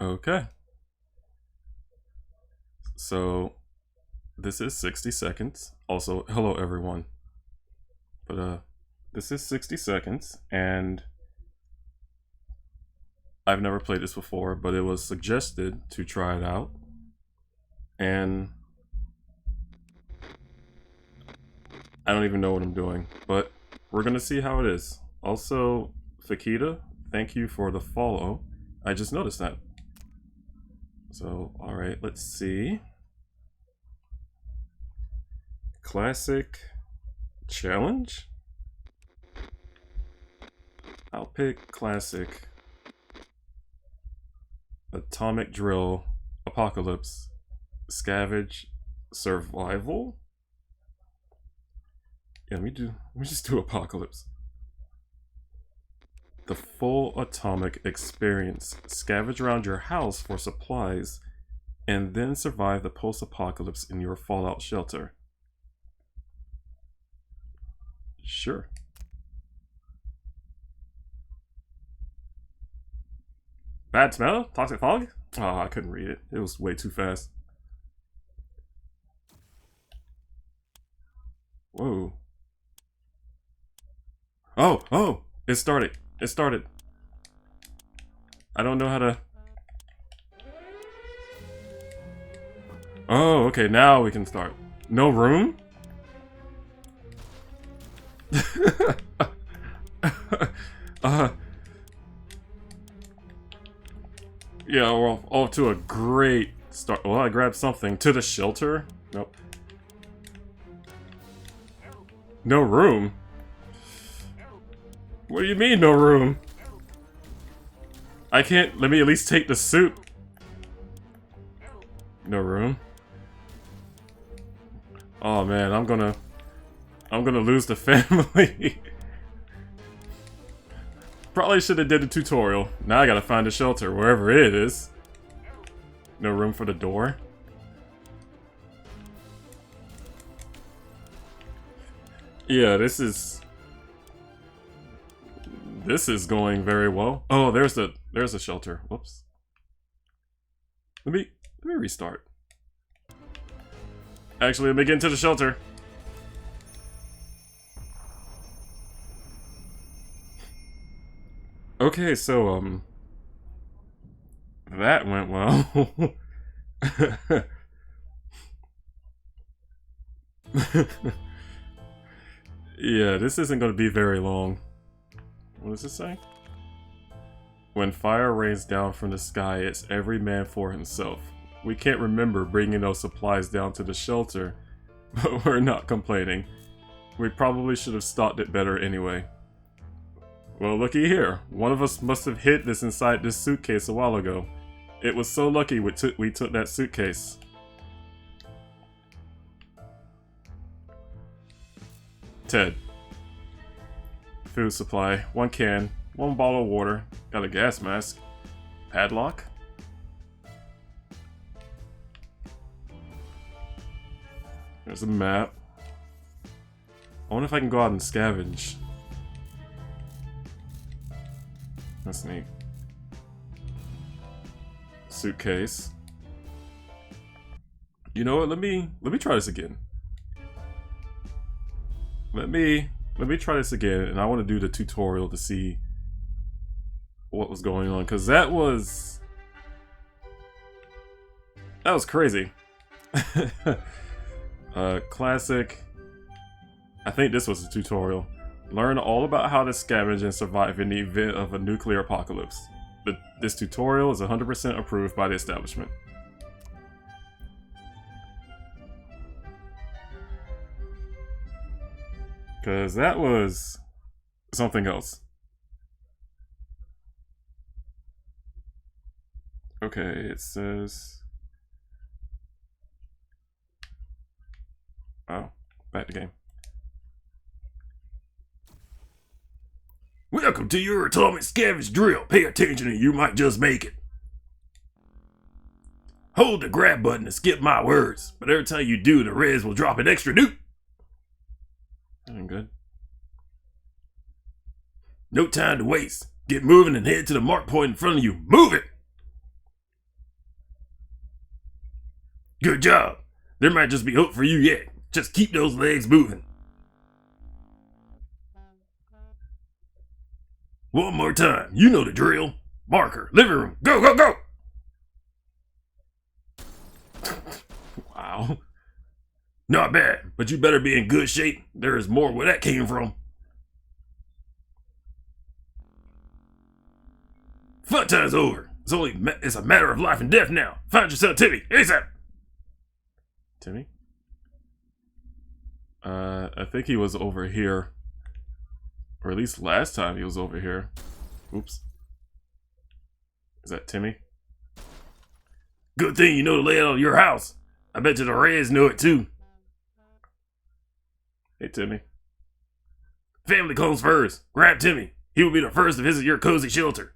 Okay. So this is 60 seconds. Also, hello everyone. But this is 60 seconds and I've never played this before, but it was suggested to try it out. And I don't even know what I'm doing, but we're gonna see how it is. Also, Fakita, thank you for the follow. I just noticed that. So, alright, let's see. Classic challenge? I'll pick classic. Atomic drill, apocalypse, scavenge, survival? Yeah, let me just do apocalypse. The full atomic experience. Scavenge around your house for supplies and then survive the post-apocalypse in your fallout shelter. Sure. Bad smell? Toxic fog? Oh, I couldn't read it. It was way too fast. Whoa. Oh! It started. It started. I don't know how to... Oh, okay, now we can start. No room? Yeah, we're off to a great start. Well, I grabbed something. To the shelter? Nope. No room? What do you mean, no room? I can't... Let me at least take the suit. No room? Oh man, I'm gonna lose the family. Probably should have did a tutorial. Now I gotta find a shelter, wherever it is. No room for the door. Yeah, this is going very well. Oh, there's a shelter. Whoops. Let me restart. Actually, let me get into the shelter. Okay, so that went well. Yeah, this isn't going to be very long. What does this say? When fire rains down from the sky, it's every man for himself. We can't remember bringing those supplies down to the shelter, but we're not complaining. We probably should have stocked it better anyway. Well, looky here. One of us must have hid this inside this suitcase a while ago. It was so lucky we took that suitcase. Ted. Food supply. 1 can. 1 bottle of water. Got a gas mask. Padlock. There's a map. I wonder if I can go out and scavenge. That's neat. Suitcase. You know what? Let me try this again. Let me try this again, and I want to do the tutorial to see what was going on, because that was crazy. Classic. I think this was a tutorial. Learn all about how to scavenge and survive in the event of a nuclear apocalypse. This tutorial is 100% approved by the establishment. Because that was something else. Okay, it says... Oh, back to game. Welcome to your atomic scavenge drill. Pay attention and you might just make it. Hold the grab button and skip my words, but every time you do, the res will drop an extra nuke. I'm good. No time to waste. Get moving and head to the mark point in front of you. Move it! Good job. There might just be hope for you yet. Just keep those legs moving. One more time. You know the drill. Marker, living room. Go, go, go! Wow. Not bad, but you better be in good shape. There is more where that came from. Fun time's over. It's a matter of life and death now. Find yourself Timmy, ASAP. Timmy? I think he was over here. Or at least last time he was over here. Oops. Is that Timmy? Good thing you know the layout of your house. I bet you the Reds know it too. Hey, Timmy. Family comes first. Grab Timmy. He will be the first to visit your cozy shelter.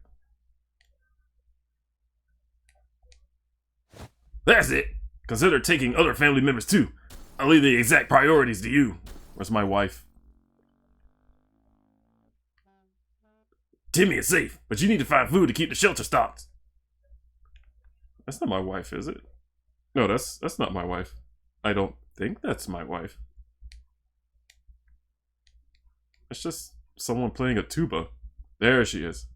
That's it. Consider taking other family members too. I'll leave the exact priorities to you. Where's my wife? Timmy is safe, but you need to find food to keep the shelter stocked. That's not my wife, is it? No, that's not my wife. I don't think that's my wife. It's just someone playing a tuba. There she is.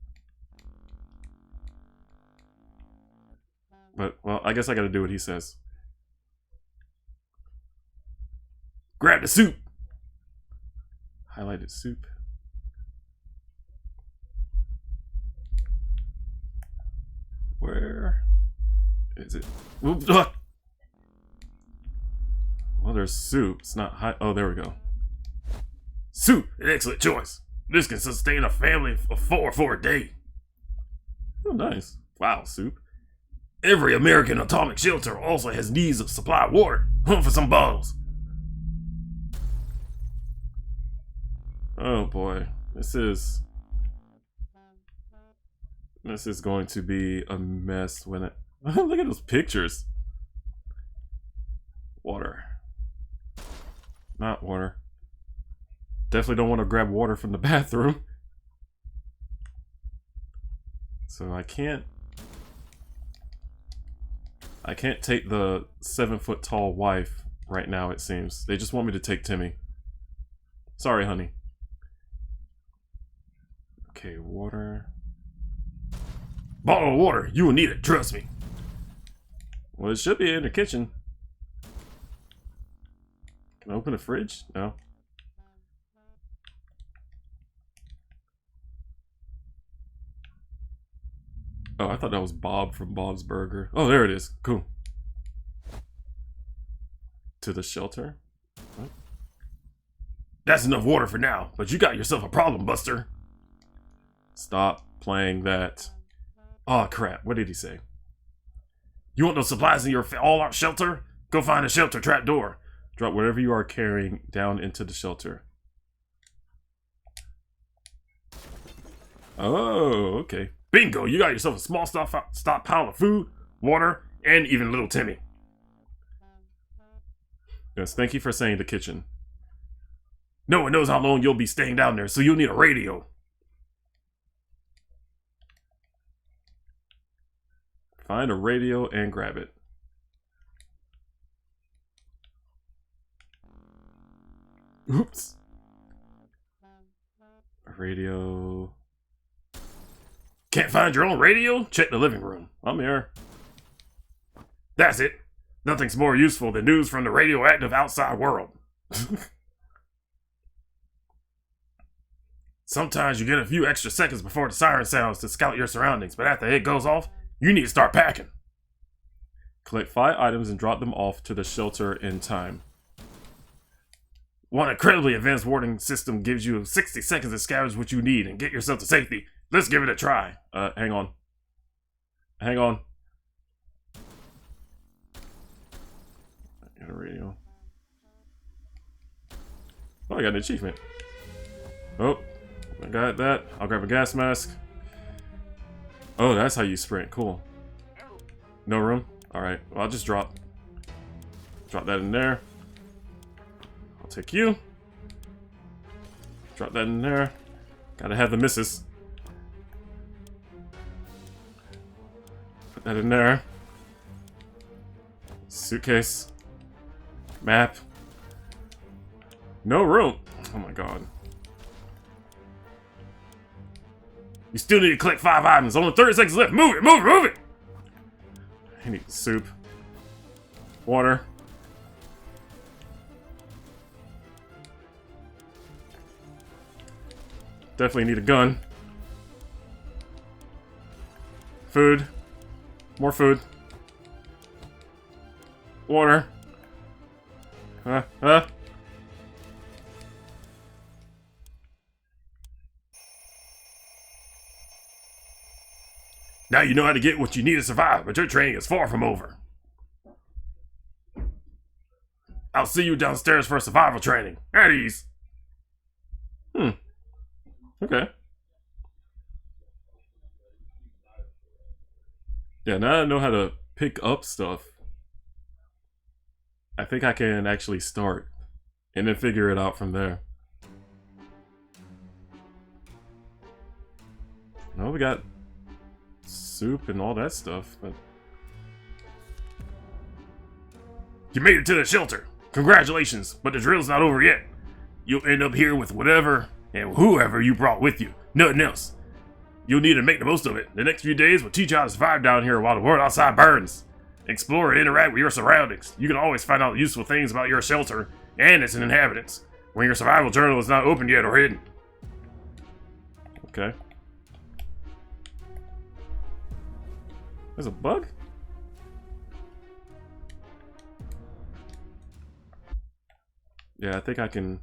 But, well, I guess I gotta do what he says. Grab the soup. Highlighted soup. Where is it? Well, there's soup. It's not high. Oh, there we go. Soup, an excellent choice. This can sustain a family of 4 for a day. Oh, nice. Wow, soup. Every American atomic shelter also has needs of supply of water. Hunt for some bottles. Oh boy, this is going to be a mess when it. Look at those pictures. Water. Not water. Definitely don't want to grab water from the bathroom. So I can't take the 7-foot tall wife right now, it seems. They just want me to take Timmy. Sorry, honey. Okay, water. Bottle of water. You will need it, trust me. Well, it should be in the kitchen. Can I open the fridge? No. Oh, I thought that was Bob from Bob's Burger. Oh, there it is. Cool. To the shelter? What? That's enough water for now, but you got yourself a problem, Buster. Stop playing that. Oh, crap. What did he say? You want those supplies in your all-out shelter? Go find a shelter trap door. Drop whatever you are carrying down into the shelter. Oh, okay. Bingo, you got yourself a small stockpile of food, water, and even little Timmy. Yes, thank you for saying the kitchen. No one knows how long you'll be staying down there, so you'll need a radio. Find a radio and grab it. Oops. A radio. Can't find your own radio? Check the living room. I'm here. That's it. Nothing's more useful than news from the radioactive outside world. Sometimes you get a few extra seconds before the siren sounds to scout your surroundings, but after it goes off, you need to start packing. Collect 5 items and drop them off to the shelter in time. One incredibly advanced warning system gives you 60 seconds to scavenge what you need and get yourself to safety. Let's give it a try. Hang on. Hang on. I got a radio. Oh, I got an achievement. Oh, I got that. I'll grab a gas mask. Oh, that's how you sprint. Cool. No room? Alright, well, I'll just drop that in there. I'll take you. Drop that in there. Gotta have the missus. Put that in there. Suitcase. Map. No room. Oh my god. You still need to collect 5 items. Only 30 seconds left. Move it, move it, move it! I need soup. Water. Definitely need a gun. Food. More food. Water. Now you know how to get what you need to survive, but your training is far from over. I'll see you downstairs for survival training. At ease. Okay. Yeah, now I know how to pick up stuff. I think I can actually start and then figure it out from there. No, we got soup and all that stuff, but You made it to the shelter. Congratulations, but the drill's not over yet. You'll end up here with whatever and whoever you brought with you. Nothing else. You'll need to make the most of it. The next few days will teach you how to survive down here while the world outside burns. Explore and interact with your surroundings. You can always find out useful things about your shelter and its inhabitants when your survival journal is not opened yet or hidden. okay. There's a bug? Yeah, I think I can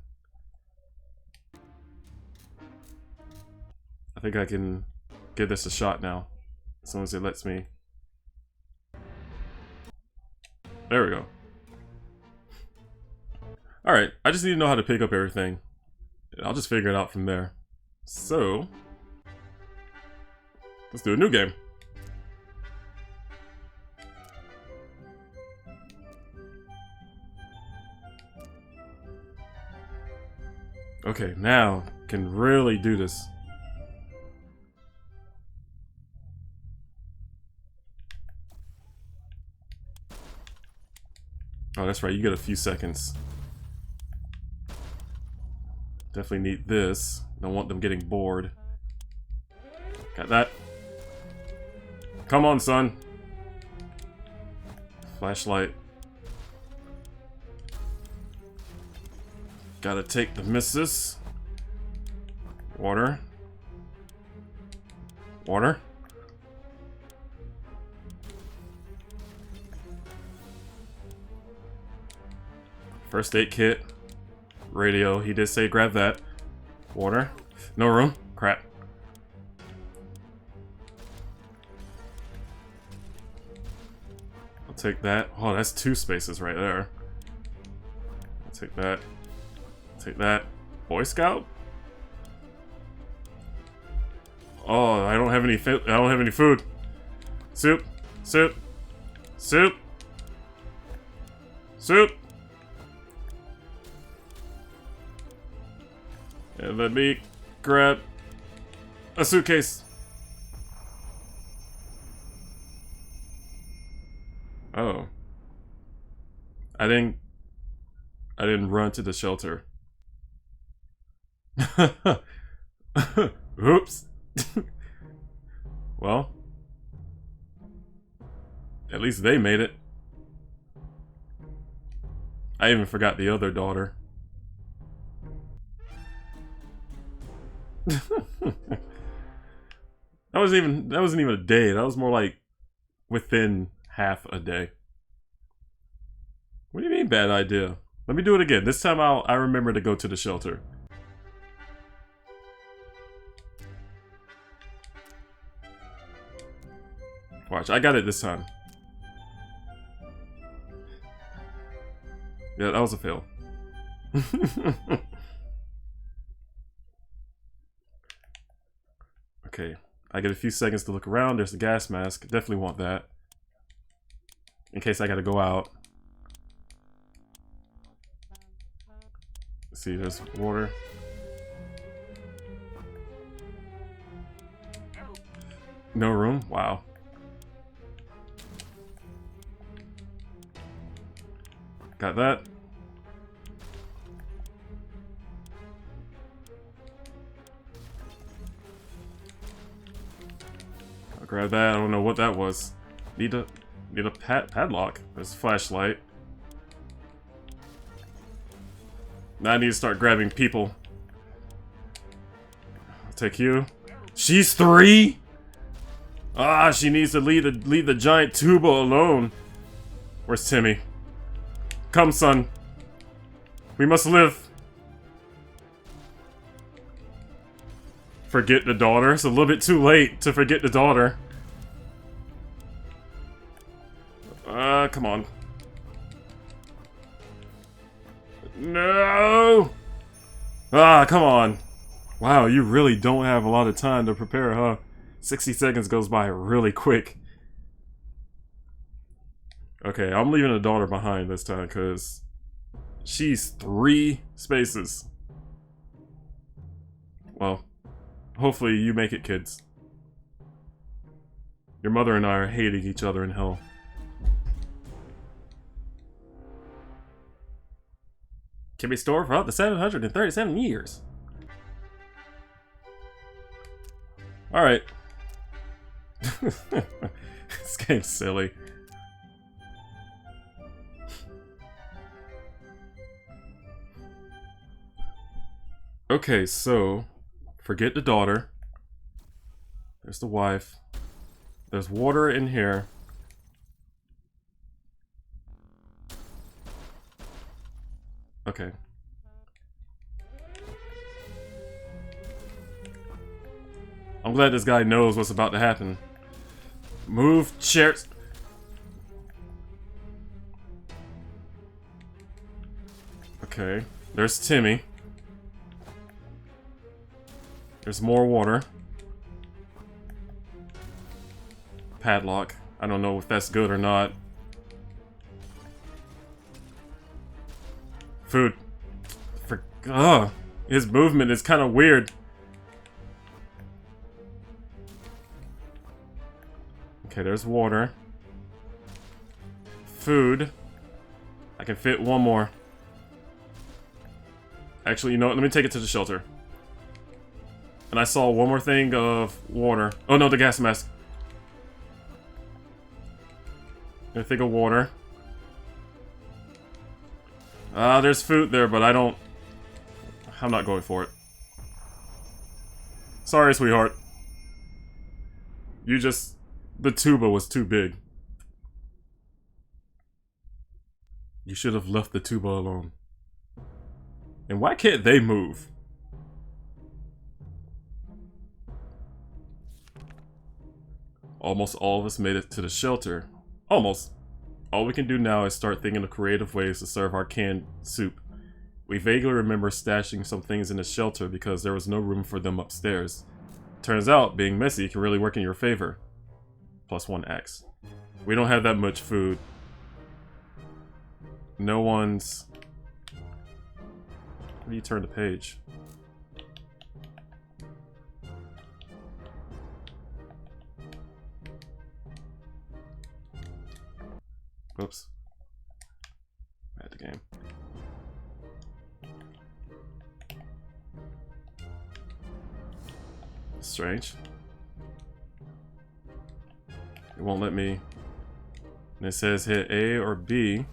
give this a shot now. As soon as it lets me. There we go. Alright, I just need to know how to pick up everything. I'll just figure it out from there. So, let's do a new game. Okay, now can really do this. Oh, that's right, you get a few seconds. Definitely need this. Don't want them getting bored. Got that. Come on, son. Flashlight. Gotta take the missus. Water. Water. First aid kit. Radio. He did say grab that. Water. No room. Crap. I'll take that. Oh, that's 2 spaces right there. I'll take that. Take that. Boy Scout? Oh, I don't have any food. Soup. Soup. Soup. Soup. And let me grab a suitcase. Oh. I didn't run to the shelter. Oops. Well, at least they made it. I even forgot the other daughter. That wasn't even a day. That was more like within half a day. What do you mean bad idea? Let me do it again. This time I remember to go to the shelter. Watch, I got it this time. Yeah, that was a fail. Okay, I get a few seconds to look around. There's a gas mask. Definitely want that. In case I gotta go out. Let's see, there's water. No room? Wow. Got that. I'll grab that. I don't know what that was. Need a padlock. There's a flashlight. Now I need to start grabbing people. I'll take you. She's 3? Ah, she needs to leave the giant tuba alone. Where's Timmy? Come, son. We must live. Forget the daughter. It's a little bit too late to forget the daughter. Come on. No! Ah, come on. Wow, you really don't have a lot of time to prepare, huh? 60 seconds goes by really quick. Okay, I'm leaving the daughter behind this time, because she's 3 spaces. Well, hopefully you make it, kids. Your mother and I are hating each other in hell. Can be stored for up to 737 years. Alright. This game's silly. Okay, so forget the daughter. There's the wife. There's water in here. Okay. I'm glad this guy knows what's about to happen. Move chairs. Okay. There's Timmy. There's more water. Padlock. I don't know if that's good or not. Food. His movement is kind of weird. Okay, there's water. Food. I can fit one more. Actually, you know what? Let me take it to the shelter. And I saw one more thing of water. Oh no, the gas mask. I think of water. There's food there, but I'm not going for it. Sorry, sweetheart. The tuba was too big. You should have left the tuba alone. And why can't they move? Almost all of us made it to the shelter. Almost. All we can do now is start thinking of creative ways to serve our canned soup. We vaguely remember stashing some things in the shelter because there was no room for them upstairs. Turns out, being messy can really work in your favor. +1x. We don't have that much food. No one's... How do you turn the page? Whoops. Bad the game. Strange. It won't let me. And it says hit A or B.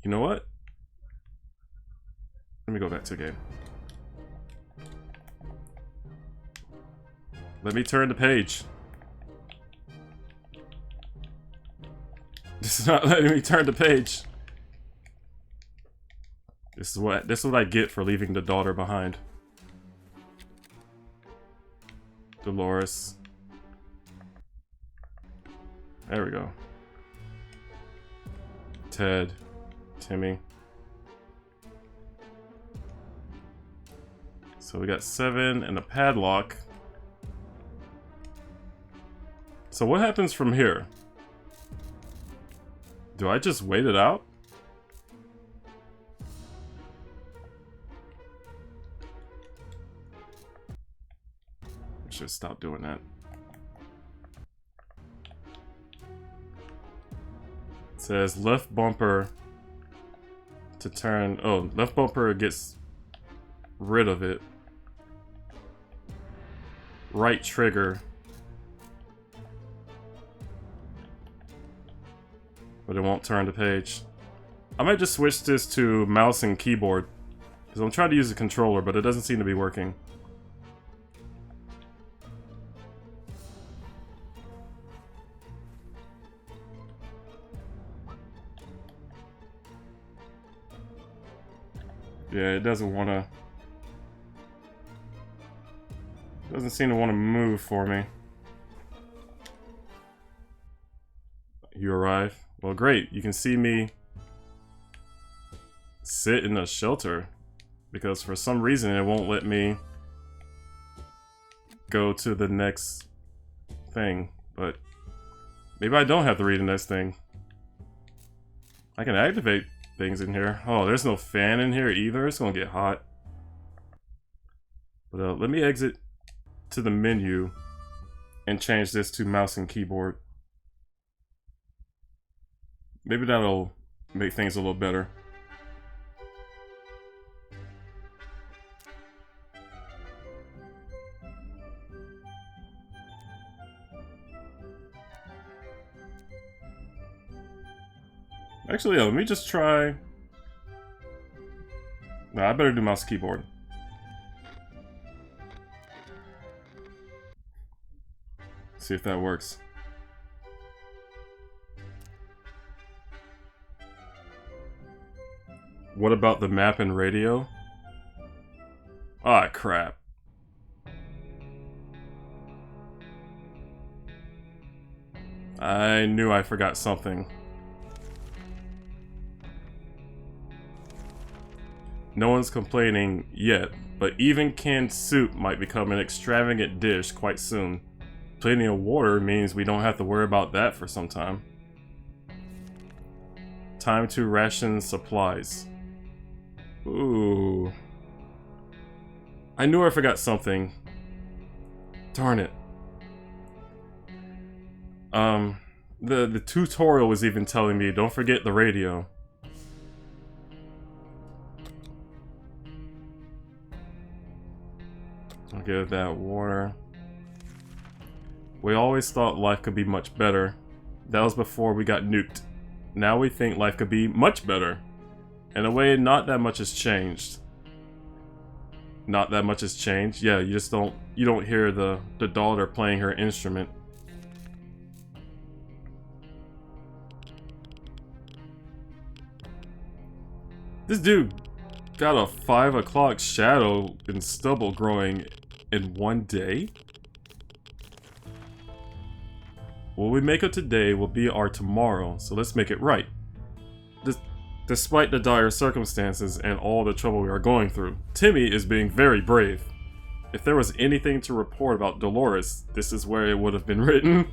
You know what? Let me go back to the game. Let me turn the page. This is not letting me turn the page. This is what I get for leaving the daughter behind. Dolores. There we go. Ted. Timmy. So we got 7 and a padlock. So what happens from here? Do I just wait it out? I should stop doing that. It says left bumper to turn. Oh, left bumper gets rid of it. Right trigger. But it won't turn the page. I might just switch this to mouse and keyboard. Because I'm trying to use a controller, but it doesn't seem to be working. Yeah, it doesn't want to... Doesn't seem to want to move for me. You arrive. Well, great. You can see me sit in a shelter. Because for some reason it won't let me go to the next thing. But maybe I don't have to read the next thing. I can activate things in here. Oh, there's no fan in here either. It's gonna get hot. But let me exit to the menu and change this to mouse and keyboard. Maybe that'll make things a little better. Actually, yeah, let me just try... No, I better do mouse keyboard. See if that works. What about the map and radio? Ah, crap. I knew I forgot something. No one's complaining yet, but even canned soup might become an extravagant dish quite soon. Plenty of water means we don't have to worry about that for some time. Time to ration supplies. Ooh. I knew I forgot something. Darn it. The tutorial was even telling me, don't forget the radio. I'll give that water. We always thought life could be much better. That was before we got nuked. Now we think life could be much better. In a way, not that much has changed. Not that much has changed. Yeah, you just don't hear the daughter playing her instrument. This dude got a 5 o'clock shadow and stubble growing in one day? What we make of today will be our tomorrow, so let's make it right. Despite the dire circumstances and all the trouble we are going through, Timmy is being very brave. If there was anything to report about Dolores, this is where it would have been written.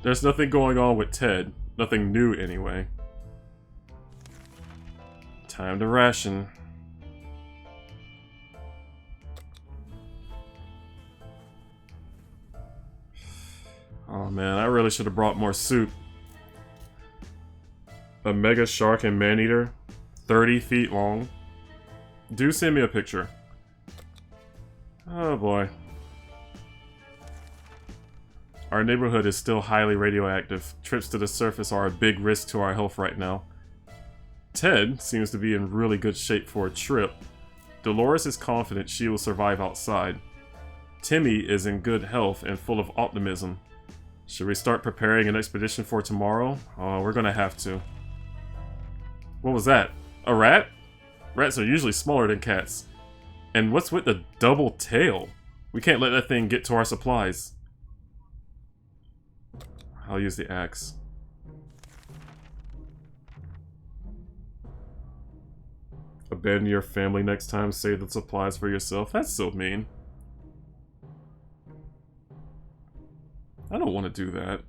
There's nothing going on with Ted. Nothing new anyway. Time to ration. Oh man, I really should have brought more soup. A mega shark and man-eater, 30 feet long. Do send me a picture. Oh boy. Our neighborhood is still highly radioactive. Trips to the surface are a big risk to our health right now. Ted seems to be in really good shape for a trip. Dolores is confident she will survive outside. Timmy is in good health and full of optimism. Should we start preparing an expedition for tomorrow? Oh, we're gonna have to. What was that? A rat? Rats are usually smaller than cats. And what's with the double tail? We can't let that thing get to our supplies. I'll use the axe. Abandon your family next time, save the supplies for yourself. That's so mean. I don't want to do that.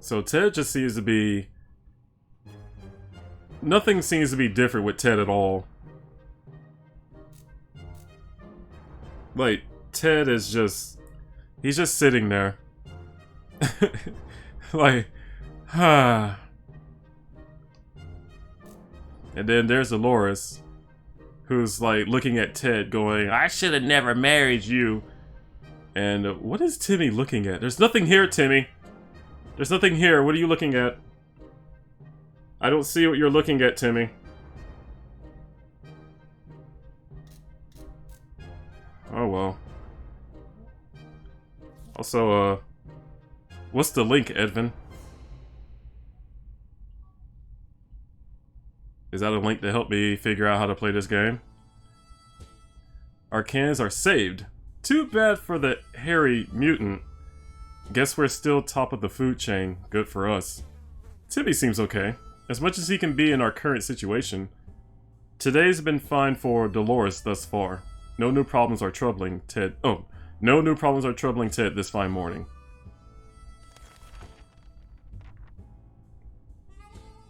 So Ted just seems to be... Nothing seems to be different with Ted at all. Like, Ted is just... He's just sitting there. Like, and then there's Dolores, who's like looking at Ted going, I should have never married you. And what is Timmy looking at? There's nothing here, Timmy. There's nothing here. What are you looking at? I don't see what you're looking at, Timmy. Oh well. Also, what's the link, Edvin? Is that a link to help me figure out how to play this game? Our cans are saved. Too bad for the hairy mutant. Guess we're still top of the food chain. Good for us. Timmy seems okay. As much as he can be in our current situation. Today's been fine for Dolores thus far. No new problems are troubling Ted. Oh, no new problems are troubling Ted this fine morning.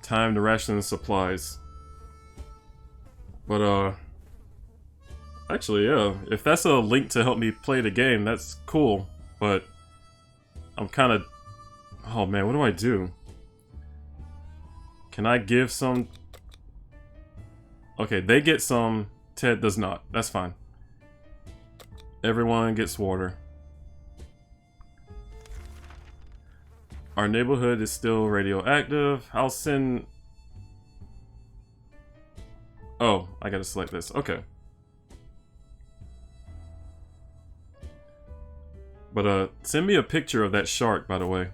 Time to ration supplies. But, actually, yeah, if that's a link to help me play the game, that's cool. But I'm kind of... Oh man, what do I do? Can I give some... Okay, they get some, Ted does not. That's fine. Everyone gets water. Our neighborhood is still radioactive. I'll send... Oh, I gotta select this. Okay. But, send me a picture of that shark, by the way.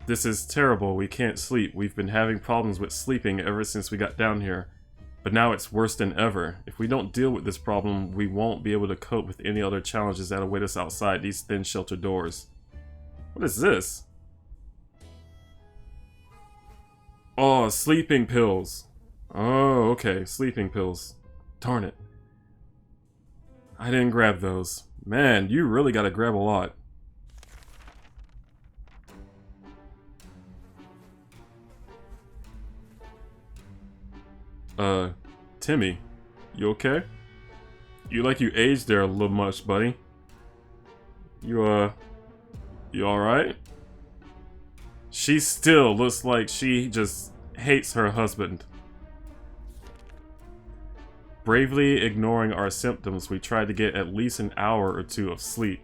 This is terrible. We can't sleep. We've been having problems with sleeping ever since we got down here. But now it's worse than ever. If we don't deal with this problem, we won't be able to cope with any other challenges that await us outside these thin shelter doors. What is this? Oh, sleeping pills. Oh, okay. Sleeping pills. Darn it. I didn't grab those. Man, you really gotta grab a lot. Timmy, you okay? You like you aged there a little much, buddy. You alright? She still looks like she just hates her husband. Bravely ignoring our symptoms, we tried to get at least an hour or two of sleep.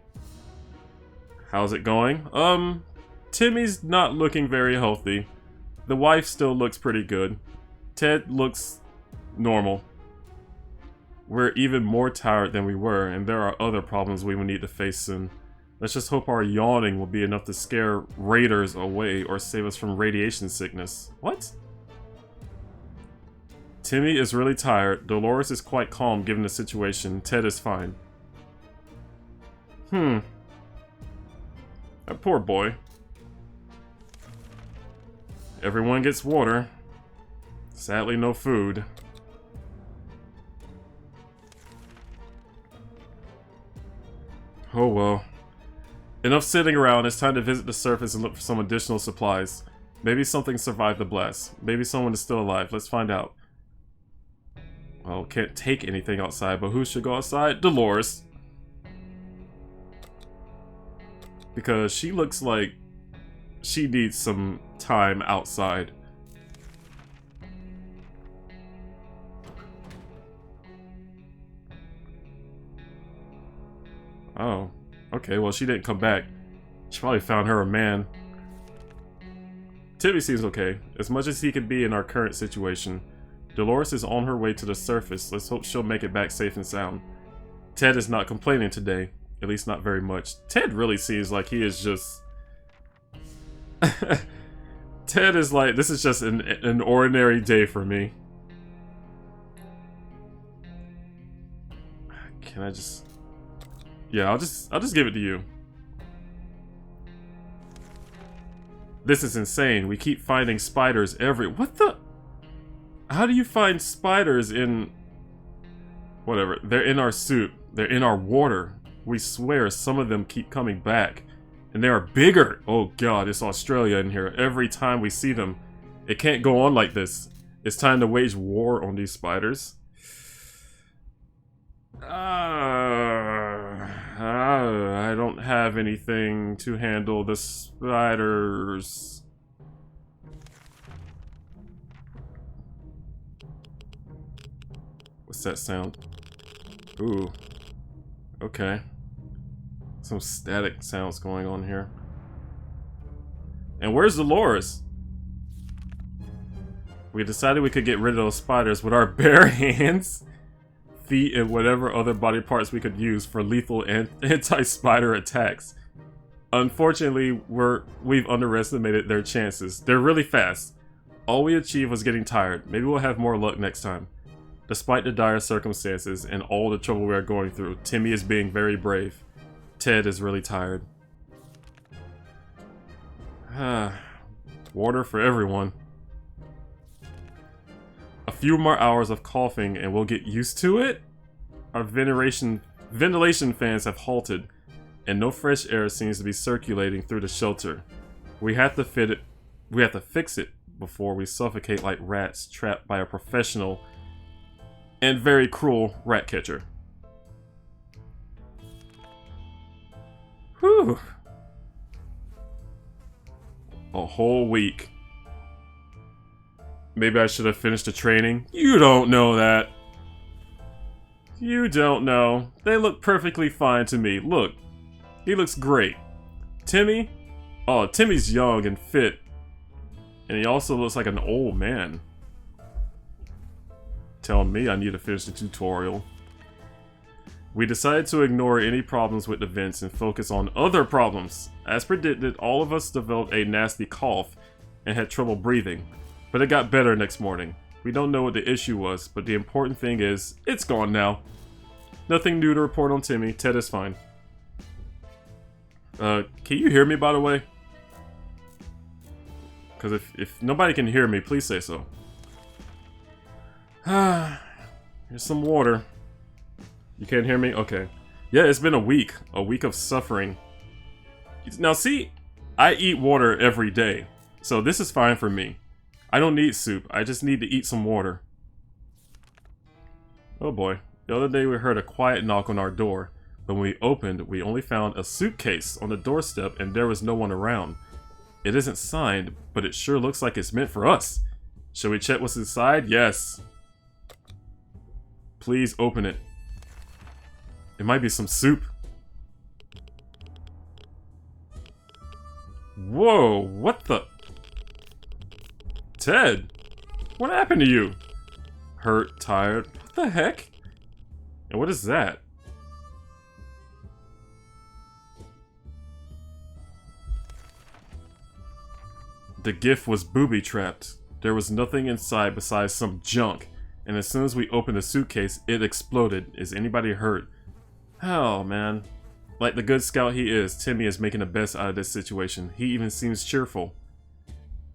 How's it going? Timmy's not looking very healthy. The wife still looks pretty good. Ted looks normal. We're even more tired than we were, and there are other problems we will need to face soon. Let's just hope our yawning will be enough to scare raiders away or save us from radiation sickness. What? Timmy is really tired. Dolores is quite calm given the situation. Ted is fine. That poor boy. Everyone gets water. Sadly, no food. Oh well. Enough sitting around, it's time to visit the surface and look for some additional supplies. Maybe something survived the blast. Maybe someone is still alive. Let's find out. Well, can't take anything outside, but who should go outside? Dolores. Because she looks like she needs some time outside. Oh, okay, well she didn't come back. She probably found her a man. Timmy seems okay, as much as he can be in our current situation. Dolores is on her way to the surface. Let's hope she'll make it back safe and sound. Ted is not complaining today, at least not very much. Ted really seems like he is just... Ted is like, this is just an ordinary day for me. Can I just... Yeah, I'll just give it to you. This is insane. We keep finding spiders what the? How do you find spiders in... Whatever. They're in our soup. They're in our water. We swear some of them keep coming back. And they are bigger. Oh god, it's Australia in here. Every time we see them. It can't go on like this. It's time to wage war on these spiders. I don't have anything to handle the spiders. What's that sound? Ooh. Okay. Some static sounds going on here. And where's Dolores? We decided we could get rid of those spiders with our bare hands, feet, and whatever other body parts we could use for lethal anti-spider attacks. Unfortunately, we've underestimated their chances. They're really fast. All we achieved was getting tired. Maybe we'll have more luck next time. Despite the dire circumstances and all the trouble we are going through, Timmy is being very brave. Ted is really tired. Water for everyone. A few more hours of coughing and we'll get used to it? Our ventilation fans have halted, and no fresh air seems to be circulating through the shelter. We have to fix it before we suffocate like rats trapped by a professional and very cruel rat catcher. Whew. A whole week. Maybe I should have finished the training. You don't know that. You don't know. They look perfectly fine to me. Look. He looks great. Timmy? Oh, Timmy's young and fit. And he also looks like an old man. Telling me I need to finish the tutorial. We decided to ignore any problems with the vents and focus on other problems. As predicted, all of us developed a nasty cough and had trouble breathing. But it got better next morning. We don't know what the issue was, but the important thing is, it's gone now. Nothing new to report on Timmy. Ted is fine. Can you hear me, by the way? Because if nobody can hear me, please say so. Here's some water. You can't hear me? Okay. Yeah, it's been a week. A week of suffering. Now see, I eat water every day. So this is fine for me. I don't need soup. I just need to eat some water. Oh boy. The other day we heard a quiet knock on our door. But when we opened, we only found a suitcase on the doorstep and there was no one around. It isn't signed, but it sure looks like it's meant for us. Shall we check what's inside? Yes. Please open it. It might be some soup. Whoa, what the? Ted, what happened to you? Hurt, tired, what the heck? And what is that? The gift was booby-trapped. There was nothing inside besides some junk, and as soon as we opened the suitcase, it exploded. Is anybody hurt? Oh, man. Like the good scout he is, Timmy is making the best out of this situation. He even seems cheerful.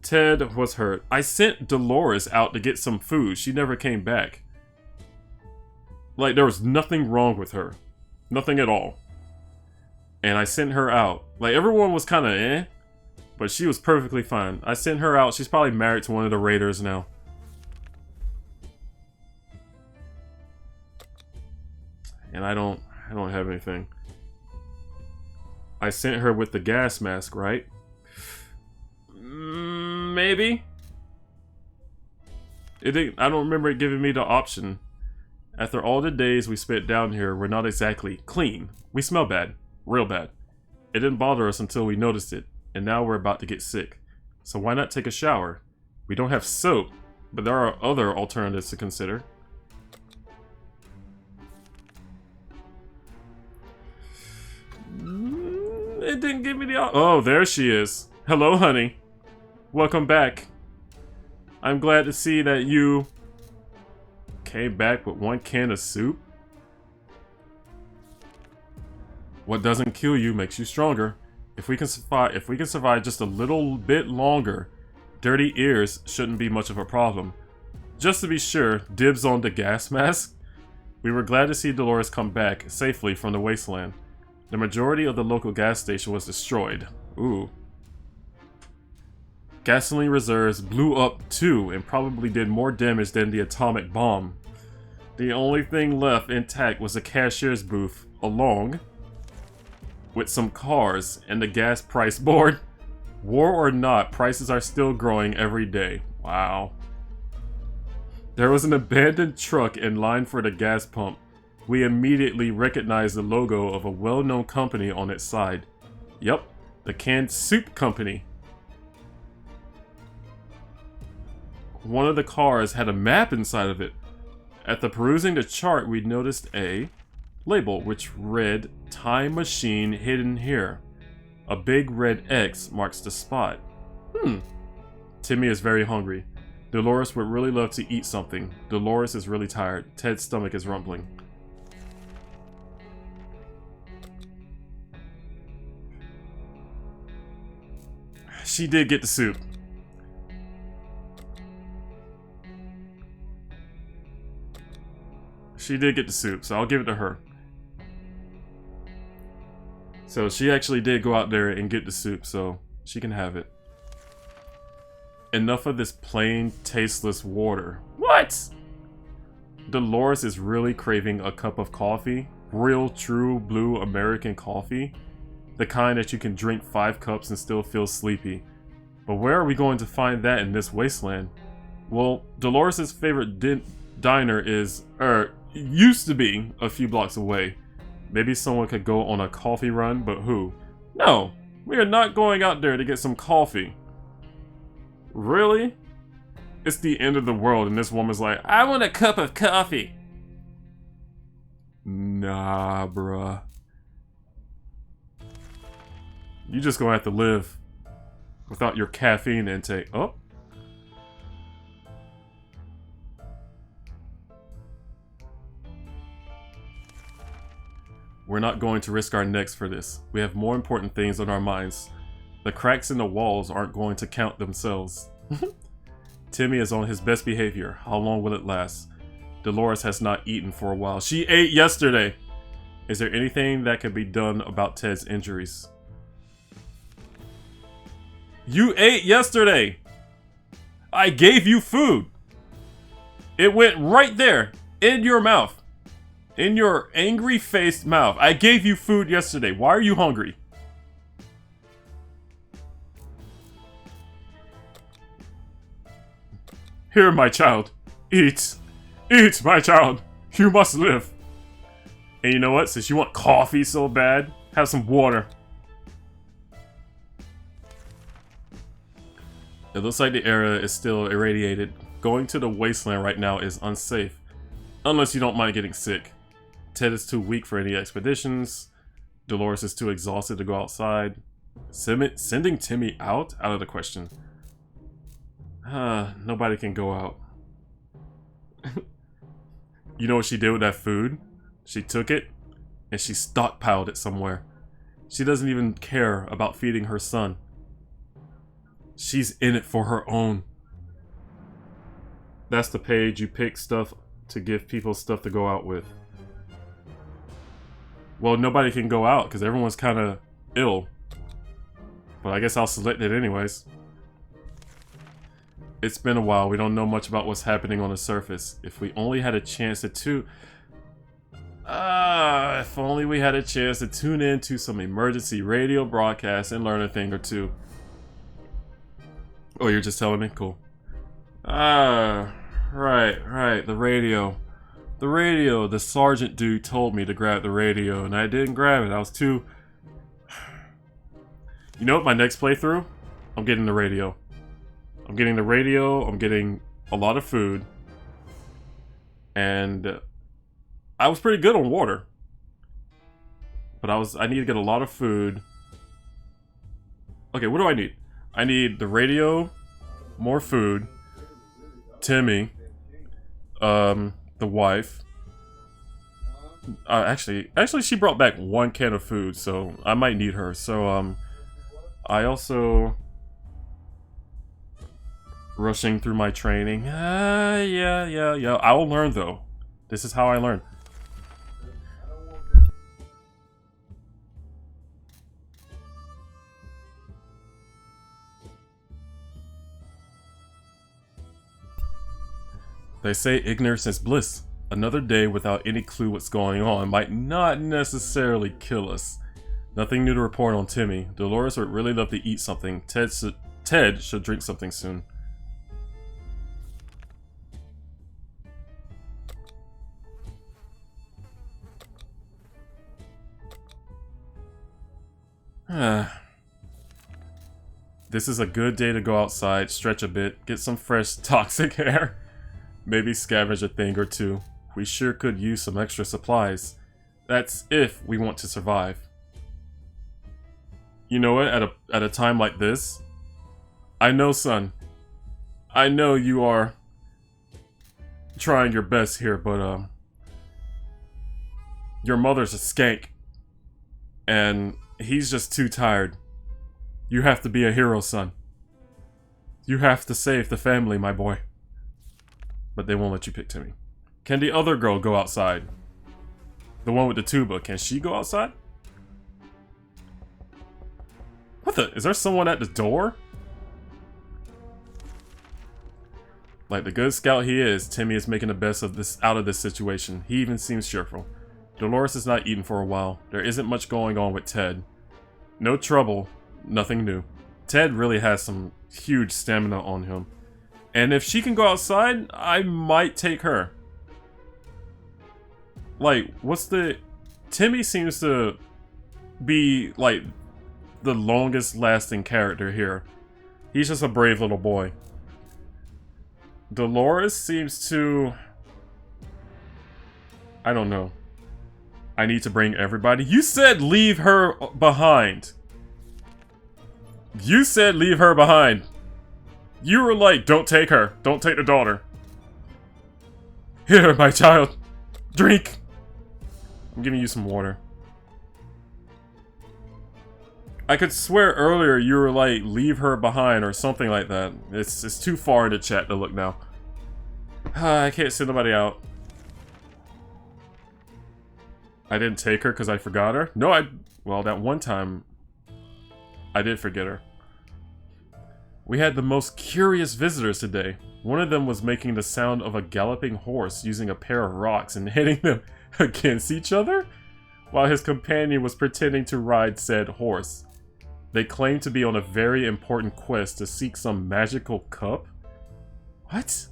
Ted was hurt. I sent Dolores out to get some food. She never came back. Like, there was nothing wrong with her. Nothing at all. And I sent her out. Like, everyone was kind of eh. But she was perfectly fine. I sent her out. She's probably married to one of the raiders now. And I don't have anything. I sent her with the gas mask, right? Maybe. I don't remember it giving me the option. After all the days we spent down here, we're not exactly clean. We smell bad. Real bad. It didn't bother us until we noticed it. And now we're about to get sick. So why not take a shower? We don't have soap, but there are other alternatives to consider. It didn't give me the oh, there she is. Hello, honey. Welcome back. I'm glad to see that you came back with one can of soup. What doesn't kill you makes you stronger. If we can survive just a little bit longer, dirty ears shouldn't be much of a problem. Just to be sure, dibs on the gas mask. We were glad to see Dolores come back safely from the wasteland. The majority of the local gas station was destroyed. Ooh. Gasoline reserves blew up too and probably did more damage than the atomic bomb. The only thing left intact was the cashier's booth, along with some cars and the gas price board. War or not, prices are still growing every day. Wow. There was an abandoned truck in line for the gas pump. We immediately recognized the logo of a well-known company on its side. Yup, the Canned Soup Company. One of the cars had a map inside of it. After perusing the chart, we noticed a label which read Time Machine Hidden Here. A big red X marks the spot. Timmy is very hungry. Dolores would really love to eat something. Dolores is really tired. Ted's stomach is rumbling. She did get the soup. She did get the soup, so I'll give it to her. So she actually did go out there and get the soup, so she can have it. Enough of this plain, tasteless water. What? Dolores is really craving a cup of coffee. Real, true, blue American coffee. The kind that you can drink 5 cups and still feel sleepy. But where are we going to find that in this wasteland? Well, Dolores' favorite diner is, used to be a few blocks away. Maybe someone could go on a coffee run, but who? No, we are not going out there to get some coffee. Really? It's the end of the world and this woman's like, I want a cup of coffee. Nah, bruh. You just gonna have to live without your caffeine intake. Oh. We're not going to risk our necks for this. We have more important things on our minds. The cracks in the walls aren't going to count themselves. Timmy is on his best behavior. How long will it last? Dolores has not eaten for a while. She ate yesterday. Is there anything that can be done about Ted's injuries? You ate yesterday. I gave you food. It went right there in your mouth. In your angry-faced mouth. I gave you food yesterday. Why are you hungry? Here, my child. Eat. Eat, my child. You must live. And you know what? Since you want coffee so bad, have some water. It looks like the area is still irradiated. Going to the wasteland right now is unsafe. Unless you don't mind getting sick. Ted is too weak for any expeditions. Dolores is too exhausted to go outside. Sending Timmy out? Out of the question. Nobody can go out. You know what she did with that food? She took it and she stockpiled it somewhere. She doesn't even care about feeding her son. She's in it for her own. That's the page you pick stuff to give people stuff to go out with. Well, nobody can go out because everyone's kind of ill. But I guess I'll select it anyways. It's been a while. We don't know much about what's happening on the surface. If we only had a chance to if only we had a chance to tune in to some emergency radio broadcasts and learn a thing or two. Oh, you're just telling me? Cool. Right. The radio. The radio. The sergeant dude told me to grab the radio, and I didn't grab it. I was too... You know what? My next playthrough? I'm getting the radio. I'm getting the radio. I'm getting a lot of food. And... I was pretty good on water. But I need to get a lot of food. Okay, what do I need? I need the radio, more food, Timmy, the wife. Actually, she brought back 1 can of food, so I might need her. So, I also... Rushing through my training. Yeah. I will learn, though. This is how I learn. They say ignorance is bliss. Another day without any clue what's going on might not necessarily kill us. Nothing new to report on Timmy. Dolores would really love to eat something. Ted should drink something soon. This is a good day to go outside, stretch a bit, get some fresh toxic air. Maybe scavenge a thing or two. We sure could use some extra supplies. That's if we want to survive. You know what, at a time like this, I know, son. I know you are trying your best here, but your mother's a skank. And he's just too tired. You have to be a hero, son. You have to save the family, my boy. But they won't let you pick Timmy. Can the other girl go outside? The one with the tuba, can she go outside? What the? Is there someone at the door? Like the good scout he is, Timmy is making the best of out of this situation. He even seems cheerful. Dolores has not eaten for a while. There isn't much going on with Ted. No trouble, nothing new. Ted really has some huge stamina on him. And if she can go outside, I might take her. Like, what's the... Timmy seems to be, like, the longest lasting character here. He's just a brave little boy. Dolores seems to... I don't know. I need to bring everybody. You said leave her behind. You said leave her behind. You were like, don't take her. Don't take the daughter. Here, my child. Drink. I'm giving you some water. I could swear earlier you were like, leave her behind or something like that. It's too far into chat to look now. I can't send nobody out. I didn't take her because I forgot her? No, well, that one time, I did forget her. We had the most curious visitors today. One of them was making the sound of a galloping horse using a pair of rocks and hitting them against each other, while his companion was pretending to ride said horse. They claimed to be on a very important quest to seek some magical cup? What?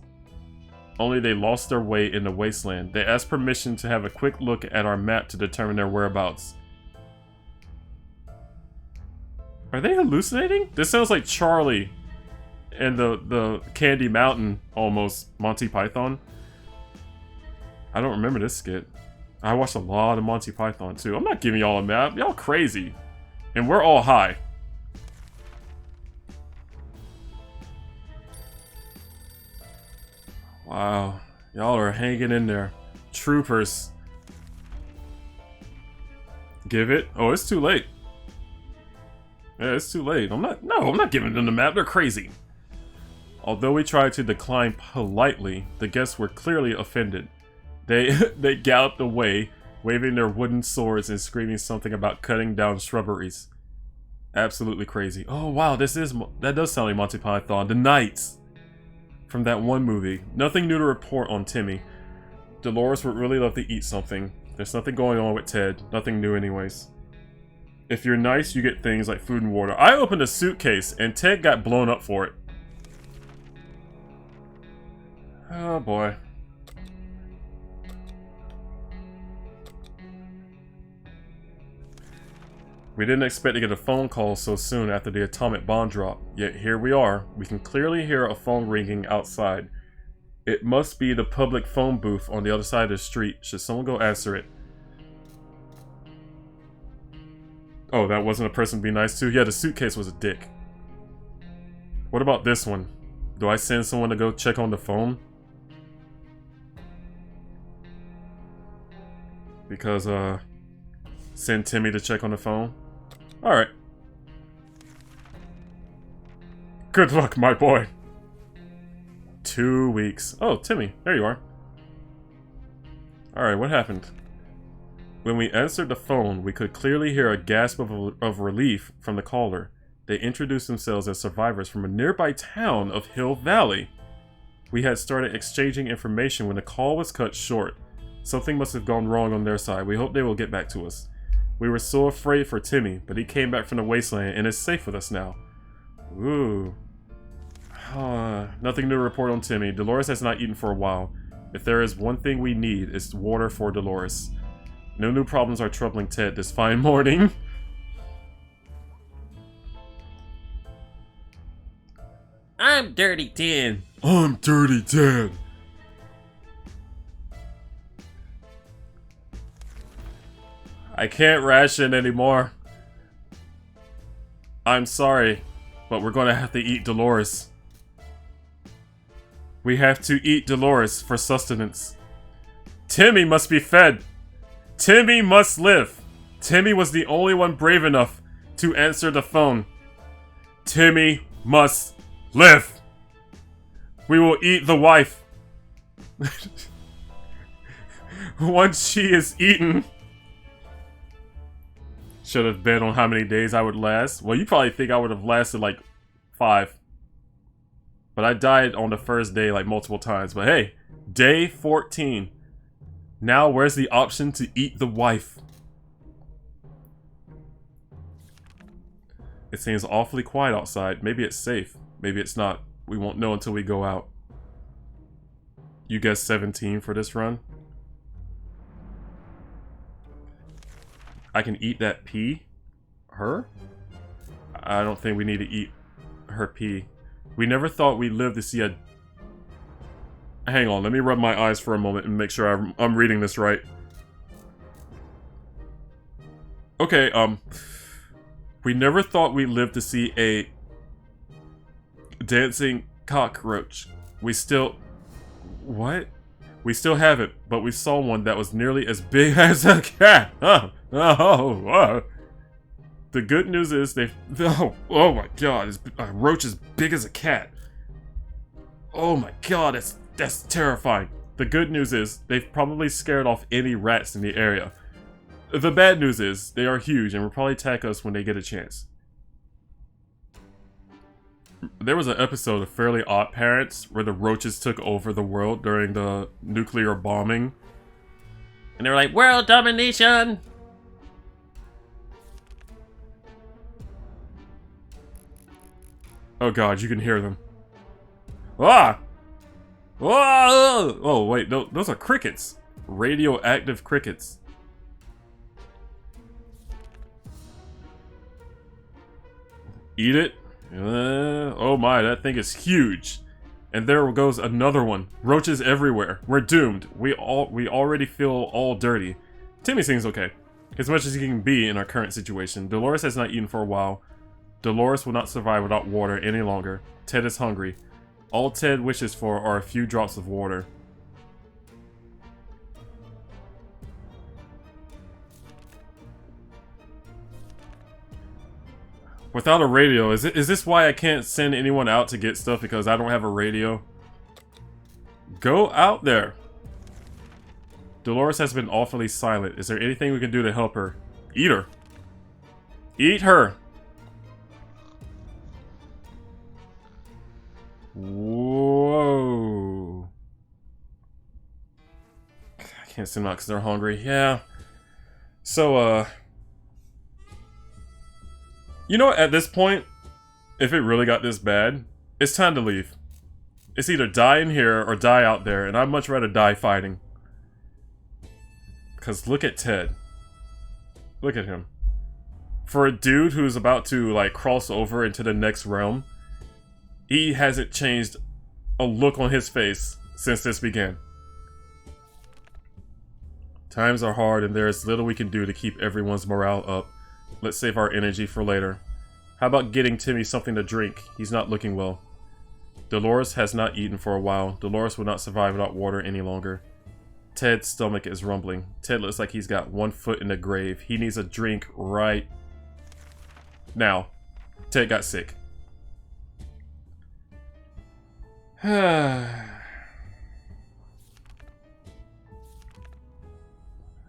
Only they lost their way in the wasteland. They asked permission to have a quick look at our map to determine their whereabouts. Are they hallucinating? This sounds like Charlie and the Candy Mountain, almost. Monty Python. I don't remember this skit. I watched a lot of Monty Python too. I'm not giving y'all a map. Y'all crazy. And we're all high. Wow. Y'all are hanging in there. Troopers. Give it? Oh, it's too late. Yeah, it's too late. I'm not giving them the map. They're crazy. Although we tried to decline politely, the guests were clearly offended. They galloped away, waving their wooden swords and screaming something about cutting down shrubberies. Absolutely crazy. Oh wow, that does sound like Monty Python. The Knights from that one movie. Nothing new to report on Timmy. Dolores would really love to eat something. There's nothing going on with Ted. Nothing new anyways. If you're nice, you get things like food and water. I opened a suitcase and Ted got blown up for it. Oh boy. We didn't expect to get a phone call so soon after the atomic bomb drop, yet here we are. We can clearly hear a phone ringing outside. It must be the public phone booth on the other side of the street. Should someone go answer it? Oh, that wasn't a person to be nice to? Yeah, the suitcase was a dick. What about this one? Do I send someone to go check on the phone? Because, send Timmy to check on the phone? Alright. Good luck, my boy. 2 weeks. Oh, Timmy, there you are. Alright, what happened? When we answered the phone, we could clearly hear a gasp of relief from the caller. They introduced themselves as survivors from a nearby town of Hill Valley. We had started exchanging information when the call was cut short. Something must have gone wrong on their side. We hope they will get back to us. We were so afraid for Timmy, but he came back from the wasteland and is safe with us now. Ooh. Nothing new to report on Timmy. Dolores has not eaten for a while. If there is one thing we need, it's water for Dolores. No new problems are troubling Ted this fine morning. I'm Dirty Ted. I'm Dirty Ted. I can't ration anymore. I'm sorry, but we're gonna have to eat Dolores. We have to eat Dolores for sustenance. Timmy must be fed. Timmy must live. Timmy was the only one brave enough to answer the phone. Timmy must live. We will eat the wife. Once she is eaten. Should have bet on how many days I would last. Well, you probably think I would have lasted like 5. But I died on the first day like multiple times. But hey, day 14. Now where's the option to eat the wife? It seems awfully quiet outside. Maybe it's safe. Maybe it's not. We won't know until we go out. You guess 17 for this run? I can eat that pea? Her? I don't think we need to eat her pea. We never thought we'd live to see a... Hang on, let me rub my eyes for a moment and make sure I'm reading this right. Okay, we never thought we'd live to see a dancing cockroach. We still... What? We still have it, but we saw one that was nearly as big as a cat. Oh. The good news is they've... Oh my god, a roach as big as a cat. Oh my god, that's terrifying. The good news is they've probably scared off any rats in the area. The bad news is they are huge and will probably attack us when they get a chance. There was an episode of Fairly Odd Parents where the roaches took over the world during the nuclear bombing. And they were like, world domination! Oh god, you can hear them. Ah! Whoa! Oh wait, no, those are crickets. Radioactive crickets. Eat it? Oh my, that thing is huge. And there goes another one. Roaches everywhere. We're doomed. We already feel all dirty. Timmy seems okay. As much as he can be in our current situation. Dolores has not eaten for a while. Dolores will not survive without water any longer. Ted is hungry. All Ted wishes for are a few drops of water. Without a radio, is this why I can't send anyone out to get stuff because I don't have a radio? Go out there. Dolores has been awfully silent. Is there anything we can do to help her? Eat her. Eat her. Whoa. I can't send them out because they're hungry. Yeah. So, you know, at this point, if it really got this bad, it's time to leave. It's either die in here or die out there, and I'd much rather die fighting. Because look at Ted. Look at him. For a dude who's about to, like, cross over into the next realm, he hasn't changed a look on his face since this began. Times are hard, and there is little we can do to keep everyone's morale up. Let's save our energy for later. How about getting Timmy something to drink? He's not looking well. Dolores has not eaten for a while. Dolores will not survive without water any longer. Ted's stomach is rumbling. Ted looks like he's got one foot in the grave. He needs a drink right now. Ted got sick.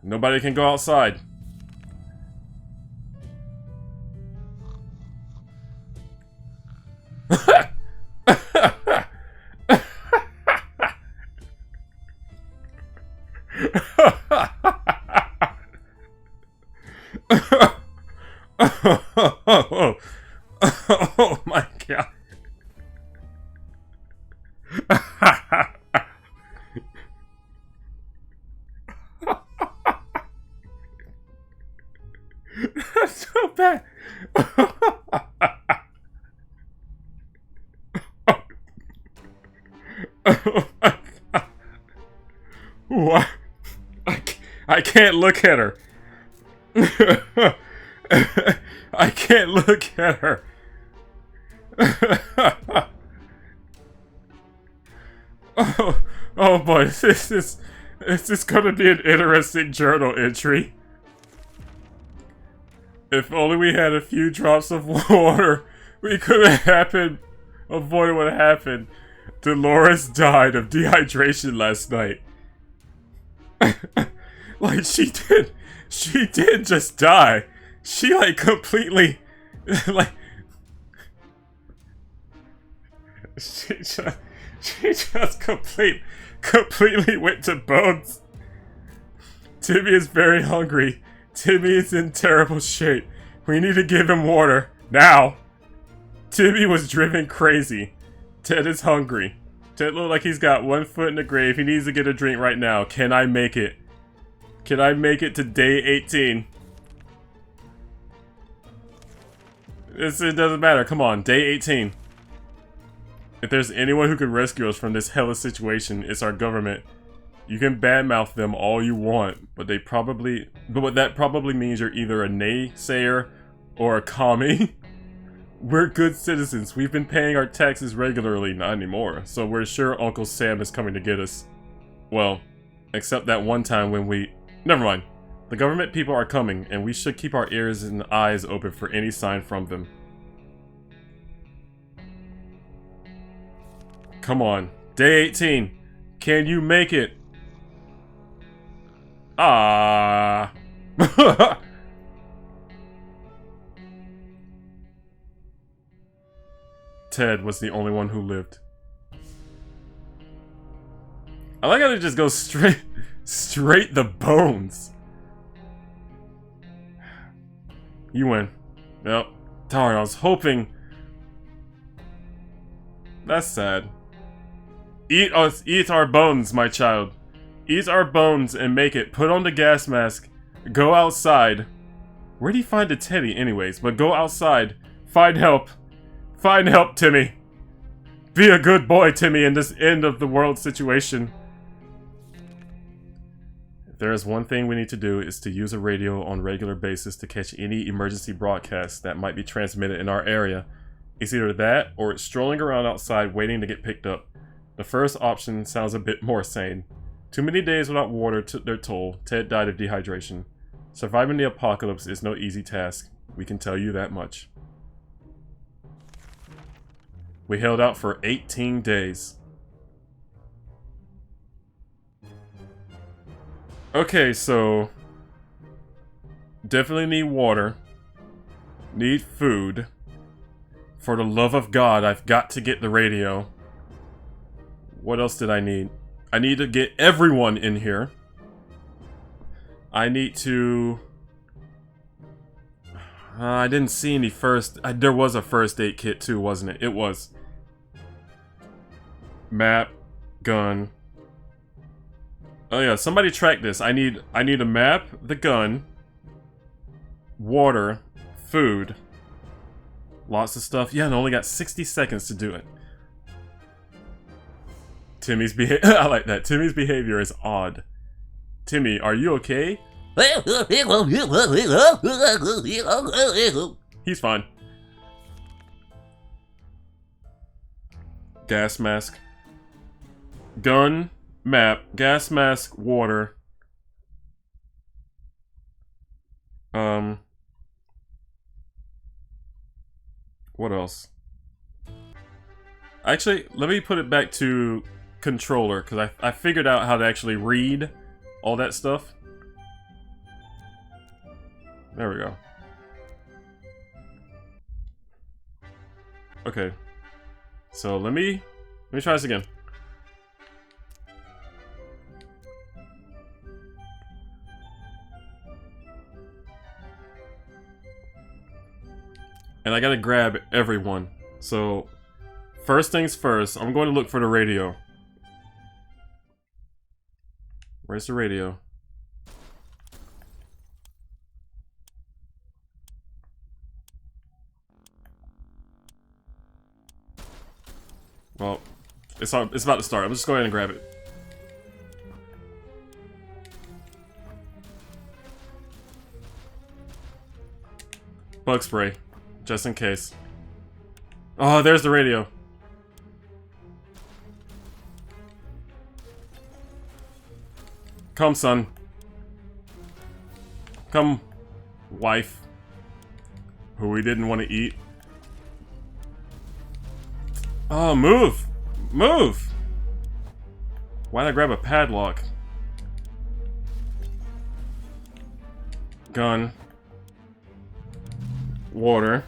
Nobody can go outside. Oh, oh my god. That's so bad. Oh my god. What? I can't look at her. I can't look at her. Oh, oh boy, this is gonna be an interesting journal entry. If only we had a few drops of water, we could have avoided what happened. Dolores died of dehydration last night. Like, she did just die. She, like, completely, like, she just completely went to bones. Timmy is very hungry. Timmy is in terrible shape. We need to give him water. Now! Timmy was driven crazy. Ted is hungry. Ted looks like he's got one foot in the grave. He needs to get a drink right now. Can I make it? Can I make it to day 18? It doesn't matter. Come on, day 18. If there's anyone who could rescue us from this hellish situation, it's our government. You can badmouth them all you want, but that probably means you're either a naysayer or a commie. We're good citizens. We've been paying our taxes regularly, not anymore, so we're sure Uncle Sam is coming to get us. Well, except that one time when we... Never mind. The government people are coming, and we should keep our ears and eyes open for any sign from them. Come on. Day 18. Can you make it? Ah. Ted was the only one who lived. I like how they just go straight the bones. You win. Yep. Darn, I was hoping. That's sad. Eat us, eat our bones, my child. Eat our bones and make it. Put on the gas mask. Go outside. Where'd he find a teddy anyways? But go outside. Find help. Find help, Timmy. Be a good boy, Timmy, in this end of the world situation. If there is one thing we need to do, is to use a radio on a regular basis to catch any emergency broadcasts that might be transmitted in our area. It's either that, or it's strolling around outside waiting to get picked up. The first option sounds a bit more sane. Too many days without water took their toll. Ted died of dehydration. Surviving the apocalypse is no easy task. We can tell you that much. We held out for 18 days. Okay, so... definitely need water. Need food. For the love of God, I've got to get the radio. What else did I need? I need to get everyone in here. I need to... I didn't see any first... there was a first aid kit too, wasn't it? It was. Map. Gun. Oh yeah, somebody track this. I need a map, the gun, water, food. Lots of stuff. Yeah, and I only got 60 seconds to do it. Timmy's behavior. I like that. Timmy's behavior is odd. Timmy, are you okay? He's fine. Gas mask. Gun, map, gas mask, water. What else? Actually, let me put it back to controller, because I figured out how to actually read all that stuff. There we go. Okay. So let me try this again. And I gotta grab everyone. So, first things first, I'm going to look for the radio. Where's the radio? Well, it's about to start. I'm just going to go ahead and grab it. Bug spray, just in case. Oh, there's the radio. Come, son. Come, wife. Who we didn't want to eat. Oh, move! Move! Why'd I grab a padlock? Gun. Water.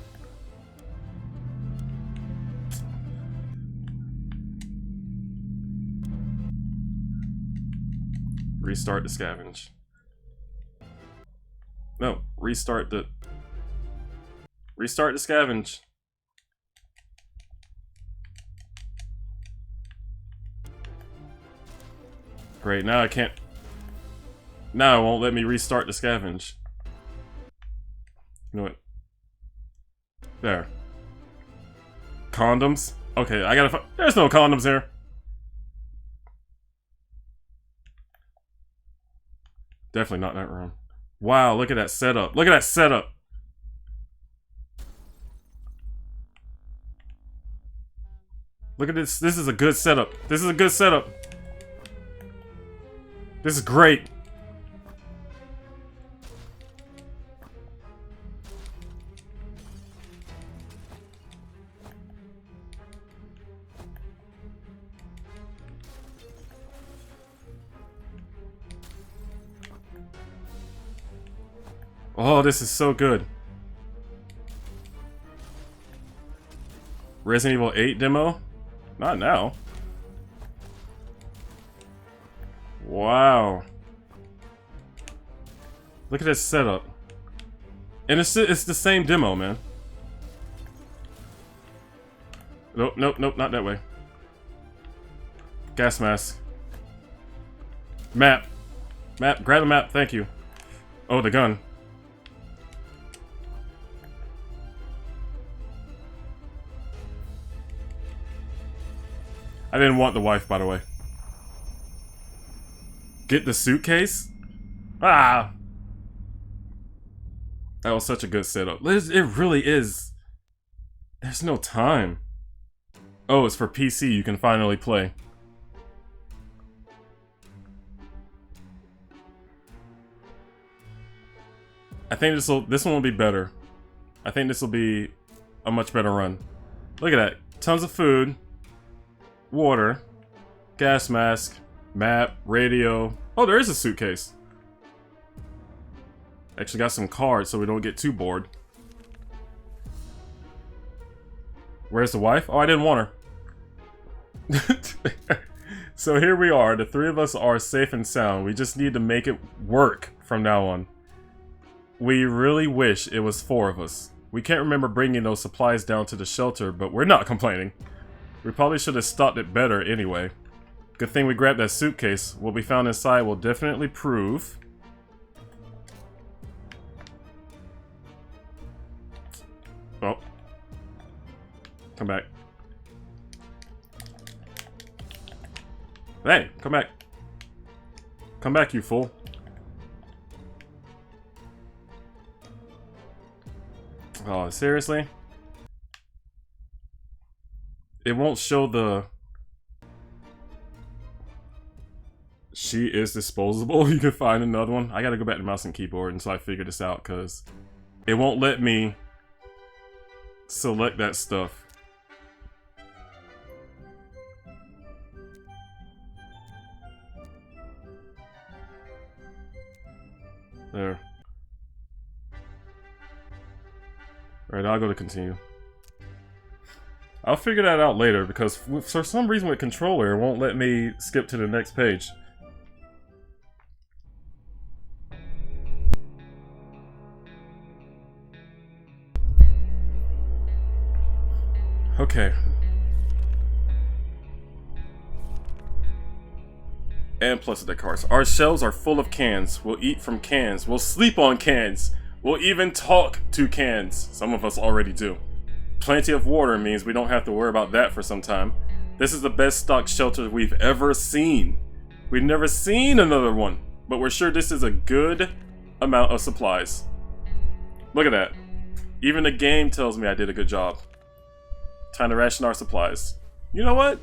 Restart the scavenge. No, restart the scavenge. Great, now I can't. Now it won't let me restart the scavenge. You know what? There. Condoms? Okay, I gotta there's no condoms here. Definitely not in that room. Wow, look at that setup. Look at that setup. Look at this. This is a good setup. This is a good setup. This is great. Oh, this is so good. Resident Evil 8 demo? Not now. Wow. Look at this setup. And it's the same demo, man. Nope, nope, nope, not that way. Gas mask. Map. Map, grab the map, thank you. Oh, the gun. I didn't want the wife, by the way. Get the suitcase? Ah! That was such a good setup. It really is. There's no time. Oh, it's for PC. You can finally play. I think this one will be better. I think this will be a much better run. Look at that. Tons of food. Water. Gas mask. Map. Radio. Oh, there is a suitcase. Actually got some cards so we don't get too bored. Where's the wife? Oh, I didn't want her. So here we are. The three of us are safe and sound. We just need to make it work from now on. We really wish it was 4 of us. We can't remember bringing those supplies down to the shelter, but we're not complaining. We probably should have stocked it better anyway. Good thing we grabbed that suitcase. What we found inside will definitely prove... Oh. Come back. Hey, come back. Come back, you fool. Oh, seriously? It won't show the... She is disposable. You can find another one. I gotta go back to mouse and keyboard until I figure this out, because it won't let me select that stuff. There. Alright, I'll go to continue. I'll figure that out later, because for some reason with controller, it won't let me skip to the next page. Okay. And plus the cards. Our shelves are full of cans. We'll eat from cans. We'll sleep on cans. We'll even talk to cans. Some of us already do. Plenty of water means we don't have to worry about that for some time. This is the best stocked shelter we've ever seen. We've never seen another one, but we're sure this is a good amount of supplies. Look at that. Even the game tells me I did a good job. Time to ration our supplies. You know what?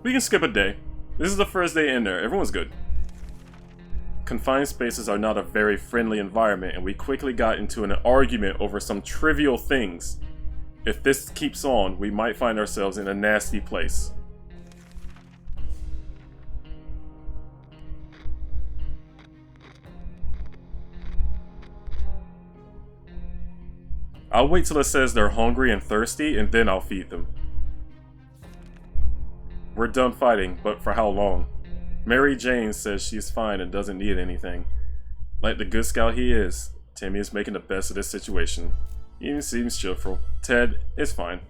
We can skip a day. This is the first day in there. Everyone's good. Confined spaces are not a very friendly environment, and we quickly got into an argument over some trivial things. If this keeps on, we might find ourselves in a nasty place. I'll wait till it says they're hungry and thirsty, and then I'll feed them. We're done fighting, but for how long? Mary Jane says she's fine and doesn't need anything. Like the good scout he is, Timmy is making the best of this situation. He even seems cheerful. Ted is fine.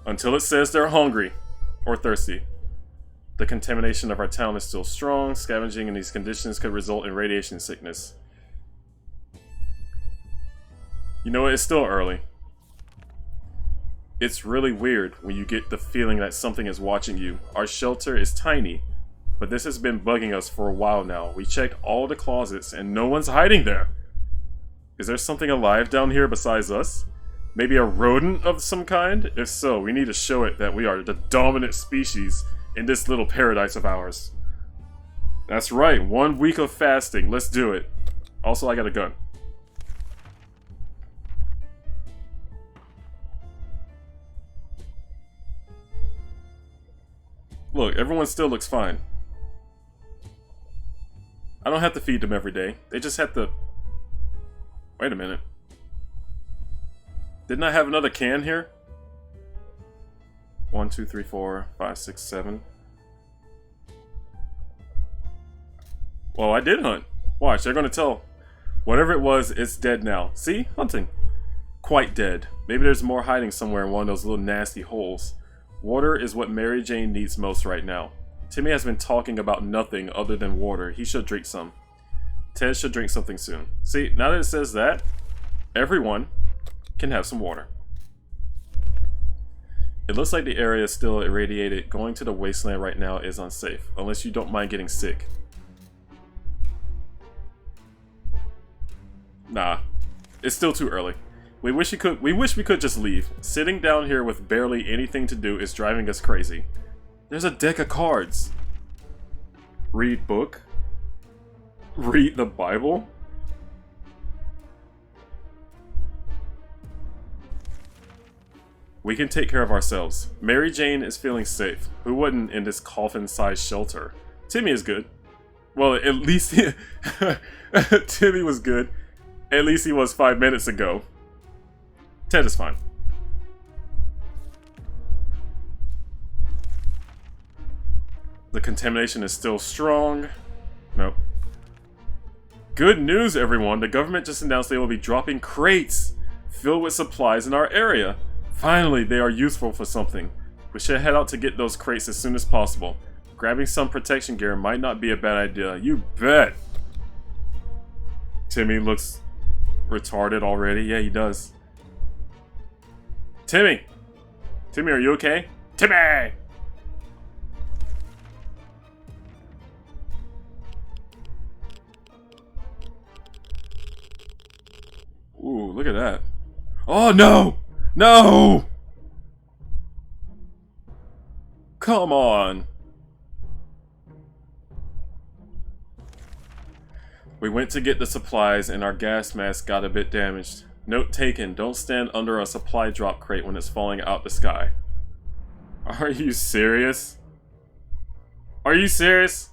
Until it says they're hungry or thirsty. The contamination of our town is still strong. Scavenging in these conditions could result in radiation sickness. You know what? It's still early. It's really weird when you get the feeling that something is watching you. Our shelter is tiny, but this has been bugging us for a while now. We checked all the closets and no one's hiding there. Is there something alive down here besides us? Maybe a rodent of some kind? If so, we need to show it that we are the dominant species in this little paradise of ours. That's right, 1 week of fasting. Let's do it. Also, I got a gun. Look, everyone still looks fine. I don't have to feed them every day. They just have to... Wait a minute. Didn't I have another can here? 1, 2, 3, 4, 5, 6, 7. Well, I did hunt. Watch, they're gonna tell. Whatever it was, it's dead now. See? Hunting. Quite dead. Maybe there's more hiding somewhere in one of those little nasty holes. Water is what Mary Jane needs most right now. Timmy has been talking about nothing other than water. He should drink some. Ted should drink something soon. See, now that it says that, everyone can have some water. It looks like the area is still irradiated. Going to the wasteland right now is unsafe, unless you don't mind getting sick. Nah, it's still too early. We wish we could just leave. Sitting down here with barely anything to do is driving us crazy. There's a deck of cards. Read book. Read the Bible. We can take care of ourselves. Mary Jane is feeling safe. Who wouldn't in this coffin-sized shelter? Timmy is good. Well, at least Timmy was good. At least he was 5 minutes ago. Ted is fine. The contamination is still strong. Nope. Good news, everyone. The government just announced they will be dropping crates filled with supplies in our area. Finally, they are useful for something. We should head out to get those crates as soon as possible. Grabbing some protection gear might not be a bad idea. You bet. Timmy looks retarded already. Yeah, he does. Timmy! Timmy, are you okay? Timmy! Ooh, look at that. Oh, no! No! Come on. We went to get the supplies and our gas mask got a bit damaged. Note taken, don't stand under a supply drop crate when it's falling out the sky. Are you serious? Are you serious?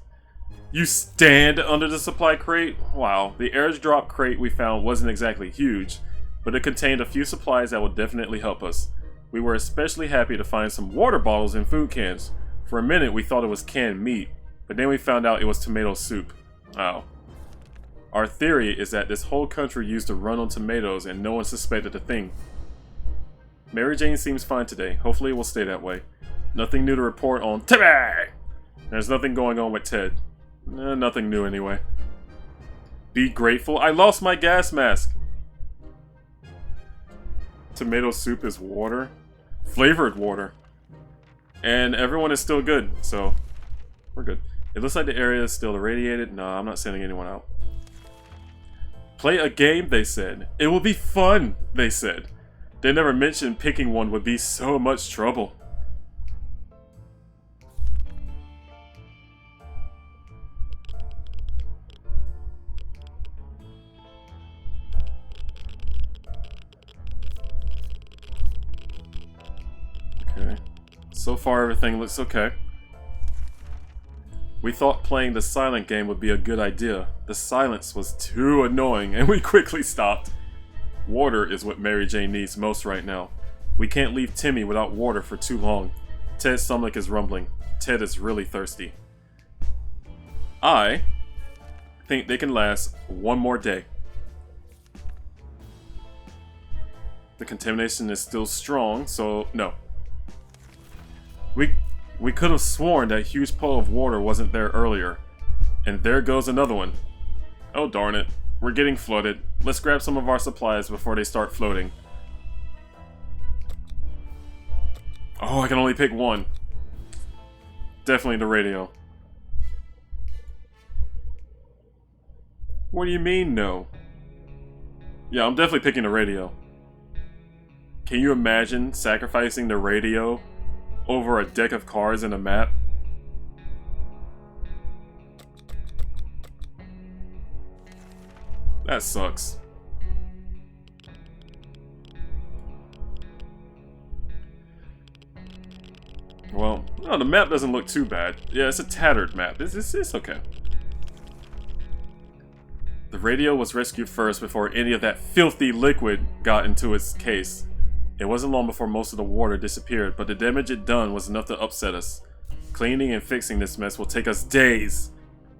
You stand under the supply crate? Wow, the airdrop crate we found wasn't exactly huge, but it contained a few supplies that will definitely help us. We were especially happy to find some water bottles and food cans. For a minute we thought it was canned meat, but then we found out it was tomato soup. Wow. Our theory is that this whole country used to run on tomatoes and no one suspected a thing. Mary Jane seems fine today. Hopefully it will stay that way. Nothing new to report on Timmy! There's nothing going on with Ted. Nothing new anyway. Be grateful. I lost my gas mask! Tomato soup is water. Flavored water. And everyone is still good, so we're good. It looks like the area is still irradiated. No, I'm not sending anyone out. Play a game, they said. It will be fun, they said. They never mentioned picking one would be so much trouble. Okay. So far, everything looks okay. We thought playing the silent game would be a good idea. The silence was too annoying, and we quickly stopped. Water is what Mary Jane needs most right now. We can't leave Timmy without water for too long. Ted's stomach is rumbling. Ted is really thirsty. I think they can last one more day. The contamination is still strong, so no. We could have sworn that huge puddle of water wasn't there earlier. And there goes another one. Oh darn it. We're getting flooded. Let's grab some of our supplies before they start floating. Oh, I can only pick one. Definitely the radio. What do you mean, no? Yeah, I'm definitely picking the radio. Can you imagine sacrificing the radio over a deck of cards and a map? That sucks. Well, no, the map doesn't look too bad. Yeah, it's a tattered map. It's okay. The radio was rescued first before any of that filthy liquid got into its case. It wasn't long before most of the water disappeared, but the damage it done was enough to upset us. Cleaning and fixing this mess will take us days.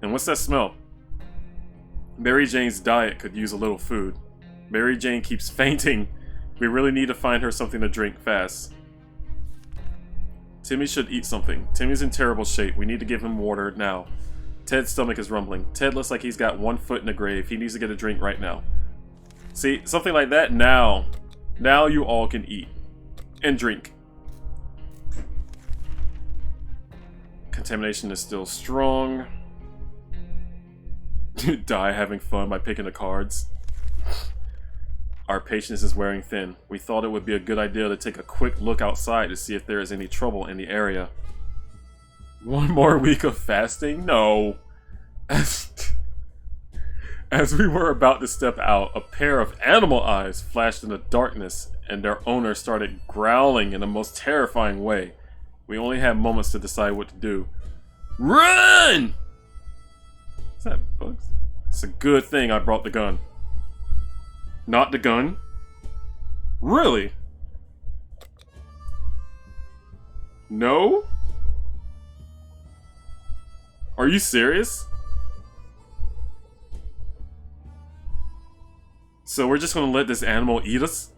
And what's that smell? Mary Jane's diet could use a little food. Mary Jane keeps fainting. We really need to find her something to drink fast. Timmy should eat something. Timmy's in terrible shape. We need to give him water now. Ted's stomach is rumbling. Ted looks like he's got 1 foot in the grave. He needs to get a drink right now. See, something like that now. Now you all can eat. And drink. Contamination is still strong. Die having fun by picking the cards. Our patience is wearing thin. We thought it would be a good idea to take a quick look outside to see if there is any trouble in the area. 1 more week of fasting? No. As we were about to step out, a pair of animal eyes flashed in the darkness, and their owner started growling in the most terrifying way. We only had moments to decide what to do. Run! Is that bugs? It's a good thing I brought the gun. Not the gun? Really? No? Are you serious? So we're just gonna let this animal eat us?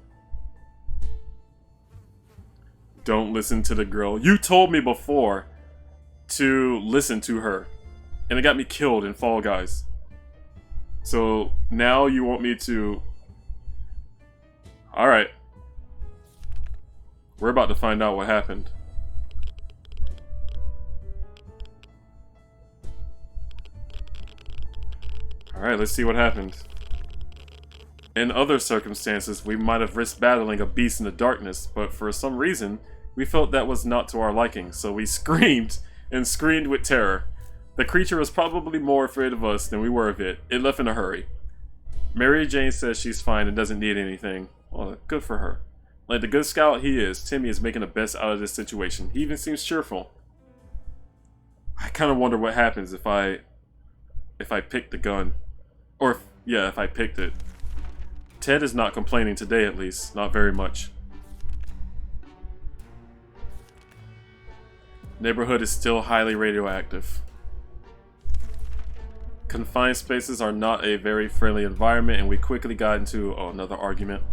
Don't listen to the girl. You told me before to listen to her. And it got me killed in Fall Guys. So now you want me to... Alright. We're about to find out what happened. Alright, let's see what happened. In other circumstances, we might have risked battling a beast in the darkness, but for some reason, we felt that was not to our liking, so we screamed and screamed with terror. The creature was probably more afraid of us than we were of it. It left in a hurry. Mary Jane says she's fine and doesn't need anything. Well, good for her. Like the good scout he is, Timmy is making the best out of this situation. He even seems cheerful. I kind of wonder what happens if I pick the gun. Or, if I picked it. Ted is not complaining today, at least. Not very much. Neighborhood is still highly radioactive. Confined spaces are not a very friendly environment, and we quickly got into another argument.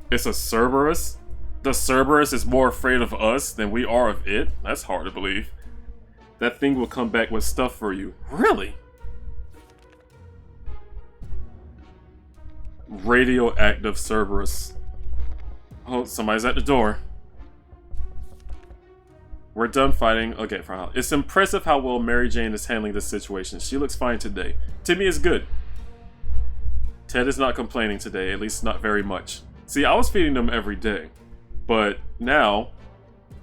It's a Cerberus? The Cerberus is more afraid of us than we are of it? That's hard to believe. That thing will come back with stuff for you. Really? Radioactive Cerberus. Oh, somebody's at the door. We're done fighting. Okay, for now. It's impressive how well Mary Jane is handling this situation. She looks fine today. Timmy is good. Ted is not complaining today, at least not very much. See, I was feeding them every day. But now,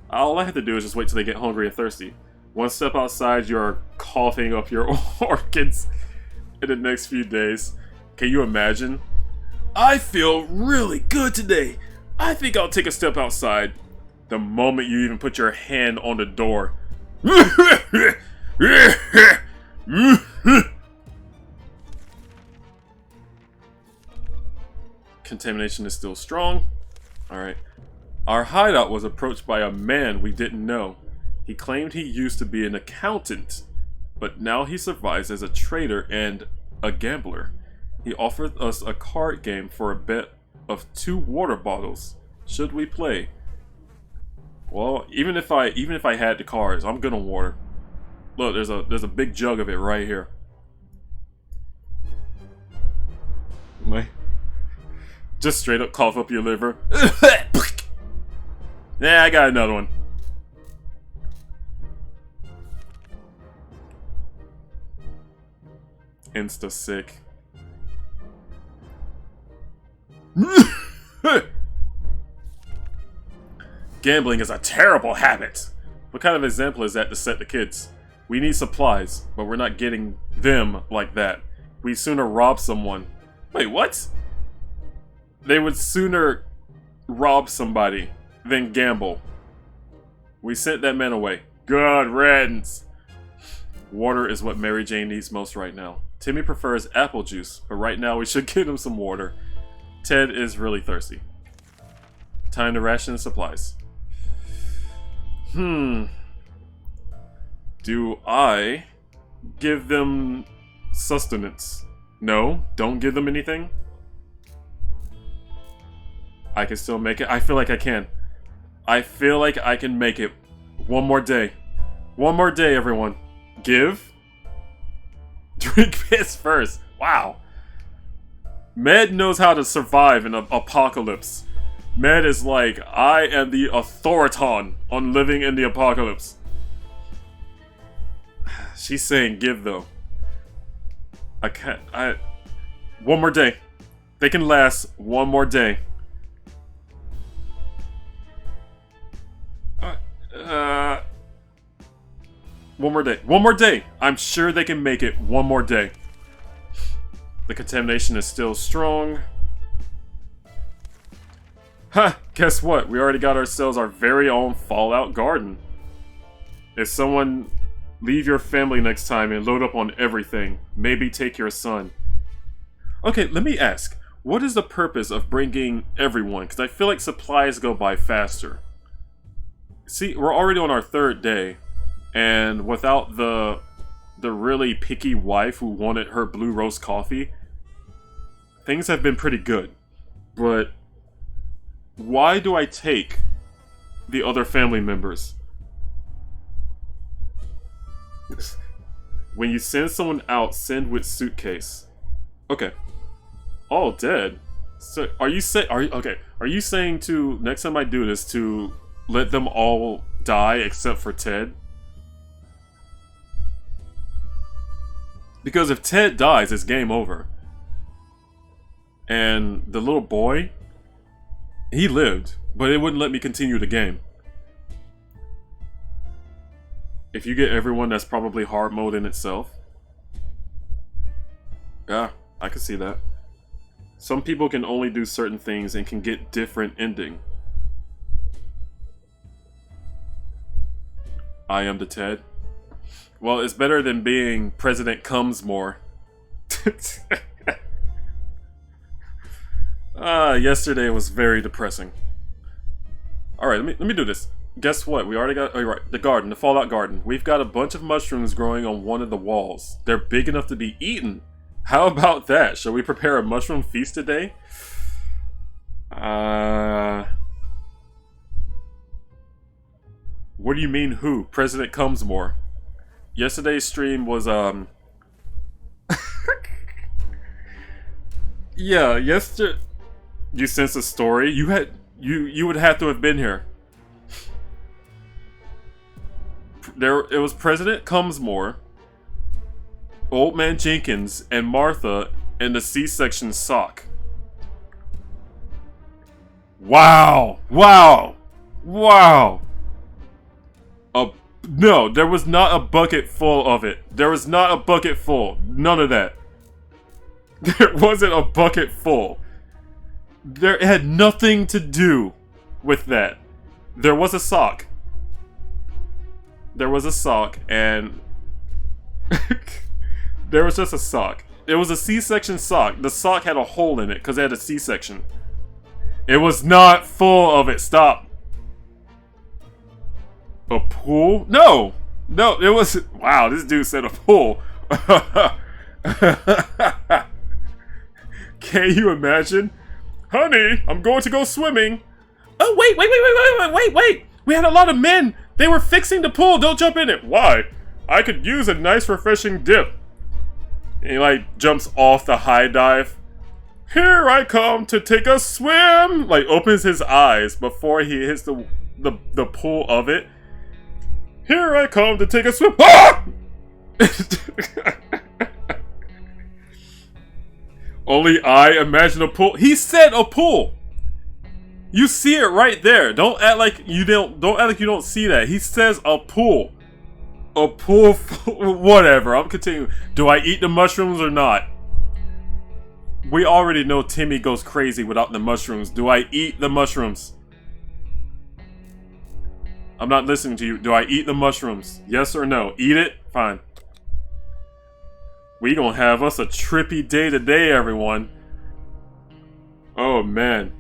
all I have to do is just wait till they get hungry and thirsty. One step outside, you're coughing up your organs in the next few days. Can you imagine? I feel really good today. I think I'll take a step outside. The moment you even put your hand on the door. Contamination is still strong. Alright. Our hideout was approached by a man we didn't know. He claimed he used to be an accountant, but now he survives as a trader and a gambler. He offered us a card game for a bet of 2 water bottles. Should we play? Well, even if I had the cards, I'm good on water. Look, there's a big jug of it right here. Just straight up cough up your liver. Yeah, I got another one. Insta sick. Gambling is a terrible habit. What kind of example is that to set the kids? We need supplies, but we're not getting them like that. We'd sooner rob someone. Wait, what? They would sooner rob somebody than gamble. We sent that man away. Good riddance. Water is what Mary Jane needs most right now. Timmy prefers apple juice, but right now we should get him some water. Ted is really thirsty. Time to ration supplies. Do I give them sustenance? No, don't give them anything. I can still make it. I feel like I can. I feel like I can make it. One more day. One more day, everyone. Give. Drink piss first. Wow. Med knows how to survive in an apocalypse. Med is like, I am the authoriton on living in the apocalypse. She's saying give, though. I can't. One more day. They can last one more day. One more day. One more day! I'm sure they can make it one more day. The contamination is still strong. Ha! Guess what? We already got ourselves our very own Fallout garden. If someone leave your family next time and load up on everything, maybe take your son. Okay, let me ask. What is the purpose of bringing everyone? Because I feel like supplies go by faster. See, we're already on our 3rd day. And without the really picky wife who wanted her blue roast coffee, things have been pretty good. But why do I take the other family members? When you send someone out, send with suitcase. Okay. All dead. So are you saying to next time I do this to let them all die except for Ted? Because if Ted dies, it's game over. And the little boy, he lived, but it wouldn't let me continue the game. If you get everyone, that's probably hard mode in itself. Yeah, I can see that. Some people can only do certain things and can get different ending. I am the Ted. Well, it's better than being President Cumsmore. Yesterday was very depressing. Alright, let me do this. Guess what? We already got... Oh, right. The garden. The Fallout garden. We've got a bunch of mushrooms growing on one of the walls. They're big enough to be eaten. How about that? Shall we prepare a mushroom feast today? What do you mean who? President Cumsmore. Yesterday's stream was, yeah, yesterday... You sensed a story? You would have to have been here. It was President Cumsmore, Old Man Jenkins, and Martha in the C-section sock. Wow! Wow! Wow! No, there was not a bucket full of it. There was not a bucket full. None of that. There wasn't a bucket full. It had nothing to do with that. There was a sock. There was a sock, and... there was just a sock. It was a C-section sock. The sock had a hole in it because it had a C-section. It was not full of it. Stop. A pool? No! No, it was... Wow, this dude said a pool. Can you imagine? Honey, I'm going to go swimming. Oh, wait. We had a lot of men. They were fixing the pool. Don't jump in it. Why? I could use a nice refreshing dip. And he like jumps off the high dive. Here I come to take a swim. Like opens his eyes before he hits the pool of it. Here I come to take a swim. Ah! Only I imagine a pool. He said a pool. You see it right there. Don't act like you don't see that. He says a pool. A pool. Whatever. I'm continuing. Do I eat the mushrooms or not? We already know Timmy goes crazy without the mushrooms. Do I eat the mushrooms? I'm not listening to you. Do I eat the mushrooms? Yes or no? Eat it? Fine. We gonna have us a trippy day today, everyone. Oh man.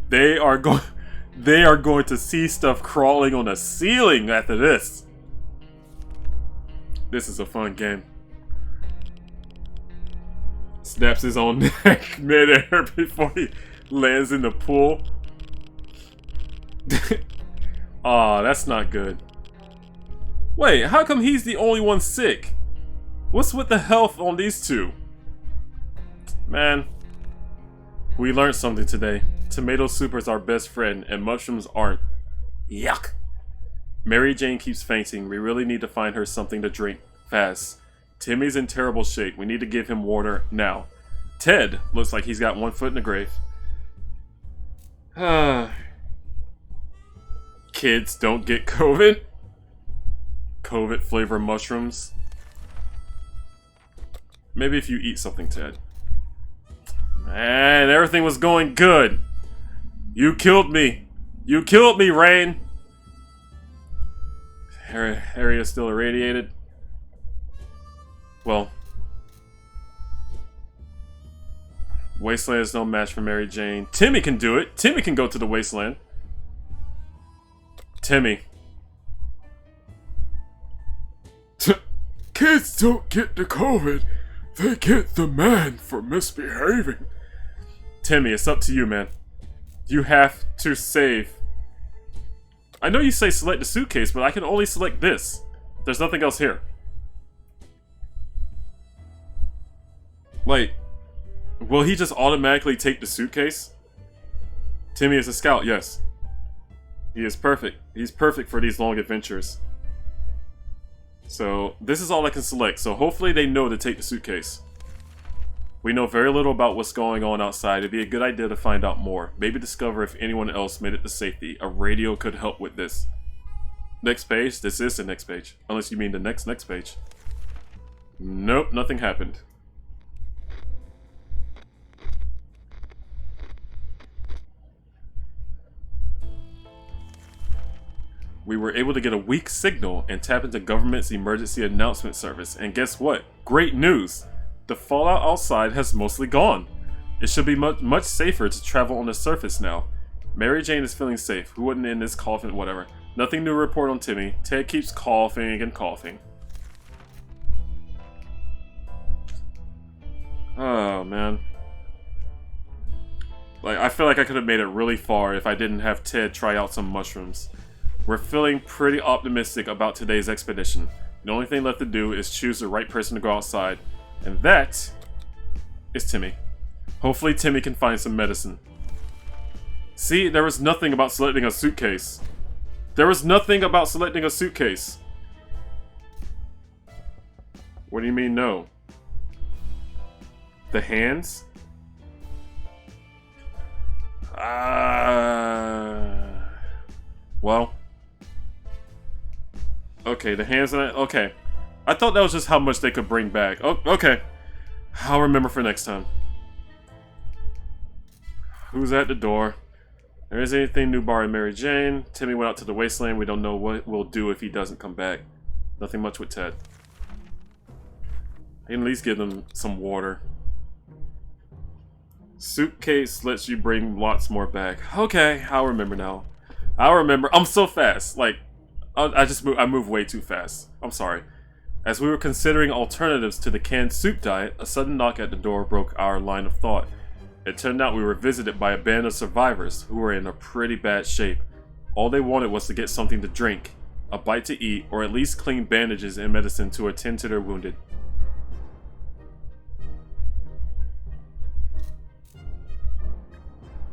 They are going to see stuff crawling on the ceiling after this. This is a fun game. Snaps his own neck midair before he lands in the pool. Aw, that's not good. Wait, how come he's the only one sick? What's with the health on these two? Man, we learned something today. Tomato soup is our best friend, and mushrooms aren't. Yuck. Mary Jane keeps fainting. We really need to find her something to drink. Fast. Timmy's in terrible shape. We need to give him water now. Ted looks like he's got one foot in the grave. Kids don't get COVID. COVID flavor mushrooms. Maybe if you eat something, Ted. Man, everything was going good. You killed me. You killed me, Rain. Area still irradiated. Well. Wasteland is no match for Mary Jane. Timmy can do it. Timmy can go to the wasteland. Timmy. Kids don't get the COVID. They get the man for misbehaving. Timmy, it's up to you, man. You have to save. I know you say select the suitcase, but I can only select this. There's nothing else here. Like, will he just automatically take the suitcase? Timmy is a scout, yes. He is perfect. He's perfect for these long adventures. So, this is all I can select, so hopefully they know to take the suitcase. We know very little about what's going on outside. It'd be a good idea to find out more. Maybe discover if anyone else made it to safety. A radio could help with this. Next page? This is the next page. Unless you mean the next page. Nope, nothing happened. We were able to get a weak signal and tap into government's emergency announcement service. And guess what? Great news! The fallout outside has mostly gone. It should be much safer to travel on the surface now. Mary Jane is feeling safe. Who wouldn't in this coughing? Whatever. Nothing new to report on Timmy. Ted keeps coughing and coughing. Oh, man. Like, I feel like I could have made it really far if I didn't have Ted try out some mushrooms. We're feeling pretty optimistic about today's expedition. The only thing left to do is choose the right person to go outside. And that is Timmy. Hopefully Timmy can find some medicine. See, there was nothing about selecting a suitcase. There was nothing about selecting a suitcase. What do you mean no? The hands? Well. Okay, the hands and okay. I thought that was just how much they could bring back. Oh, okay. I'll remember for next time. Who's at the door? There is anything new barring Mary Jane. Timmy went out to the wasteland. We don't know what we'll do if he doesn't come back. Nothing much with Ted. I can at least give them some water. Suitcase lets you bring lots more back. Okay, I'll remember now. I'll remember. I'm so fast. Like, I move way too fast. I'm sorry. As we were considering alternatives to the canned soup diet, a sudden knock at the door broke our line of thought. It turned out we were visited by a band of survivors who were in a pretty bad shape. All they wanted was to get something to drink, a bite to eat, or at least clean bandages and medicine to attend to their wounded.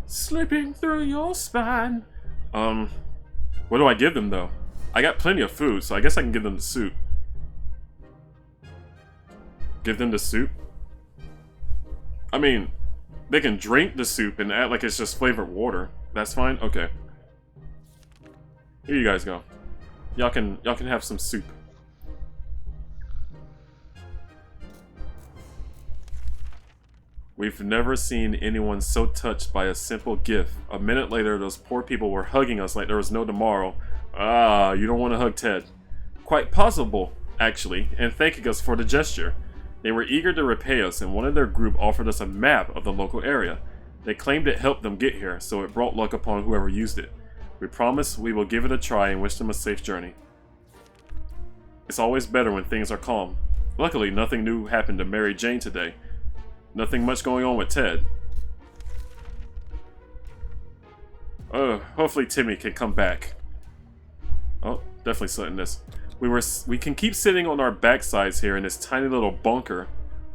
Slipping through your spine. What do I give them though? I got plenty of food, so I guess I can give them the soup. Give them the soup? I mean, they can drink the soup and act like it's just flavored water. That's fine? Okay. Here you guys go. Y'all can have some soup. We've never seen anyone so touched by a simple gift. A minute later, those poor people were hugging us like there was no tomorrow. Ah, you don't want to hug Ted. Quite possible, actually, and thanking us for the gesture. They were eager to repay us, and one of their group offered us a map of the local area. They claimed it helped them get here, so it brought luck upon whoever used it. We promise we will give it a try and wish them a safe journey. It's always better when things are calm. Luckily, nothing new happened to Mary Jane today. Nothing much going on with Ted. Hopefully Timmy can come back. Oh, definitely splitting this. We can keep sitting on our backsides here in this tiny little bunker,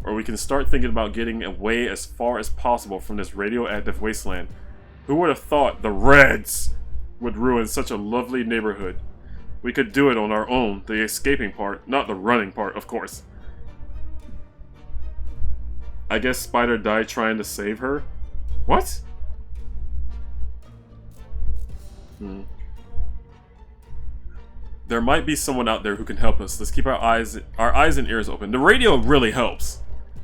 or we can start thinking about getting away as far as possible from this radioactive wasteland. Who would have thought the Reds would ruin such a lovely neighborhood? We could do it on our own, the escaping part, not the running part, of course. I guess Spider died trying to save her? What? There might be someone out there who can help us. Let's keep our eyes and ears open. The radio really helps.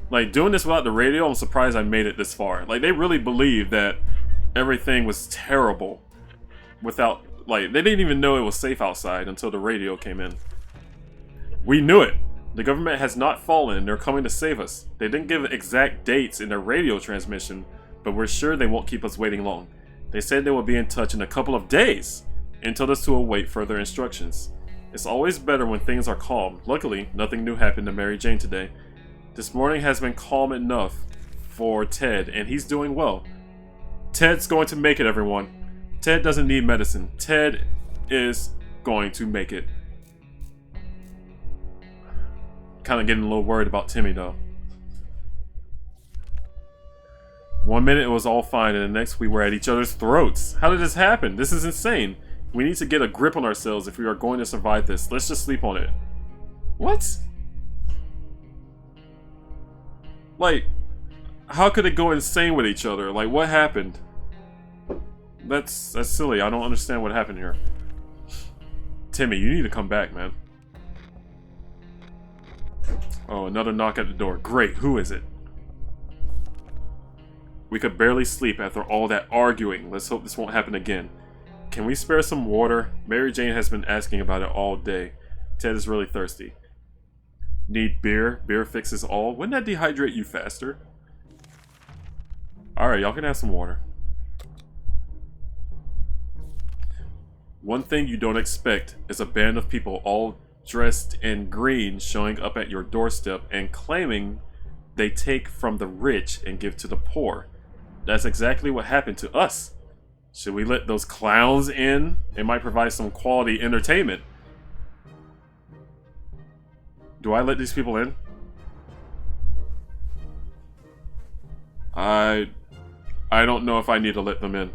Like, doing this without the radio, I'm surprised I made it this far. Like, they really believed that everything was terrible without, like, they didn't even know it was safe outside until the radio came in. We knew it. The government has not fallen and they're coming to save us. They didn't give exact dates in their radio transmission, but we're sure they won't keep us waiting long. They said they will be in touch in a couple of days and told us to await further instructions. It's always better when things are calm. Luckily, nothing new happened to Mary Jane today. This morning has been calm enough for Ted, and he's doing well. Ted's going to make it, everyone. Ted doesn't need medicine. Ted is going to make it. Kind of getting a little worried about Timmy, though. 1 minute it was all fine, and the next we were at each other's throats. How did this happen? This is insane. We need to get a grip on ourselves if we are going to survive this. Let's just sleep on it. What? Like, how could it go insane with each other? Like, what happened? That's silly. I don't understand what happened here. Timmy, you need to come back, man. Oh, another knock at the door. Great, who is it? We could barely sleep after all that arguing. Let's hope this won't happen again. Can we spare some water? Mary Jane has been asking about it all day. Ted is really thirsty. Need beer? Beer fixes all? Wouldn't that dehydrate you faster? Alright, y'all can have some water. One thing you don't expect is a band of people all dressed in green showing up at your doorstep and claiming they take from the rich and give to the poor. That's exactly what happened to us. Should we let those clowns in? It might provide some quality entertainment. Do I let these people in? I don't know if I need to let them in.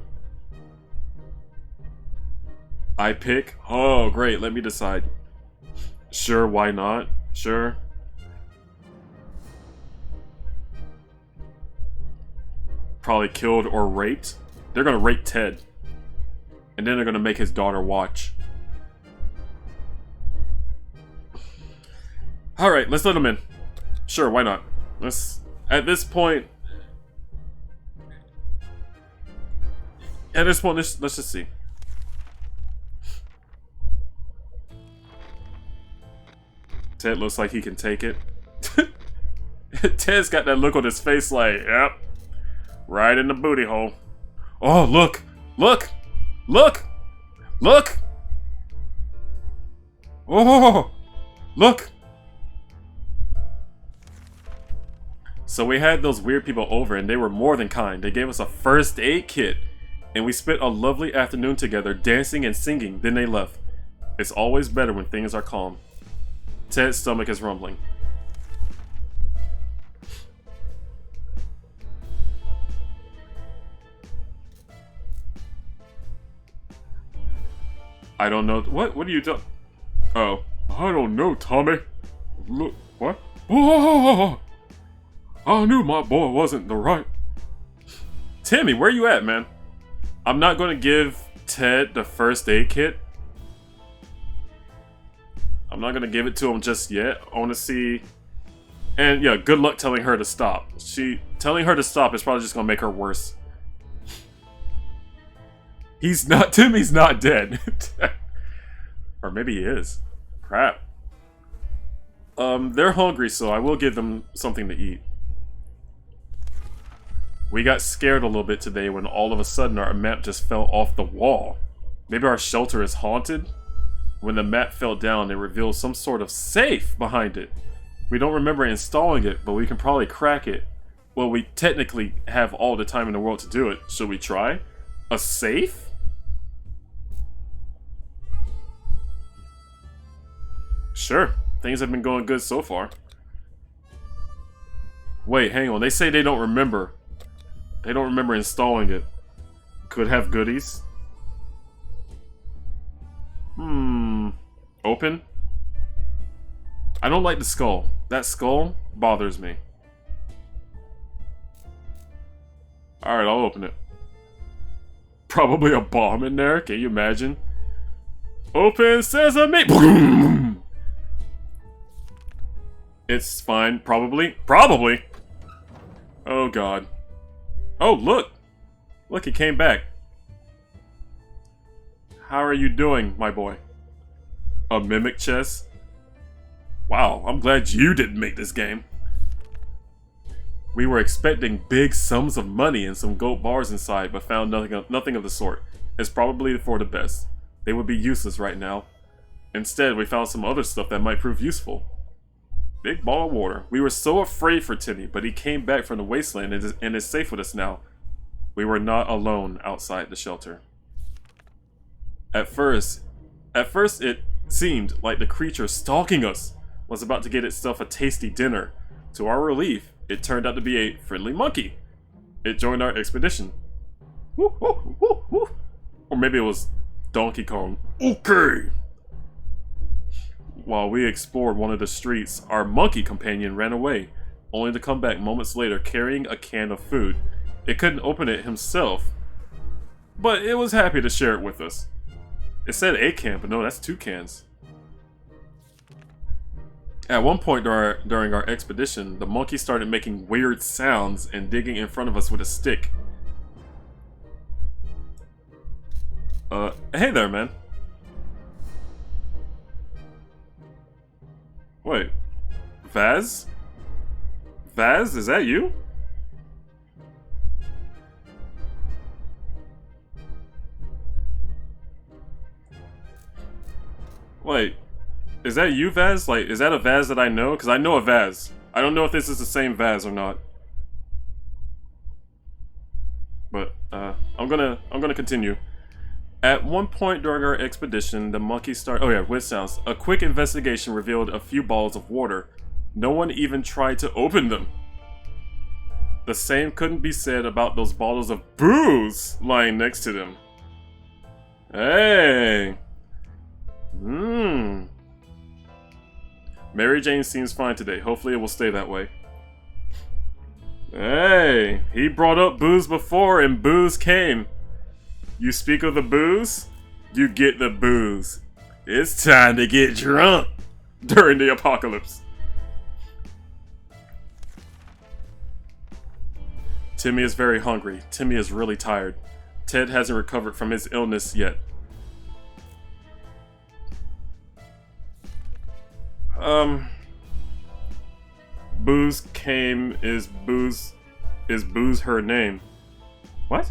I pick? Oh, great. Let me decide. Sure, why not? Sure. Probably killed or raped. They're gonna rape Ted. And then they're gonna make his daughter watch. Alright, let's let him in. Sure, why not? At this point, let's just see. Ted looks like he can take it. Ted's got that look on his face like, yep, right in the booty hole. Oh, look! Look! Look! Look! Oh! Look! So we had those weird people over and they were more than kind. They gave us a first aid kit. And we spent a lovely afternoon together dancing and singing, then they left. It's always better when things are calm. Ted's stomach is rumbling. I don't know. What are you doing? Oh. I don't know, Tommy. Look. What? Oh! I knew my boy wasn't the right. Timmy, where you at, man? I'm not going to give Ted the first aid kit. I'm not going to give it to him just yet. I want to see... And yeah, good luck telling her to stop. Telling her to stop is probably just going to make her worse. Timmy's not dead. Or maybe he is. Crap. They're hungry, so I will give them something to eat. We got scared a little bit today when all of a sudden our map just fell off the wall. Maybe our shelter is haunted? When the map fell down, they revealed some sort of safe behind it. We don't remember installing it, but we can probably crack it. Well, we technically have all the time in the world to do it. Should we try? A safe? Sure. Things have been going good so far. Wait, hang on. They say they don't remember. They don't remember installing it. Could have goodies. Open? I don't like the skull. That skull bothers me. Alright, I'll open it. Probably a bomb in there. Can you imagine? Open sesame! It's fine. Probably. Probably! Oh god. Oh, look! Look, he came back. How are you doing, my boy? A mimic chess? Wow, I'm glad you didn't make this game. We were expecting big sums of money and some gold bars inside, but found nothing of the sort. It's probably for the best. They would be useless right now. Instead, we found some other stuff that might prove useful. Big ball of water. We were so afraid for Timmy, but he came back from the wasteland and is safe with us now. We were not alone outside the shelter. At first it seemed like the creature stalking us was about to get itself a tasty dinner. To our relief, it turned out to be a friendly monkey. It joined our expedition. Woo, woo, woo, woo. Or maybe it was Donkey Kong. Okay! While we explored one of the streets, our monkey companion ran away, only to come back moments later carrying a can of food. It couldn't open it himself, but it was happy to share it with us. It said a can, but no, that's 2 cans. At one point during our expedition, the monkey started making weird sounds and digging in front of us with a stick. Hey there, man. Wait. Vaz? Vaz, is that you? Wait. Is that you, Vaz? Like, is that a Vaz that I know? Because I know a Vaz. I don't know if this is the same Vaz or not. I'm gonna continue. At one point during our expedition, the monkey started. Oh yeah, with sounds. A quick investigation revealed a few balls of water. No one even tried to open them. The same couldn't be said about those bottles of booze lying next to them. Hey. Mary Jane seems fine today. Hopefully it will stay that way. Hey, he brought up booze before and booze came. You speak of the booze, you get the booze. It's time to get drunk during the apocalypse. Timmy is very hungry. Timmy is really tired. Ted hasn't recovered from his illness yet. Booze came. Is booze her name? What?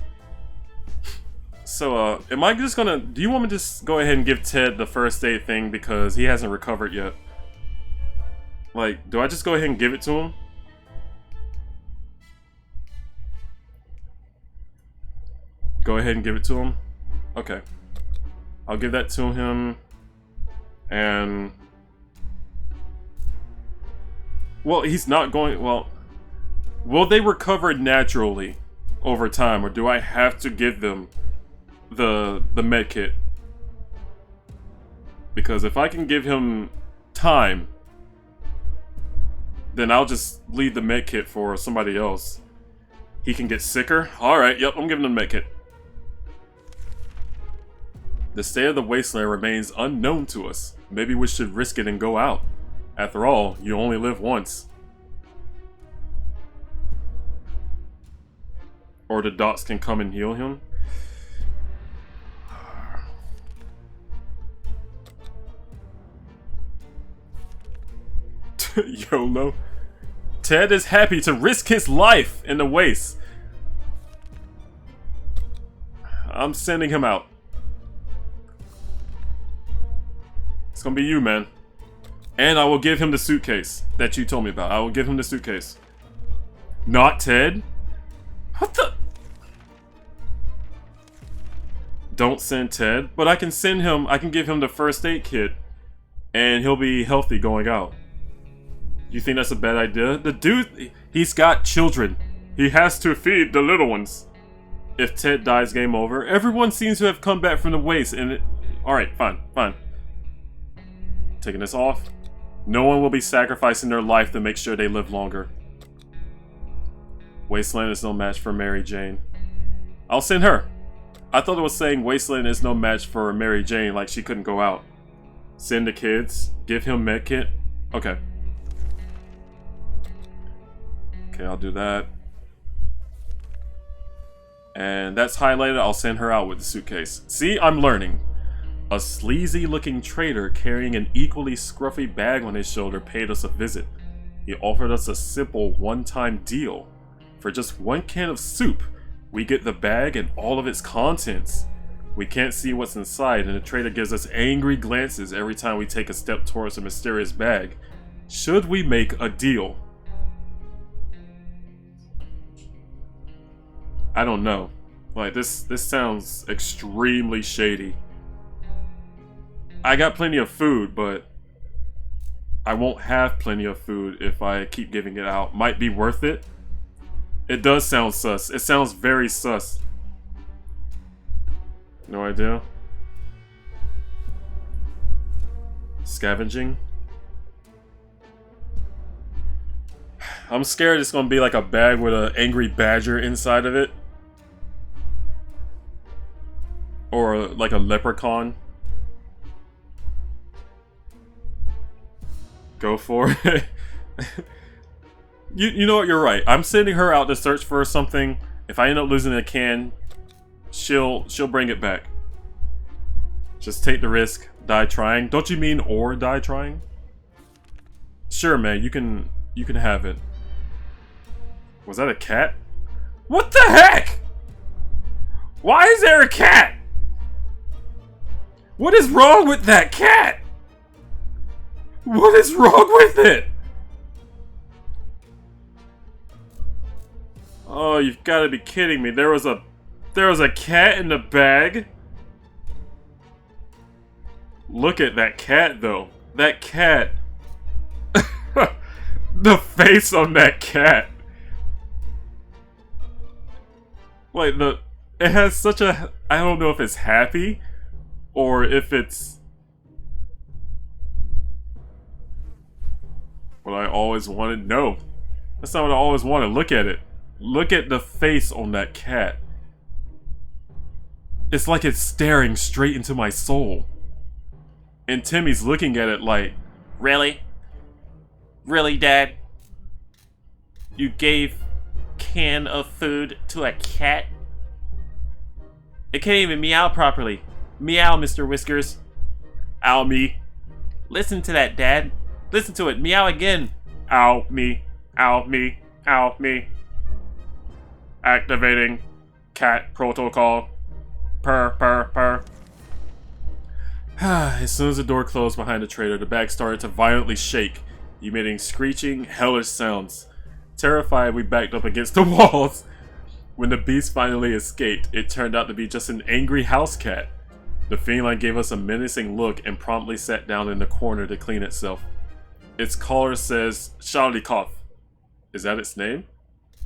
So, am I just gonna... Do you want me to just go ahead and give Ted the first aid thing because he hasn't recovered yet? Like, do I just go ahead and give it to him? Go ahead and give it to him? Okay. I'll give that to him. And... Well, he's not going... Well... Will they recover naturally over time? Or do I have to give them the med kit? Because if I can give him time, then I'll just leave the med kit for somebody else. He can get sicker? Alright, yep, I'm giving him the med kit. The state of the wasteland remains unknown to us. Maybe we should risk it and go out. After all, you only live once. Or the docs can come and heal him. YOLO. Ted is happy to risk his life in the waste. I'm sending him out. It's gonna be you, man. And I will give him the suitcase that you told me about. I will give him the suitcase. Not Ted? What the? Don't send Ted. But I can send him, I can give him the first aid kit. And he'll be healthy going out. You think that's a bad idea? The dude, he's got children. He has to feed the little ones. If Ted dies, game over. Everyone seems to have come back from the waste and it... Alright, fine, fine. Taking this off. No one will be sacrificing their life to make sure they live longer. Wasteland is no match for Mary Jane. I'll send her. I thought it was saying Wasteland is no match for Mary Jane, like she couldn't go out. Send the kids. Give him medkit. Okay. Okay, I'll do that. And that's highlighted. I'll send her out with the suitcase. See, I'm learning. A sleazy-looking trader carrying an equally scruffy bag on his shoulder paid us a visit. He offered us a simple one-time deal. For just one can of soup, we get the bag and all of its contents. We can't see what's inside, and the trader gives us angry glances every time we take a step towards the mysterious bag. Should we make a deal? I don't know. Like, this sounds extremely shady. I got plenty of food, but I won't have plenty of food if I keep giving it out. Might be worth it. It does sound sus. It sounds very sus. No idea. Scavenging. I'm scared it's gonna be like a bag with an angry badger inside of it. Or like a leprechaun. Go for it. You know what, you're right. I'm sending her out to search for something. If I end up losing a can, she'll bring it back. Just take the risk. Die trying. Don't you mean or die trying? Sure, man, you can have it. Was that a cat? What the heck? Why is there a cat? What is wrong with that cat? What is wrong with it? Oh, you've got to be kidding me. There was a There was a cat in the bag? Look at that cat, though. That cat. The face on that cat. Like, it has such a... I don't know if it's happy or if it's... what I always wanted. No. That's not what I always wanted. Look at it. Look at the face on that cat. It's like it's staring straight into my soul. And Timmy's looking at it like, Really? Really, Dad? You gave can of food to a cat? It can't even meow properly. Meow, Mr. Whiskers. ow me, Listen to that, Dad. Listen to it. Meow again. ow me, ow me, ow me. Activating cat protocol. Purr, purr, purr. As soon as the door closed behind the trader, the bag started to violently shake, emitting screeching, hellish sounds. Terrified, we backed up against the walls. When the beast finally escaped, it turned out to be just an angry house cat. The feline gave us a menacing look and promptly sat down in the corner to clean itself. Its collar says Shalikov. Is that its name?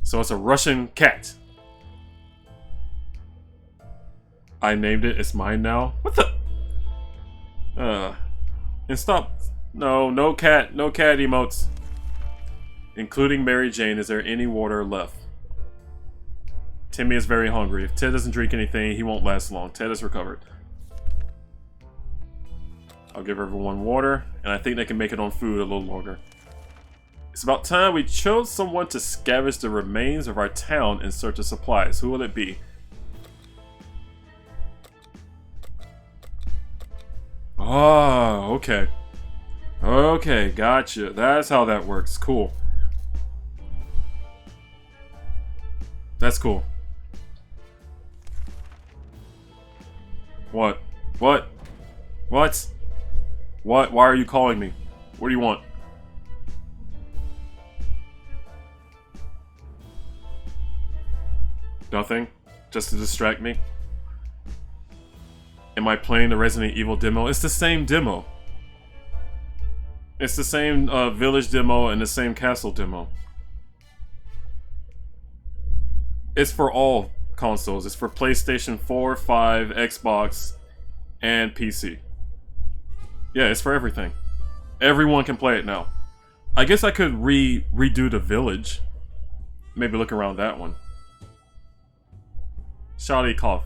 So it's a Russian cat. I named it. It's mine now. What the? And stop. No cat emotes. Including Mary Jane, is there any water left? Timmy is very hungry. If Ted doesn't drink anything, he won't last long. Ted is recovered. I'll give everyone water, and I think they can make it on food a little longer. It's about time we chose someone to scavenge the remains of our town in search of supplies. Who will it be? Oh, okay. Okay, gotcha. That's how that works. Cool. That's cool. What? What? What? What? Why are you calling me? What do you want? Nothing? Just to distract me? Am I playing the Resident Evil demo? It's the same demo. It's the same village demo and the same castle demo. It's for all consoles. It's for PlayStation 4, 5, Xbox, and PC. Yeah, it's for everything. Everyone can play it now. I guess I could redo the village. Maybe look around that one. Shawty cough.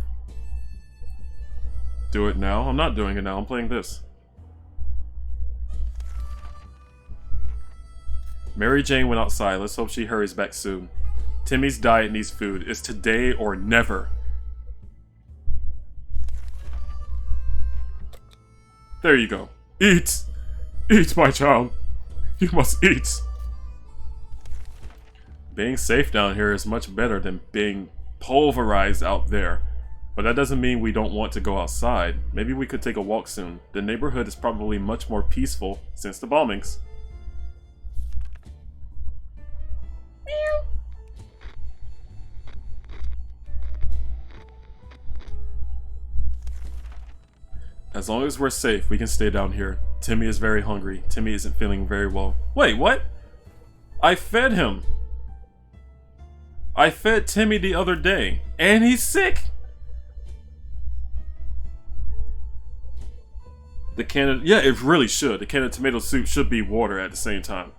Do it now? I'm not doing it now. I'm playing this. Mary Jane went outside. Let's hope she hurries back soon. Timmy's diet needs food. It's today or never. There you go. Eat! Eat, my child. You must eat. Being safe down here is much better than being pulverized out there. But that doesn't mean we don't want to go outside. Maybe we could take a walk soon. The neighborhood is probably much more peaceful since the bombings. As long as we're safe, we can stay down here. Timmy is very hungry. Timmy isn't feeling very well. Wait, what? I fed him. I fed Timmy the other day. And he's sick. The can of... yeah, it really should. The can of tomato soup should be water at the same time.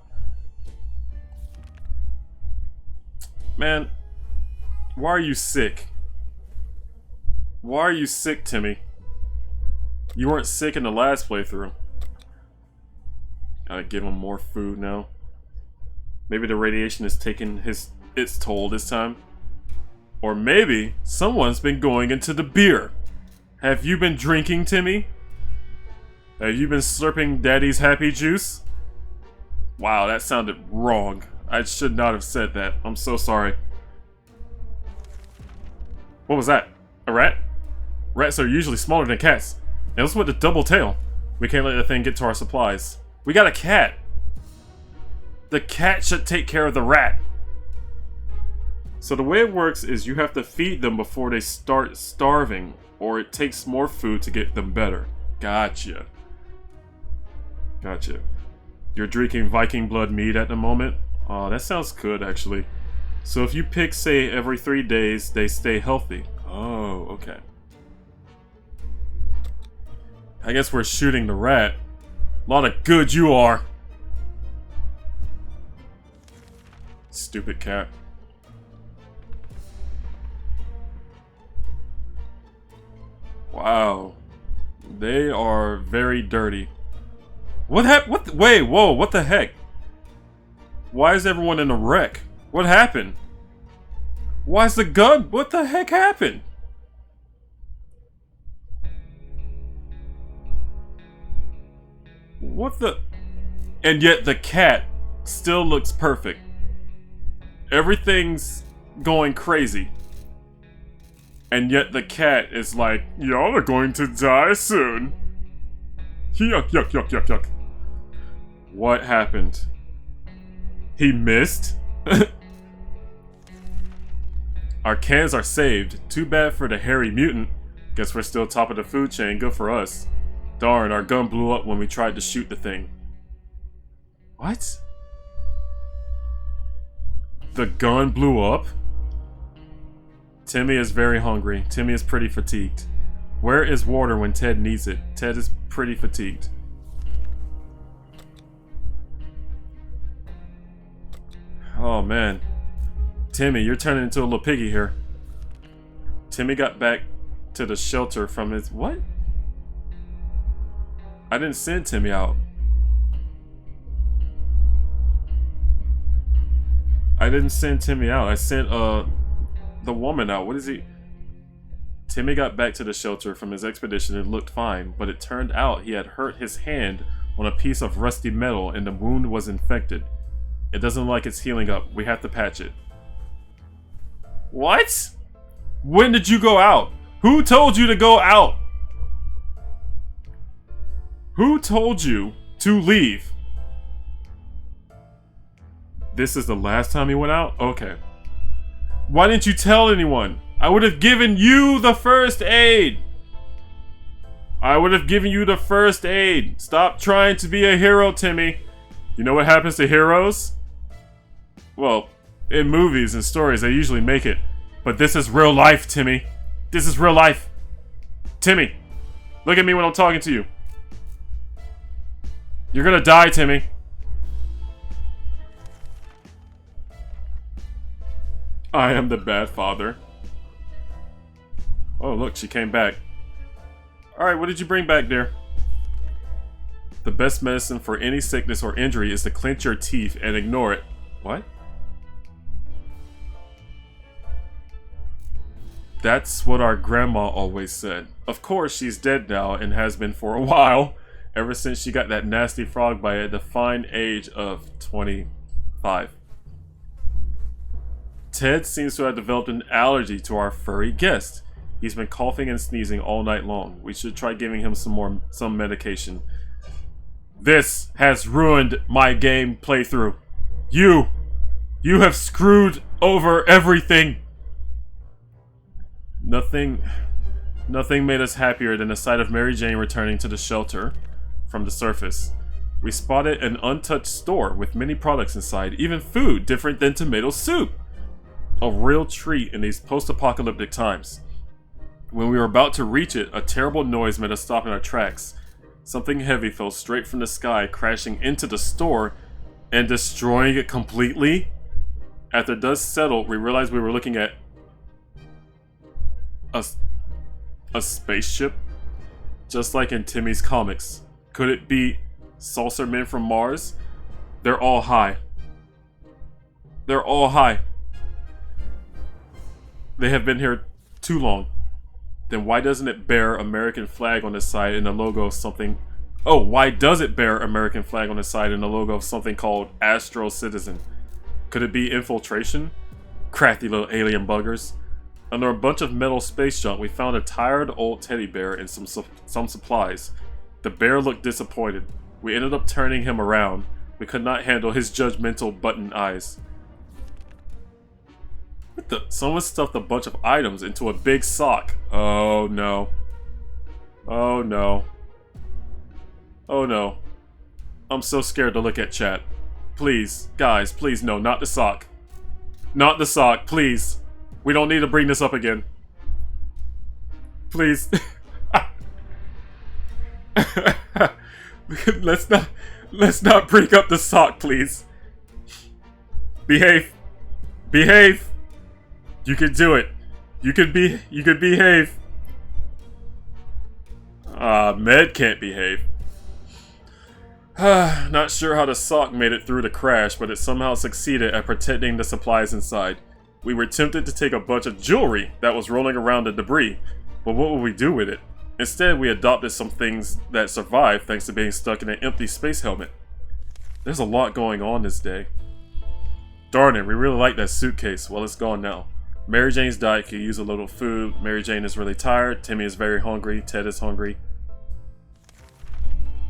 Man, why are you sick? Why are you sick, Timmy? You weren't sick in the last playthrough. Gotta give him more food now. Maybe the radiation is taking its toll this time. Or maybe someone's been going into the beer. Have you been drinking, Timmy? Have you been slurping Daddy's happy juice? Wow, that sounded wrong. I should not have said that. I'm so sorry. What was that? A rat? Rats are usually smaller than cats. And what's with the double tail? We can't let the thing get to our supplies. We got a cat. The cat should take care of the rat. So the way it works is you have to feed them before they start starving, or it takes more food to get them better. Gotcha. Gotcha. You're drinking Viking blood mead at the moment? Oh, that sounds good, actually. So if you pick, say, every 3 days, they stay healthy. Oh, okay. I guess we're shooting the rat. A lot of good you are. Stupid cat. Wow. They are very dirty. What happened? Wait, whoa, what the heck? Why is everyone in a wreck? What happened? Why is the gun? What the heck happened? What the? And yet the cat still looks perfect. Everything's going crazy. And yet the cat is like, y'all are going to die soon. Yuck, yuck, yuck, yuck, yuck. What happened? He missed? Our cans are saved. Too bad for the hairy mutant. Guess we're still top of the food chain. Good for us. Darn, our gun blew up when we tried to shoot the thing. What? The gun blew up? Timmy is very hungry. Timmy is pretty fatigued. Where is water when Ted needs it? Ted is pretty fatigued. Oh man. Timmy, you're turning into a little piggy here. Timmy got back to the shelter from his... What? I didn't send Timmy out. I didn't send Timmy out. I sent, the woman out. What is he? Timmy got back to the shelter from his expedition and looked fine, but it turned out he had hurt his hand on a piece of rusty metal and the wound was infected. It doesn't look like it's healing up. We have to patch it. What? When did you go out? Who told you to go out? Who told you to leave? This is the last time you went out? Okay. Why didn't you tell anyone? I would have given you the first aid. I would have given you the first aid. Stop trying to be a hero, Timmy. You know what happens to heroes? Well, in movies and stories, they usually make it. But this is real life, Timmy. This is real life. Timmy, look at me when I'm talking to you. You're gonna die, Timmy. I am the bad father. Oh, look, she came back. Alright, what did you bring back, dear? The best medicine for any sickness or injury is to clench your teeth and ignore it. What? That's what our grandma always said. Of course, she's dead now and has been for a while, ever since she got that nasty frog bite at the fine age of 25. Ted seems to have developed an allergy to our furry guest. He's been coughing and sneezing all night long. We should try giving him some medication. This has ruined my game playthrough. You have screwed over everything. Nothing made us happier than the sight of Mary Jane returning to the shelter from the surface. We spotted an untouched store with many products inside, even food different than tomato soup. A real treat in these post-apocalyptic times. When we were about to reach it, a terrible noise made us stop in our tracks. Something heavy fell straight from the sky, crashing into the store and destroying it completely. After dust settled, we realized we were looking at a spaceship, just like in Timmy's comics. Could it be saucer men from Mars? They're all high. They're all high. They have been here too long. Then why doesn't it bear American flag on the side and the logo of something... Oh, why does it bear American flag on the side and the logo of something called Astro Citizen? Could it be infiltration? Crafty little alien buggers. Under a bunch of metal space junk, we found a tired old teddy bear and some supplies. The bear looked disappointed. We ended up turning him around. We could not handle his judgmental button eyes. Someone stuffed a bunch of items into a big sock. Oh no. Oh no. Oh no. I'm so scared to look at chat. Please, guys, please, no, not the sock. Not the sock, please. We don't need to bring this up again. Please. Let's not bring up the sock, please. Behave. Behave. You can do it. You can behave. Med can't behave. Not sure how the sock made it through the crash, but it somehow succeeded at protecting the supplies inside. We were tempted to take a bunch of jewelry that was rolling around the debris, but what would we do with it? Instead, we adopted some things that survived thanks to being stuck in an empty space helmet. There's a lot going on this day. Darn it, we really like that suitcase. Well, it's gone now. Mary Jane's diet could use a little food. Mary Jane is really tired. Timmy is very hungry. Ted is hungry.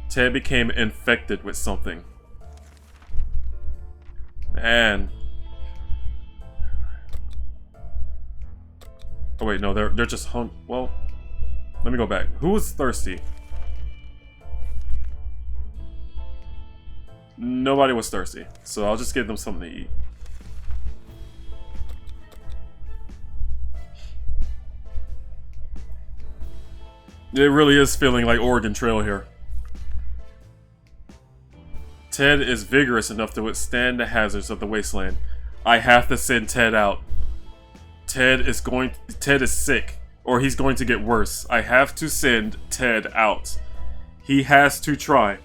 Ted became infected with something. Man. Oh wait, no, they're just well, let me go back. Who was thirsty? Nobody was thirsty, so I'll just give them something to eat. It really is feeling like Oregon Trail here. Ted is vigorous enough to withstand the hazards of the wasteland. I have to send Ted out. Ted is sick, or he's going to get worse. I have to send Ted out. He has to try.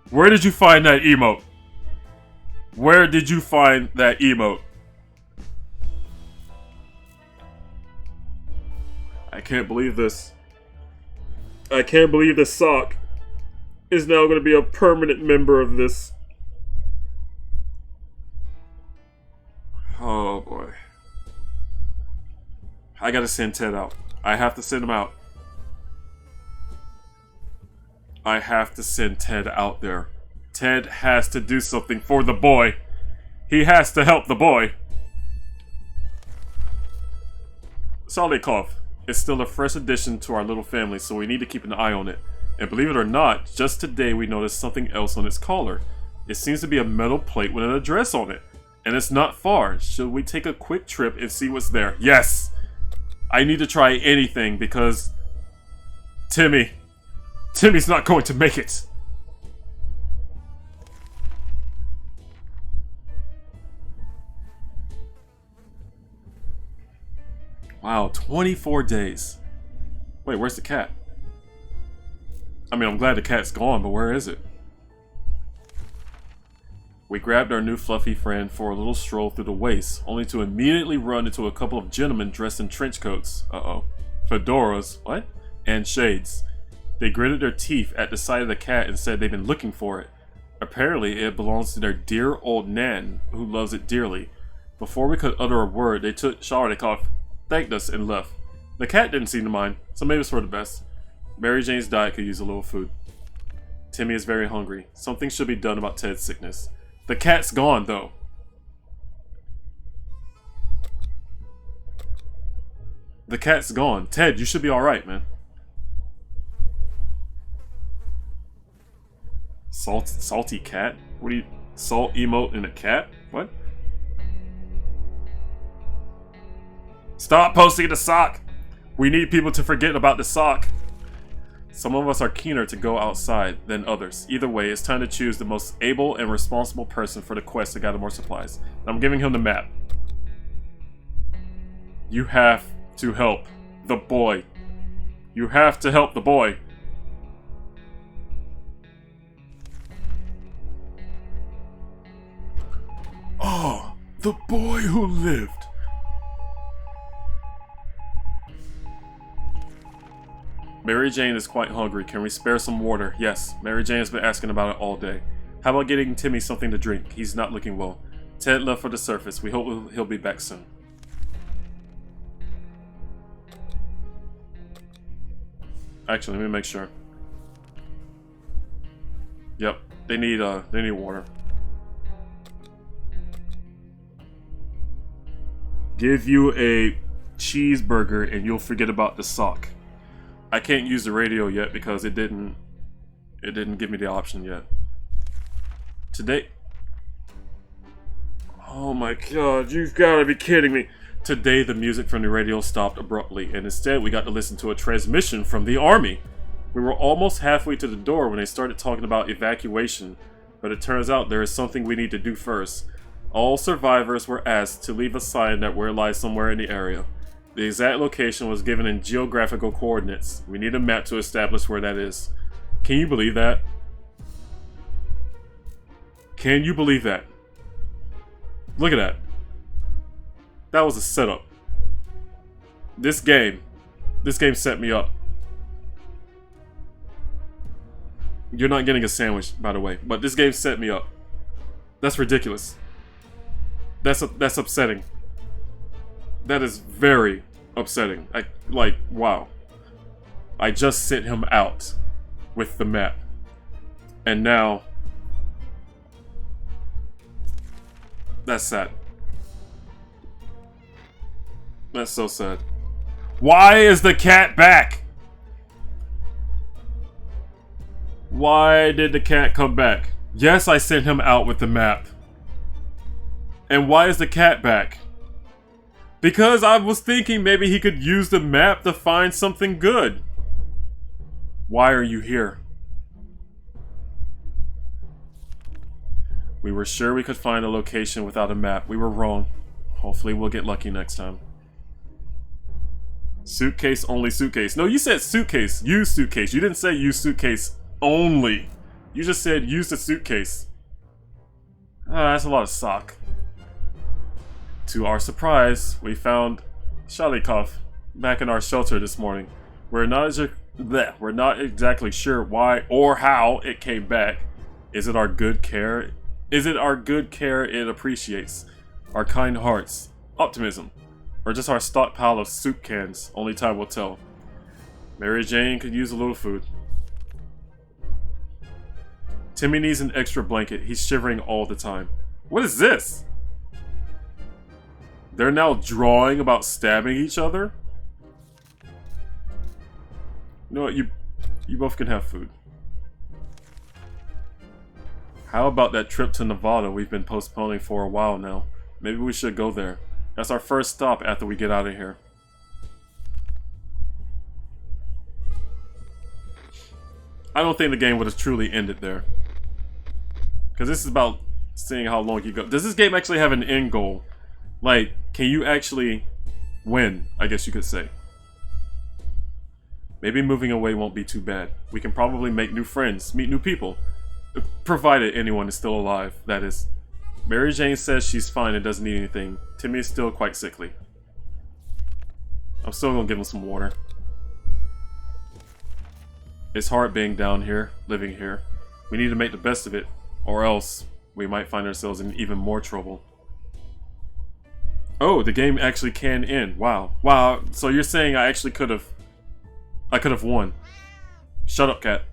Where did you find that emote? Where did you find that emote? I can't believe this. I can't believe this sock is now going to be a permanent member of this. Oh boy. I gotta send Ted out. I have to send him out. I have to send Ted out there. Ted has to do something for the boy. He has to help the boy. Salikov is still a fresh addition to our little family, so we need to keep an eye on it. And believe it or not, just today we noticed something else on its collar. It seems to be a metal plate with an address on it. And it's not far. Should we take a quick trip and see what's there? Yes! I need to try anything because Timmy's not going to make it. Wow, 24 days. Wait, where's the cat? I mean, I'm glad the cat's gone, but where is it? We grabbed our new fluffy friend for a little stroll through the waste, only to immediately run into a couple of gentlemen dressed in trench coats, fedoras, what? And shades. They gritted their teeth at the sight of the cat and said they've been looking for it. Apparently, it belongs to their dear old Nan, who loves it dearly. Before we could utter a word, they took Sharadikov, thanked us, and left. The cat didn't seem to mind, so maybe it's for the best. Mary Jane's diet could use a little food. Timmy is very hungry. Something should be done about Ted's sickness. The cat's gone, though. The cat's gone. Ted, you should be alright, man. Salty cat? What do you... Salt emote in a cat? What? Stop posting the sock! We need people to forget about the sock. Some of us are keener to go outside than others. Either way, it's time to choose the most able and responsible person for the quest to gather more supplies. I'm giving him the map. You have to help the boy. You have to help the boy. Oh, the boy who lived. Mary Jane is quite hungry. Can we spare some water? Yes. Mary Jane has been asking about it all day. How about getting Timmy something to drink? He's not looking well. Ted left for the surface. We hope he'll be back soon. Actually, let me make sure. Yep. They need water. give you a cheeseburger and you'll forget about the sock. I can't use the radio yet because it didn't give me the option yet. Today... Oh my god, you've gotta be kidding me. Today the music from the radio stopped abruptly, and instead we got to listen to a transmission from the army. We were almost halfway to the door when they started talking about evacuation, but it turns out there is something we need to do first. All survivors were asked to leave a sign that where it lies somewhere in the area. The exact location was given in geographical coordinates. We need a map to establish where that is. Can you believe that? Can you believe that? Look at that. That was a setup. This game set me up. You're not getting a sandwich, by the way, but this game set me up. That's ridiculous. That's upsetting. That is very upsetting. Wow. I just sent him out with the map. And now... That's sad. That's so sad. Why is the cat back? Why did the cat come back? Yes, I sent him out with the map. And why is the cat back? Because I was thinking maybe he could use the map to find something good. Why are you here? We were sure we could find a location without a map. We were wrong. Hopefully we'll get lucky next time. Suitcase only suitcase. No, you said suitcase. Use suitcase. You didn't say use suitcase only. You just said use the suitcase. That's a lot of sock. To our surprise, we found Shalikov back in our shelter this morning. We're not exactly sure why or how it came back. Is it our good care? Is it our good care it appreciates? Our kind hearts? Optimism? Or just our stockpile of soup cans? Only time will tell. Mary Jane could use a little food. Timmy needs an extra blanket. He's shivering all the time. What is this? They're now drawing about stabbing each other? You know what? You both can have food. How about that trip to Nevada we've been postponing for a while now? Maybe we should go there. That's our first stop after we get out of here. I don't think the game would have truly ended there. Because this is about seeing how long you go. Does this game actually have an end goal? Like, can you actually win, I guess you could say. Maybe moving away won't be too bad. We can probably make new friends, meet new people. Provided anyone is still alive, that is. Mary Jane says she's fine and doesn't need anything. Timmy is still quite sickly. I'm still gonna give him some water. It's hard being down here, living here. We need to make the best of it, or else we might find ourselves in even more trouble. Oh, the game actually can end. Wow. Wow, so you're saying I actually could have won. Shut up, cat.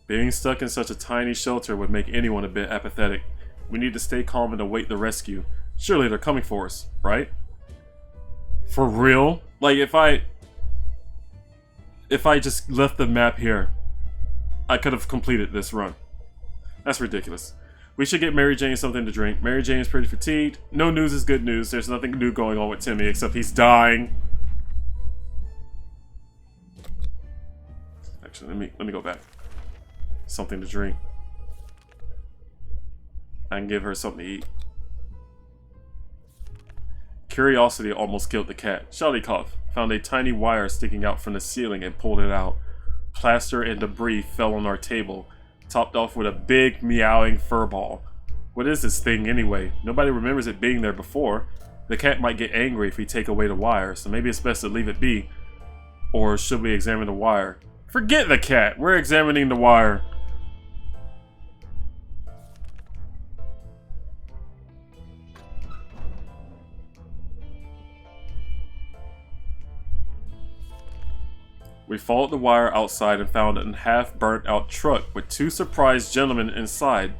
Being stuck in such a tiny shelter would make anyone a bit apathetic. We need to stay calm and await the rescue. Surely they're coming for us, right? For real? Like, if I just left the map here, I could have completed this run. That's ridiculous. We should get Mary Jane something to drink. Mary Jane is pretty fatigued. No news is good news. There's nothing new going on with Timmy except he's dying. Actually, let me go back. Something to drink. I can give her something to eat. Curiosity almost killed the cat. Shalikov found a tiny wire sticking out from the ceiling and pulled it out. Plaster and debris fell on our table, topped off with a big meowing fur ball. What is this thing anyway? Nobody remembers it being there before. The cat might get angry if we take away the wire, so maybe it's best to leave it be. Or should we examine the wire? Forget the cat! We're examining the wire. We followed the wire outside and found a half-burnt-out truck with two surprised gentlemen inside.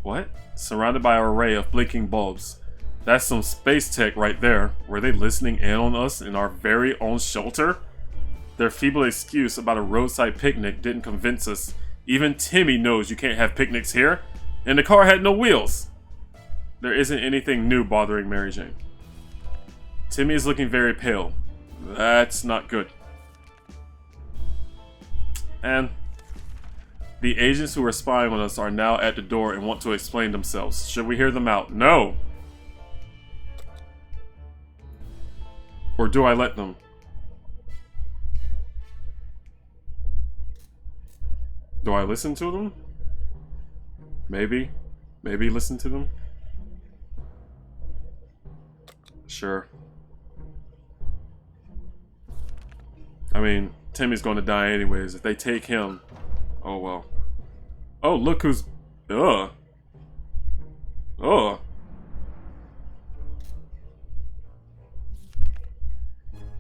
What? Surrounded by an array of blinking bulbs. That's some space tech right there. Were they listening in on us in our very own shelter? Their feeble excuse about a roadside picnic didn't convince us. Even Timmy knows you can't have picnics here. And the car had no wheels. There isn't anything new bothering Mary Jane. Timmy is looking very pale. That's not good. And the agents who are spying on us are now at the door and want to explain themselves. Should we hear them out? No! Or do I let them? Do I listen to them? Maybe. Maybe listen to them? Sure. I mean, Timmy's going to die anyways. If they take him, oh well. Oh, look who's... Ugh. Ugh.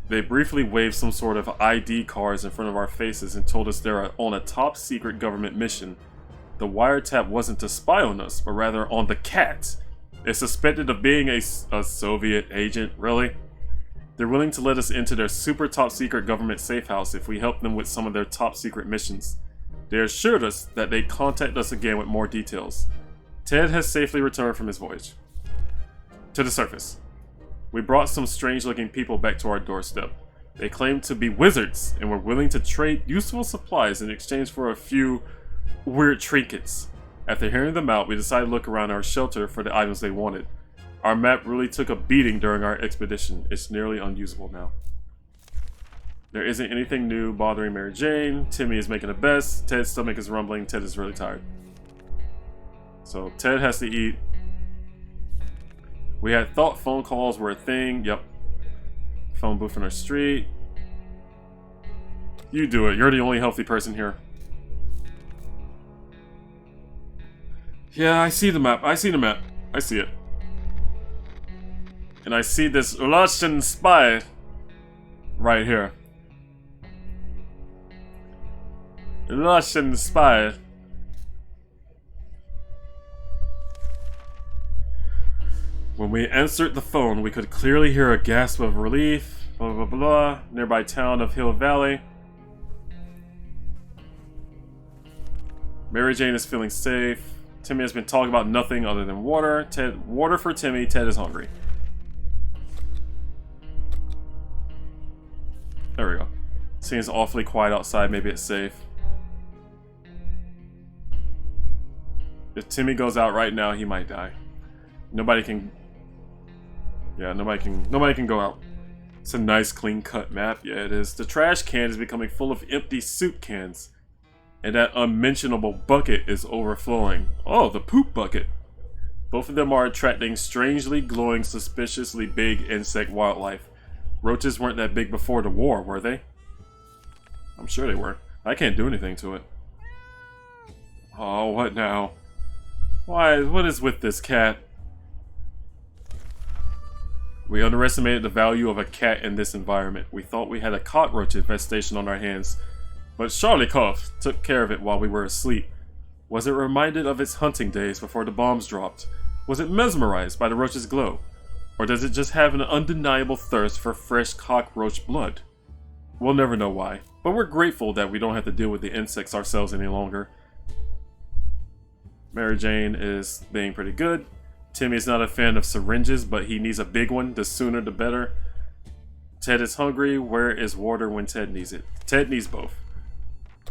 They briefly waved some sort of ID cards in front of our faces and told us they're on a top secret government mission. The wiretap wasn't to spy on us, but rather on the cat. They're suspected of being a Soviet agent, really? They're willing to let us into their super top secret government safe house if we help them with some of their top secret missions. They assured us that they'd contact us again with more details. Ted has safely returned from his voyage. To the surface. We brought some strange-looking people back to our doorstep. They claimed to be wizards and were willing to trade useful supplies in exchange for a few weird trinkets. After hearing them out, we decided to look around our shelter for the items they wanted. Our map really took a beating during our expedition. It's nearly unusable now. There isn't anything new bothering Mary Jane. Timmy is making a best. Ted's stomach is rumbling. Ted is really tired. So Ted has to eat. We had thought phone calls were a thing. Yep. Phone booth in our street. You do it. You're the only healthy person here. Yeah, I see the map. I see the map. I see it. And I see this Russian spy right here. Russian spy. When we answered the phone, we could clearly hear a gasp of relief. Blah, blah, blah, blah. Nearby town of Hill Valley. Mary Jane is feeling safe. Timmy has been talking about nothing other than water. Water for Timmy. Ted is hungry. There we go. Seems awfully quiet outside. Maybe it's safe. If Timmy goes out right now, he might die. Nobody can... Yeah, nobody can go out. It's a nice clean cut map. Yeah, it is. The trash can is becoming full of empty soup cans. And that unmentionable bucket is overflowing. Oh, the poop bucket. Both of them are attracting strangely glowing, suspiciously big insect wildlife. Roaches weren't that big before the war, were they? I'm sure they were. I can't do anything to it. Oh, what now? Why, what is with this cat? We underestimated the value of a cat in this environment. We thought we had a cockroach infestation on our hands. But Charlikov took care of it while we were asleep. Was it reminded of its hunting days before the bombs dropped? Was it mesmerized by the roach's glow? Or does it just have an undeniable thirst for fresh cockroach blood? We'll never know why, but we're grateful that we don't have to deal with the insects ourselves any longer. Mary Jane is being pretty good. Timmy's not a fan of syringes, but he needs a big one. The sooner the better. Ted is hungry. Where is water when Ted needs it? Ted needs both.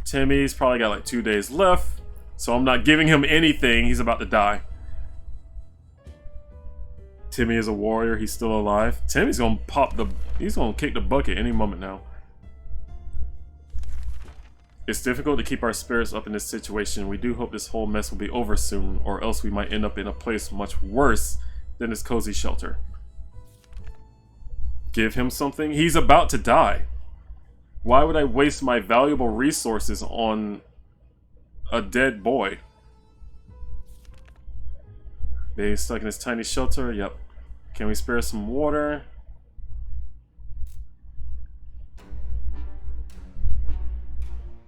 Timmy's probably got like 2 days left, so I'm not giving him anything. He's about to die. Timmy is a warrior. He's still alive. Timmy's gonna he's gonna kick the bucket any moment now. It's difficult to keep our spirits up in this situation. We do hope this whole mess will be over soon, or else we might end up in a place much worse than this cozy shelter. Give him something? He's about to die. Why would I waste my valuable resources on a dead boy? Being stuck in this tiny shelter? Yep. Can we spare some water?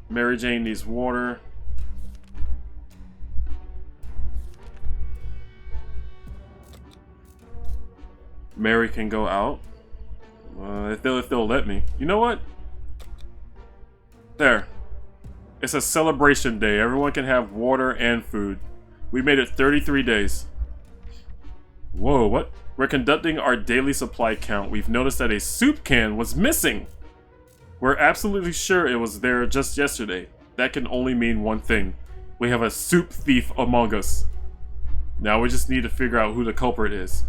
Mary Jane needs water. Mary can go out. If they'll let me. You know what? There. It's a celebration day. Everyone can have water and food. We made it 33 days. Whoa, what? We're conducting our daily supply count. We've noticed that a soup can was missing. We're absolutely sure it was there just yesterday. That can only mean one thing. We have a soup thief among us. Now we just need to figure out who the culprit is.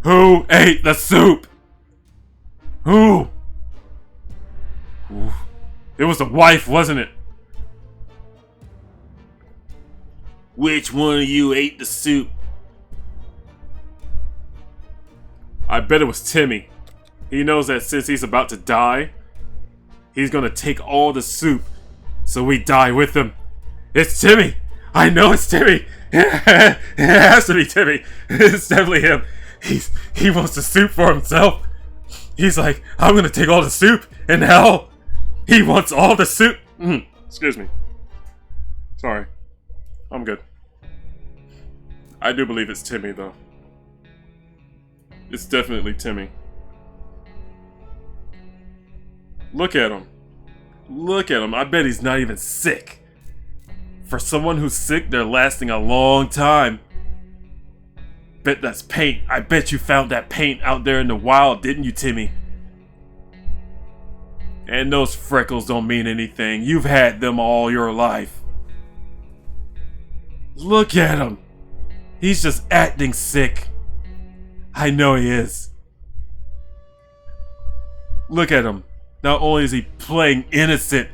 Who ate the soup? Who? Ooh. It was the wife, wasn't it? Which one of you ate the soup? I bet it was Timmy. He knows that since he's about to die, he's gonna take all the soup, so we die with him. It's Timmy! I know it's Timmy! It has to be Timmy! It's definitely him. He wants the soup for himself. He's like, I'm gonna take all the soup, and hell, he wants all the soup. Excuse me. Sorry. I'm good. I do believe it's Timmy, though. It's definitely Timmy. Look at him. Look at him. I bet he's not even sick. For someone who's sick, they're lasting a long time. Bet that's paint. I bet you found that paint out there in the wild, didn't you, Timmy? And those freckles don't mean anything. You've had them all your life. Look at him. He's just acting sick. I know he is. Look at him. Not only is he playing innocent,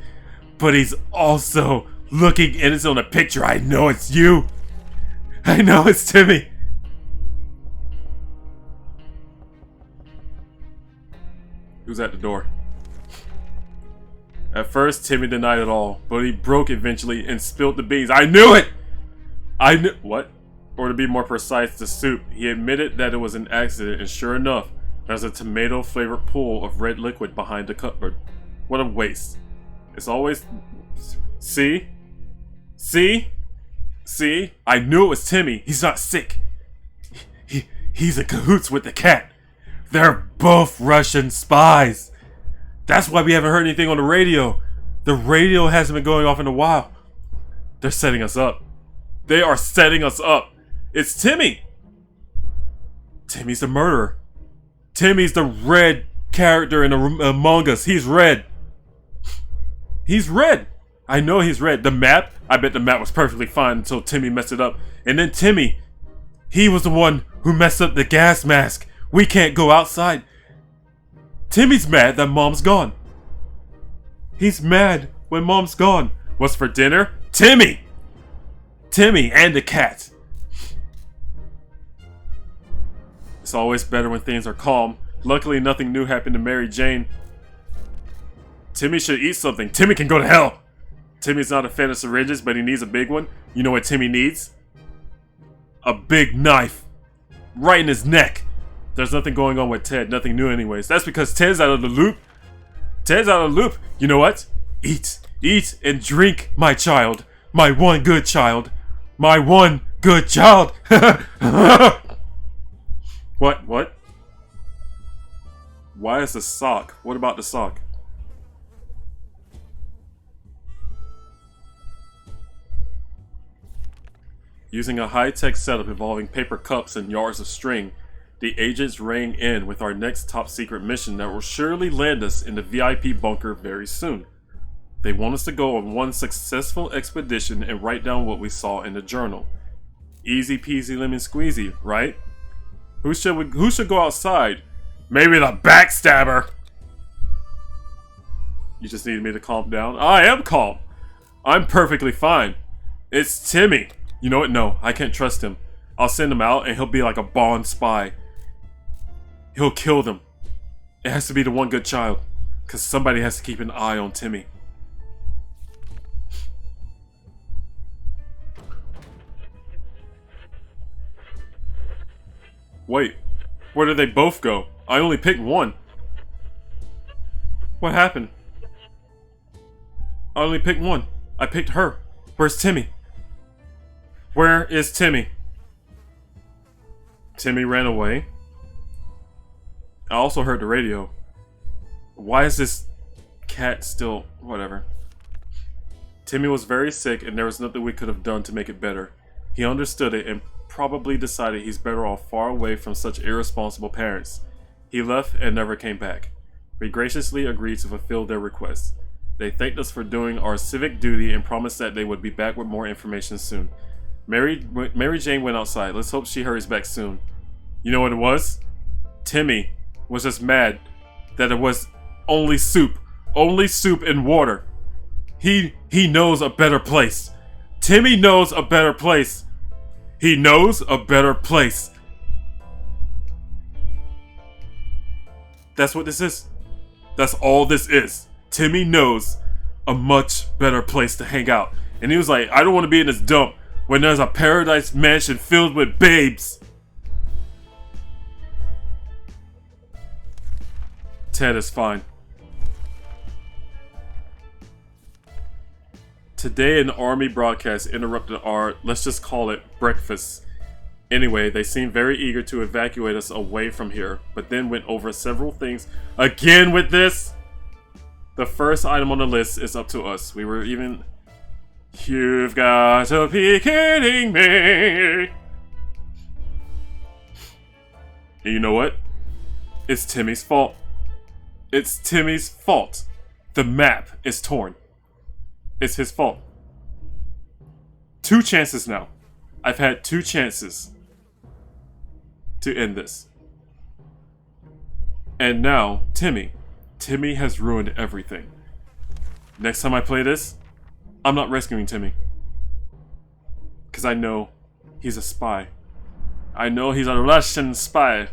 but he's also looking innocent on the picture. I know it's you. I know it's Timmy. Who's at the door? At first, Timmy denied it all, but he broke eventually and spilled the beans. I knew it! I knew— what? Or to be more precise, the soup. He admitted that it was an accident, and sure enough, there's a tomato-flavored pool of red liquid behind the cupboard. What a waste. It's always— See? See? See? I knew it was Timmy. He's not sick. He's in cahoots with the cat. They're both Russian spies. That's why we haven't heard anything on the radio. The radio hasn't been going off in a while. They're setting us up. They are setting us up. It's Timmy. Timmy's the murderer. Timmy's the red character in Among Us. He's red. He's red. I know he's red. The map, I bet the map was perfectly fine until Timmy messed it up. And then Timmy, he was the one who messed up the gas mask. We can't go outside. Timmy's mad that Mom's gone. He's mad when Mom's gone. What's for dinner? Timmy! Timmy and the cat. It's always better when things are calm. Luckily, nothing new happened to Mary Jane. Timmy should eat something. Timmy can go to hell. Timmy's not a fan of syringes, but he needs a big one. You know what Timmy needs? A big knife. Right in his neck. There's nothing going on with Ted. Nothing new anyways. That's because Ted's out of the loop. Ted's out of the loop. You know what? Eat. Eat and drink, my child. My one good child. My one good child. What? What? Why is the sock? What about the sock? Using a high-tech setup involving paper cups and yards of string, the agents rang in with our next top-secret mission that will surely land us in the VIP bunker very soon. They want us to go on one successful expedition and write down what we saw in the journal. Easy peasy lemon squeezy, right? Who should go outside? Maybe the backstabber! You just needed me to calm down? I am calm! I'm perfectly fine. It's Timmy! You know what? No, I can't trust him. I'll send him out and he'll be like a Bond spy. He'll kill them. It has to be the one good child. Because somebody has to keep an eye on Timmy. Wait, where did they both go? I only picked one. What happened? I only picked one. I picked her. Where's Timmy? Where is Timmy? Timmy ran away. I also heard the radio. Why is this cat still... whatever. Timmy was very sick and there was nothing we could have done to make it better. He understood it and probably decided he's better off far away from such irresponsible parents. He left and never came back. We graciously agreed to fulfill their request. They thanked us for doing our civic duty and promised that they would be back with more information soon. Mary Jane went outside. Let's hope she hurries back soon. You know what it was? Timmy was just mad that it was only soup and water. He knows a better place. Timmy knows a better place. He knows a better place. That's what this is. That's all this is. Timmy knows a much better place to hang out. And he was like, I don't want to be in this dump when there's a paradise mansion filled with babes. Ted is fine. Today an army broadcast interrupted our, let's just call it, breakfast. Anyway, they seemed very eager to evacuate us away from here, but then went over several things. Again with this? The first item on the list is up to us. We were even... You've got to be kidding me! And you know what? It's Timmy's fault. It's Timmy's fault. The map is torn. It's his fault. 2 chances now. I've had 2 chances to end this. And now, Timmy has ruined everything. Next time I play this, I'm not rescuing Timmy. Because I know he's a spy. I know he's a Russian spy.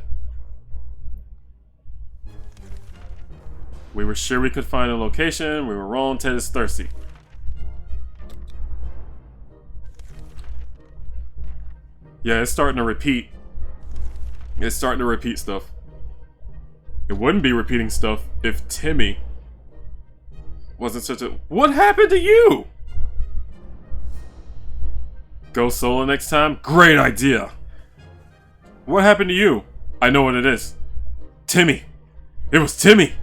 We were sure we could find a location. We were wrong. Ted is thirsty. Yeah, it's starting to repeat. It's starting to repeat stuff. It wouldn't be repeating stuff if Timmy wasn't such a... What happened to you? Go solo next time? Great idea. What happened to you? I know what it is. Timmy. It was Timmy.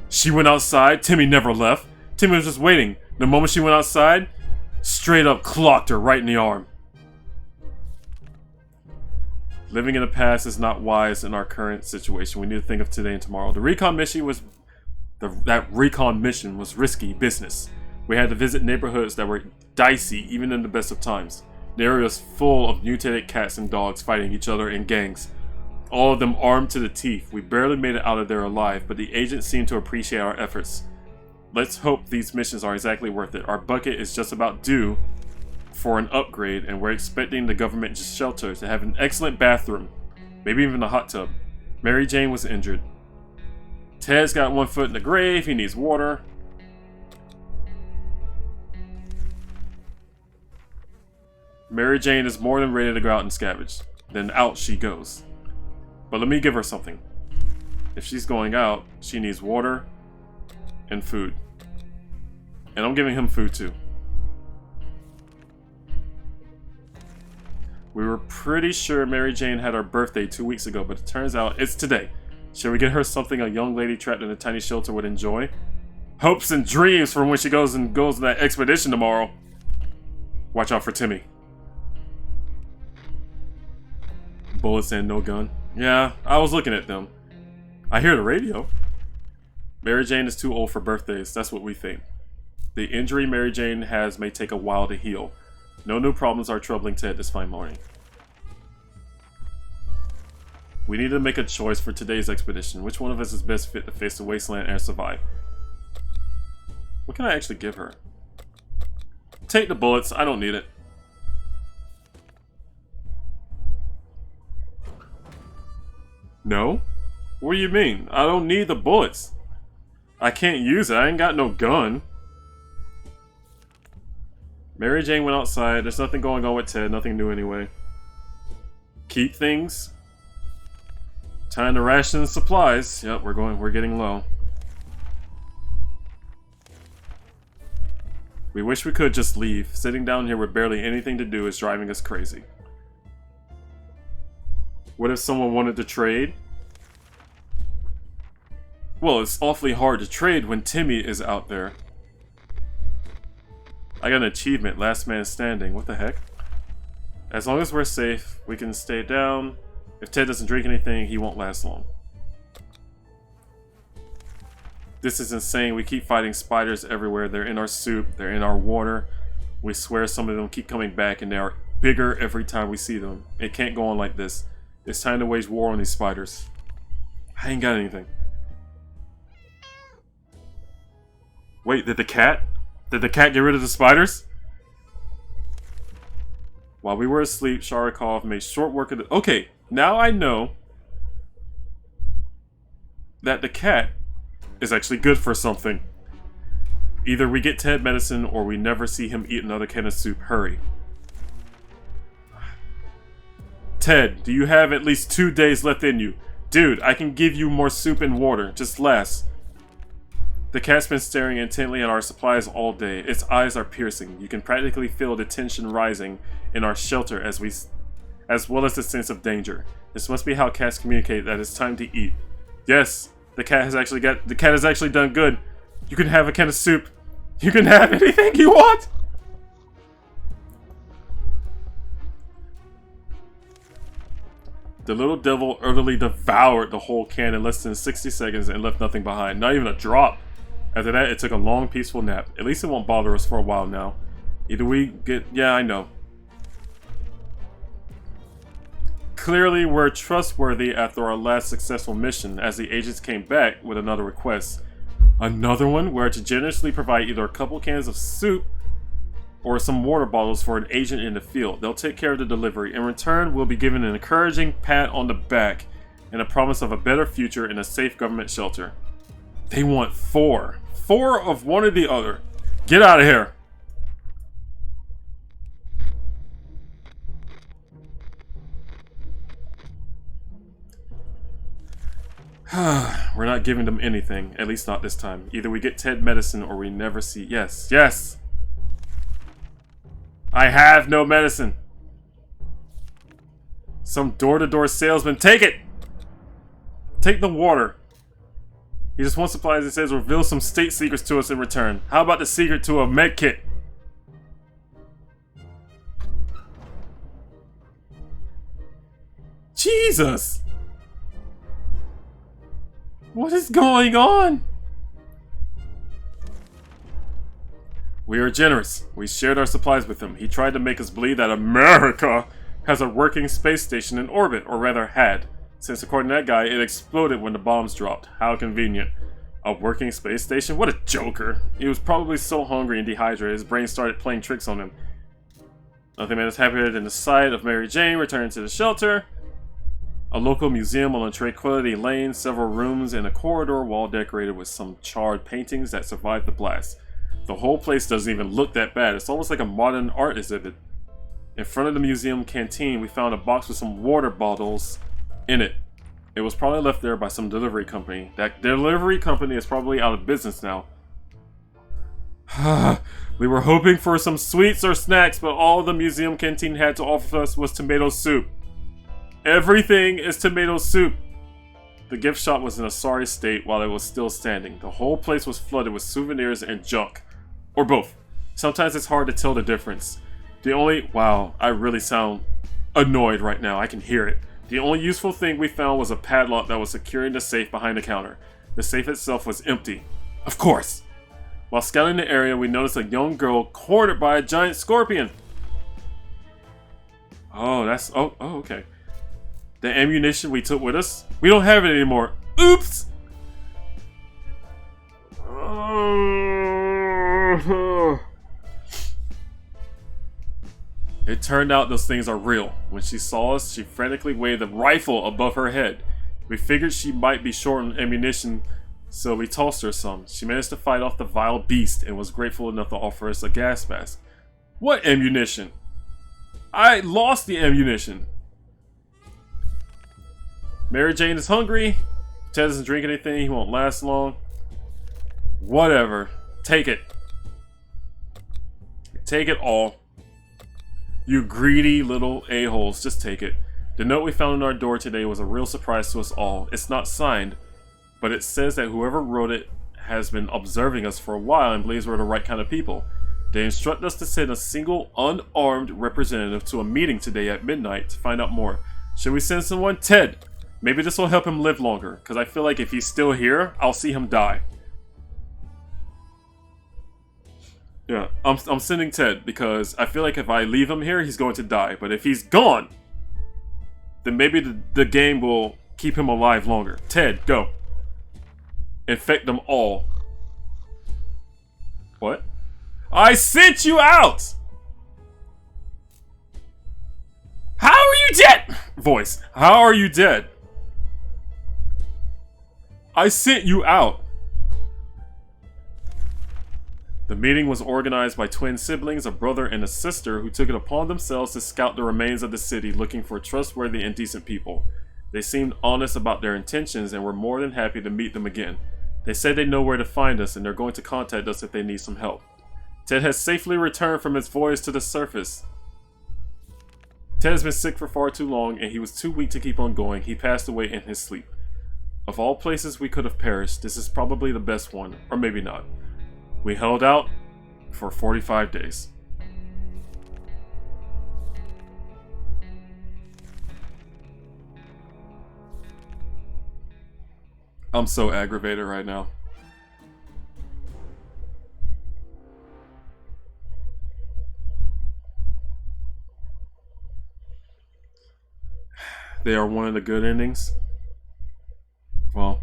She went outside. Timmy never left. Timmy was just waiting. The moment she went outside, straight up clocked her right in the arm. Living in the past is not wise in our current situation. We need to think of today and tomorrow. The recon mission was risky business. We had to visit neighborhoods that were dicey even in the best of times. The area was full of mutated cats and dogs fighting each other in gangs. All of them armed to the teeth. We barely made it out of there alive, but the agents seemed to appreciate our efforts. Let's hope these missions are exactly worth it. Our bucket is just about due for an upgrade, and we're expecting the government shelter to have an excellent bathroom, maybe even a hot tub. Mary Jane was injured. Ted's got 1 foot in the grave. He needs water. Mary Jane is more than ready to go out and scavenge. Then out she goes. But let me give her something. If she's going out, she needs water and food. And I'm giving him food too. We were pretty sure Mary Jane had her birthday 2 weeks ago, but it turns out it's today. Shall we get her something a young lady trapped in a tiny shelter would enjoy? Hopes and dreams for when she goes on that expedition tomorrow. Watch out for Timmy. Bullets and no gun. Yeah, I was looking at them. I hear the radio. Mary Jane is too old for birthdays, that's what we think. The injury Mary Jane has may take a while to heal. No new problems are troubling Ted this fine morning. We need to make a choice for today's expedition. Which one of us is best fit to face the wasteland and survive? What can I actually give her? Take the bullets, I don't need it. No? What do you mean? I don't need the bullets. I can't use it, I ain't got no gun. Mary Jane went outside. There's nothing going on with Ted. Nothing new anyway. Keep things. Time to ration supplies. Yep, we're getting low. We wish we could just leave. Sitting down here with barely anything to do is driving us crazy. What if someone wanted to trade? Well, it's awfully hard to trade when Timmy is out there. I got an achievement, last man standing. What the heck? As long as we're safe, we can stay down. If Ted doesn't drink anything, he won't last long. This is insane. We keep fighting spiders everywhere. They're in our soup. They're in our water. We swear some of them keep coming back and they are bigger every time we see them. It can't go on like this. It's time to wage war on these spiders. I ain't got anything. Wait, did the cat get rid of the spiders? While we were asleep, Sharikov made short work of the... Okay, now I know that the cat is actually good for something. Either we get Ted medicine or we never see him eat another can of soup. Hurry. Ted, do you have at least 2 days left in you? Dude, I can give you more soup and water. Just last. The cat's been staring intently at our supplies all day. Its eyes are piercing. You can practically feel the tension rising in our shelter as well as the sense of danger. This must be how cats communicate that it's time to eat. Yes, the cat has actually done good. You can have a can of soup. You can have anything you want. The little devil utterly devoured the whole can in less than 60 seconds and left nothing behind. Not even a drop. After that, it took a long, peaceful nap. At least it won't bother us for a while now. Either we get... Yeah, I know. Clearly, we're trustworthy after our last successful mission, as the agents came back with another request. Another one? We're to generously provide either a couple cans of soup or some water bottles for an agent in the field. They'll take care of the delivery. In return, we'll be given an encouraging pat on the back and a promise of a better future in a safe government shelter. They want 4. 4 of one or the other. Get out of here. We're not giving them anything, at least not this time. Either we get Ted medicine or we never see... Yes, yes! I have no medicine! Some door-to-door salesman. Take it! Take the water. He just wants supplies and says reveal some state secrets to us in return. How about the secret to a med kit? Jesus! What is going on? We are generous. We shared our supplies with him. He tried to make us believe that America has a working space station in orbit, or rather had. Since according to that guy, it exploded when the bombs dropped. How convenient. A working space station? What a joker. He was probably so hungry and dehydrated, his brain started playing tricks on him. Nothing made us happier than the sight of Mary Jane returning to the shelter. A local museum on a Tranquility Lane, several rooms and a corridor wall decorated with some charred paintings that survived the blast. The whole place doesn't even look that bad. It's almost like a modern art exhibit. In front of the museum canteen, we found a box with some water bottles in it. It was probably left there by some delivery company. That delivery company is probably out of business now. We were hoping for some sweets or snacks, but all the museum canteen had to offer us was tomato soup. Everything is tomato soup. The gift shop was in a sorry state while it was still standing. The whole place was flooded with souvenirs and junk. Or both. Sometimes it's hard to tell the difference. Wow, I really sound annoyed right now. I can hear it. The only useful thing we found was a padlock that was securing the safe behind the counter. The safe itself was empty. Of course! While scouting the area, we noticed a young girl cornered by a giant scorpion. Oh, okay. The ammunition we took with us? We don't have it anymore. Oops! It turned out those things are real. When she saw us, she frantically waved a rifle above her head. We figured she might be short on ammunition, so we tossed her some. She managed to fight off the vile beast and was grateful enough to offer us a gas mask. What ammunition? I lost the ammunition. Mary Jane is hungry. Ted doesn't drink anything. He won't last long. Whatever. Take it. Take it all. You greedy little a-holes. Just take it. The note we found on our door today was a real surprise to us all. It's not signed, but it says that whoever wrote it has been observing us for a while and believes we're the right kind of people. They instruct us to send a single unarmed representative to a meeting today at midnight to find out more. Should we send someone? Ted! Maybe this will help him live longer, because I feel like if he's still here, I'll see him die. Yeah, I'm sending Ted, because I feel like if I leave him here, he's going to die. But if he's gone, then maybe the game will keep him alive longer. Ted, go. Infect them all. What? I sent you out! How are you dead? Voice. How are you dead? I sent you out. The meeting was organized by twin siblings, a brother and a sister, who took it upon themselves to scout the remains of the city, looking for trustworthy and decent people. They seemed honest about their intentions and were more than happy to meet them again. They said they know where to find us and they're going to contact us if they need some help. Ted has safely returned from his voyage to the surface. Ted has been sick for far too long and he was too weak to keep on going. He passed away in his sleep. Of all places we could have perished, this is probably the best one, or maybe not. We held out for 45 days. I'm so aggravated right now. They are one of the good endings. Well,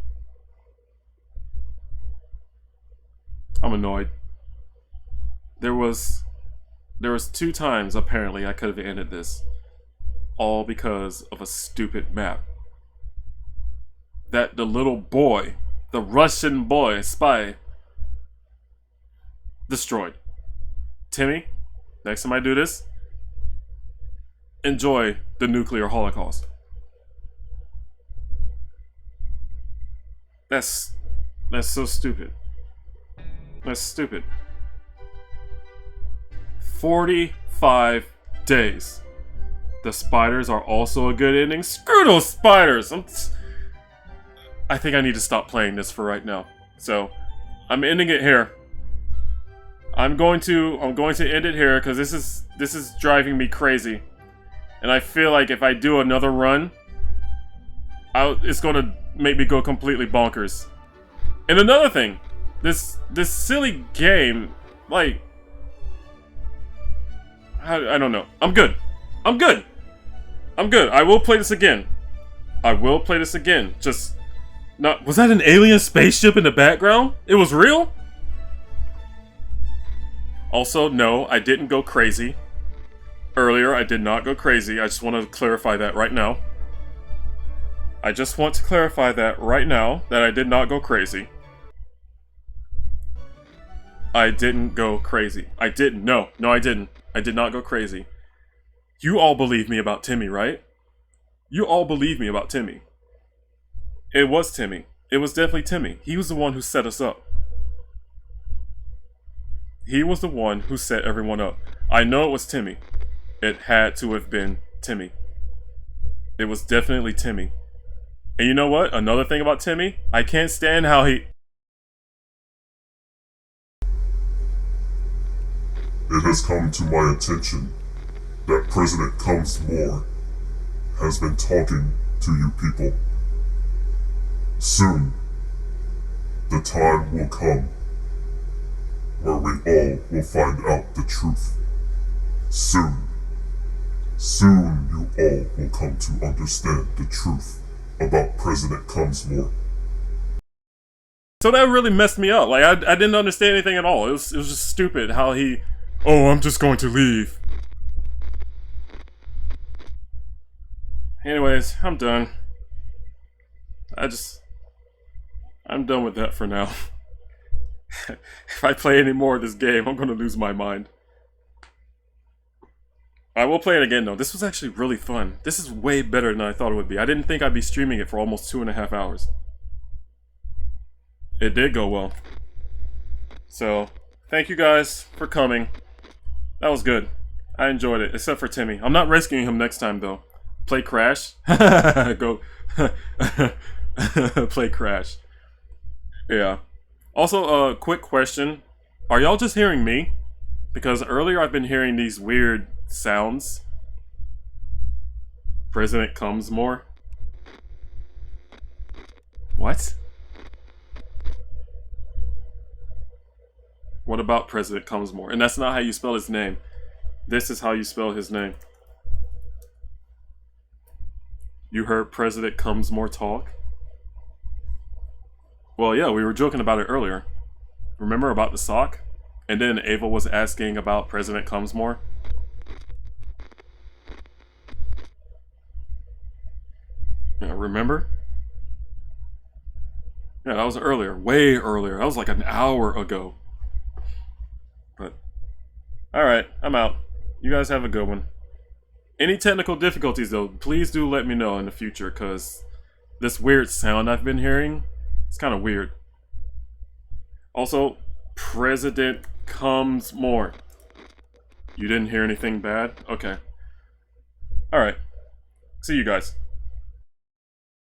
I'm annoyed. There was 2 times apparently I could have ended this, all because of a stupid map that the little boy, the Russian boy spy, destroyed. Timmy, next time I do this, enjoy the nuclear holocaust. That's so stupid. That's stupid. 45 days. The spiders are also a good ending. Screw those spiders! I think I need to stop playing this for right now. So, I'm ending it here. I'm going to end it here because this is driving me crazy. And I feel like if I do another run, it's gonna make me go completely bonkers. And another thing, this silly game, like, I don't know. I'm good. I will play this again. Just not. Was that an alien spaceship in the background? It was real? Also, no, I didn't go crazy. Earlier, I did not go crazy. I just want to clarify that right now. I just want to clarify that right now, that I did not go crazy. I didn't go crazy. I didn't. No, I didn't. I did not go crazy. You all believe me about Timmy, right? You all believe me about Timmy. It was Timmy. It was definitely Timmy. He was the one who set us up. He was the one who set everyone up. I know it was Timmy. It had to have been Timmy. It was definitely Timmy. And you know what? Another thing about Timmy, I can't stand how he... It has come to my attention that President Comes-More has been talking to you people. Soon, the time will come where we all will find out the truth. Soon you all will come to understand the truth about President Comes-More. So that really messed me up. Like, I didn't understand anything at all. It was just stupid how he... Oh, I'm just going to leave. Anyways, I'm done. I'm done with that for now. If I play any more of this game, I'm gonna lose my mind. I will play it again though. This was actually really fun. This is way better than I thought it would be. I didn't think I'd be streaming it for almost 2.5 hours. It did go well. So, thank you guys for coming. That was good. I enjoyed it, except for Timmy. I'm not rescuing him next time though. Play Crash? Go. Play Crash. Yeah. Also, quick question. Are y'all just hearing me? Because earlier I've been hearing these weird sounds. President comes more. What? What about President comes more? And that's not how you spell his name. This is how you spell his name. You heard President comes more talk? Well, yeah, we were joking about it earlier. Remember about the sock? And then Ava was asking about President comes more. Yeah, remember? Yeah, that was earlier. Way earlier. That was like an hour ago. But, alright, I'm out. You guys have a good one. Any technical difficulties, though, please do let me know in the future, because this weird sound I've been hearing, it's kind of weird. Also, President comes more. You didn't hear anything bad? Okay. Alright. See you guys.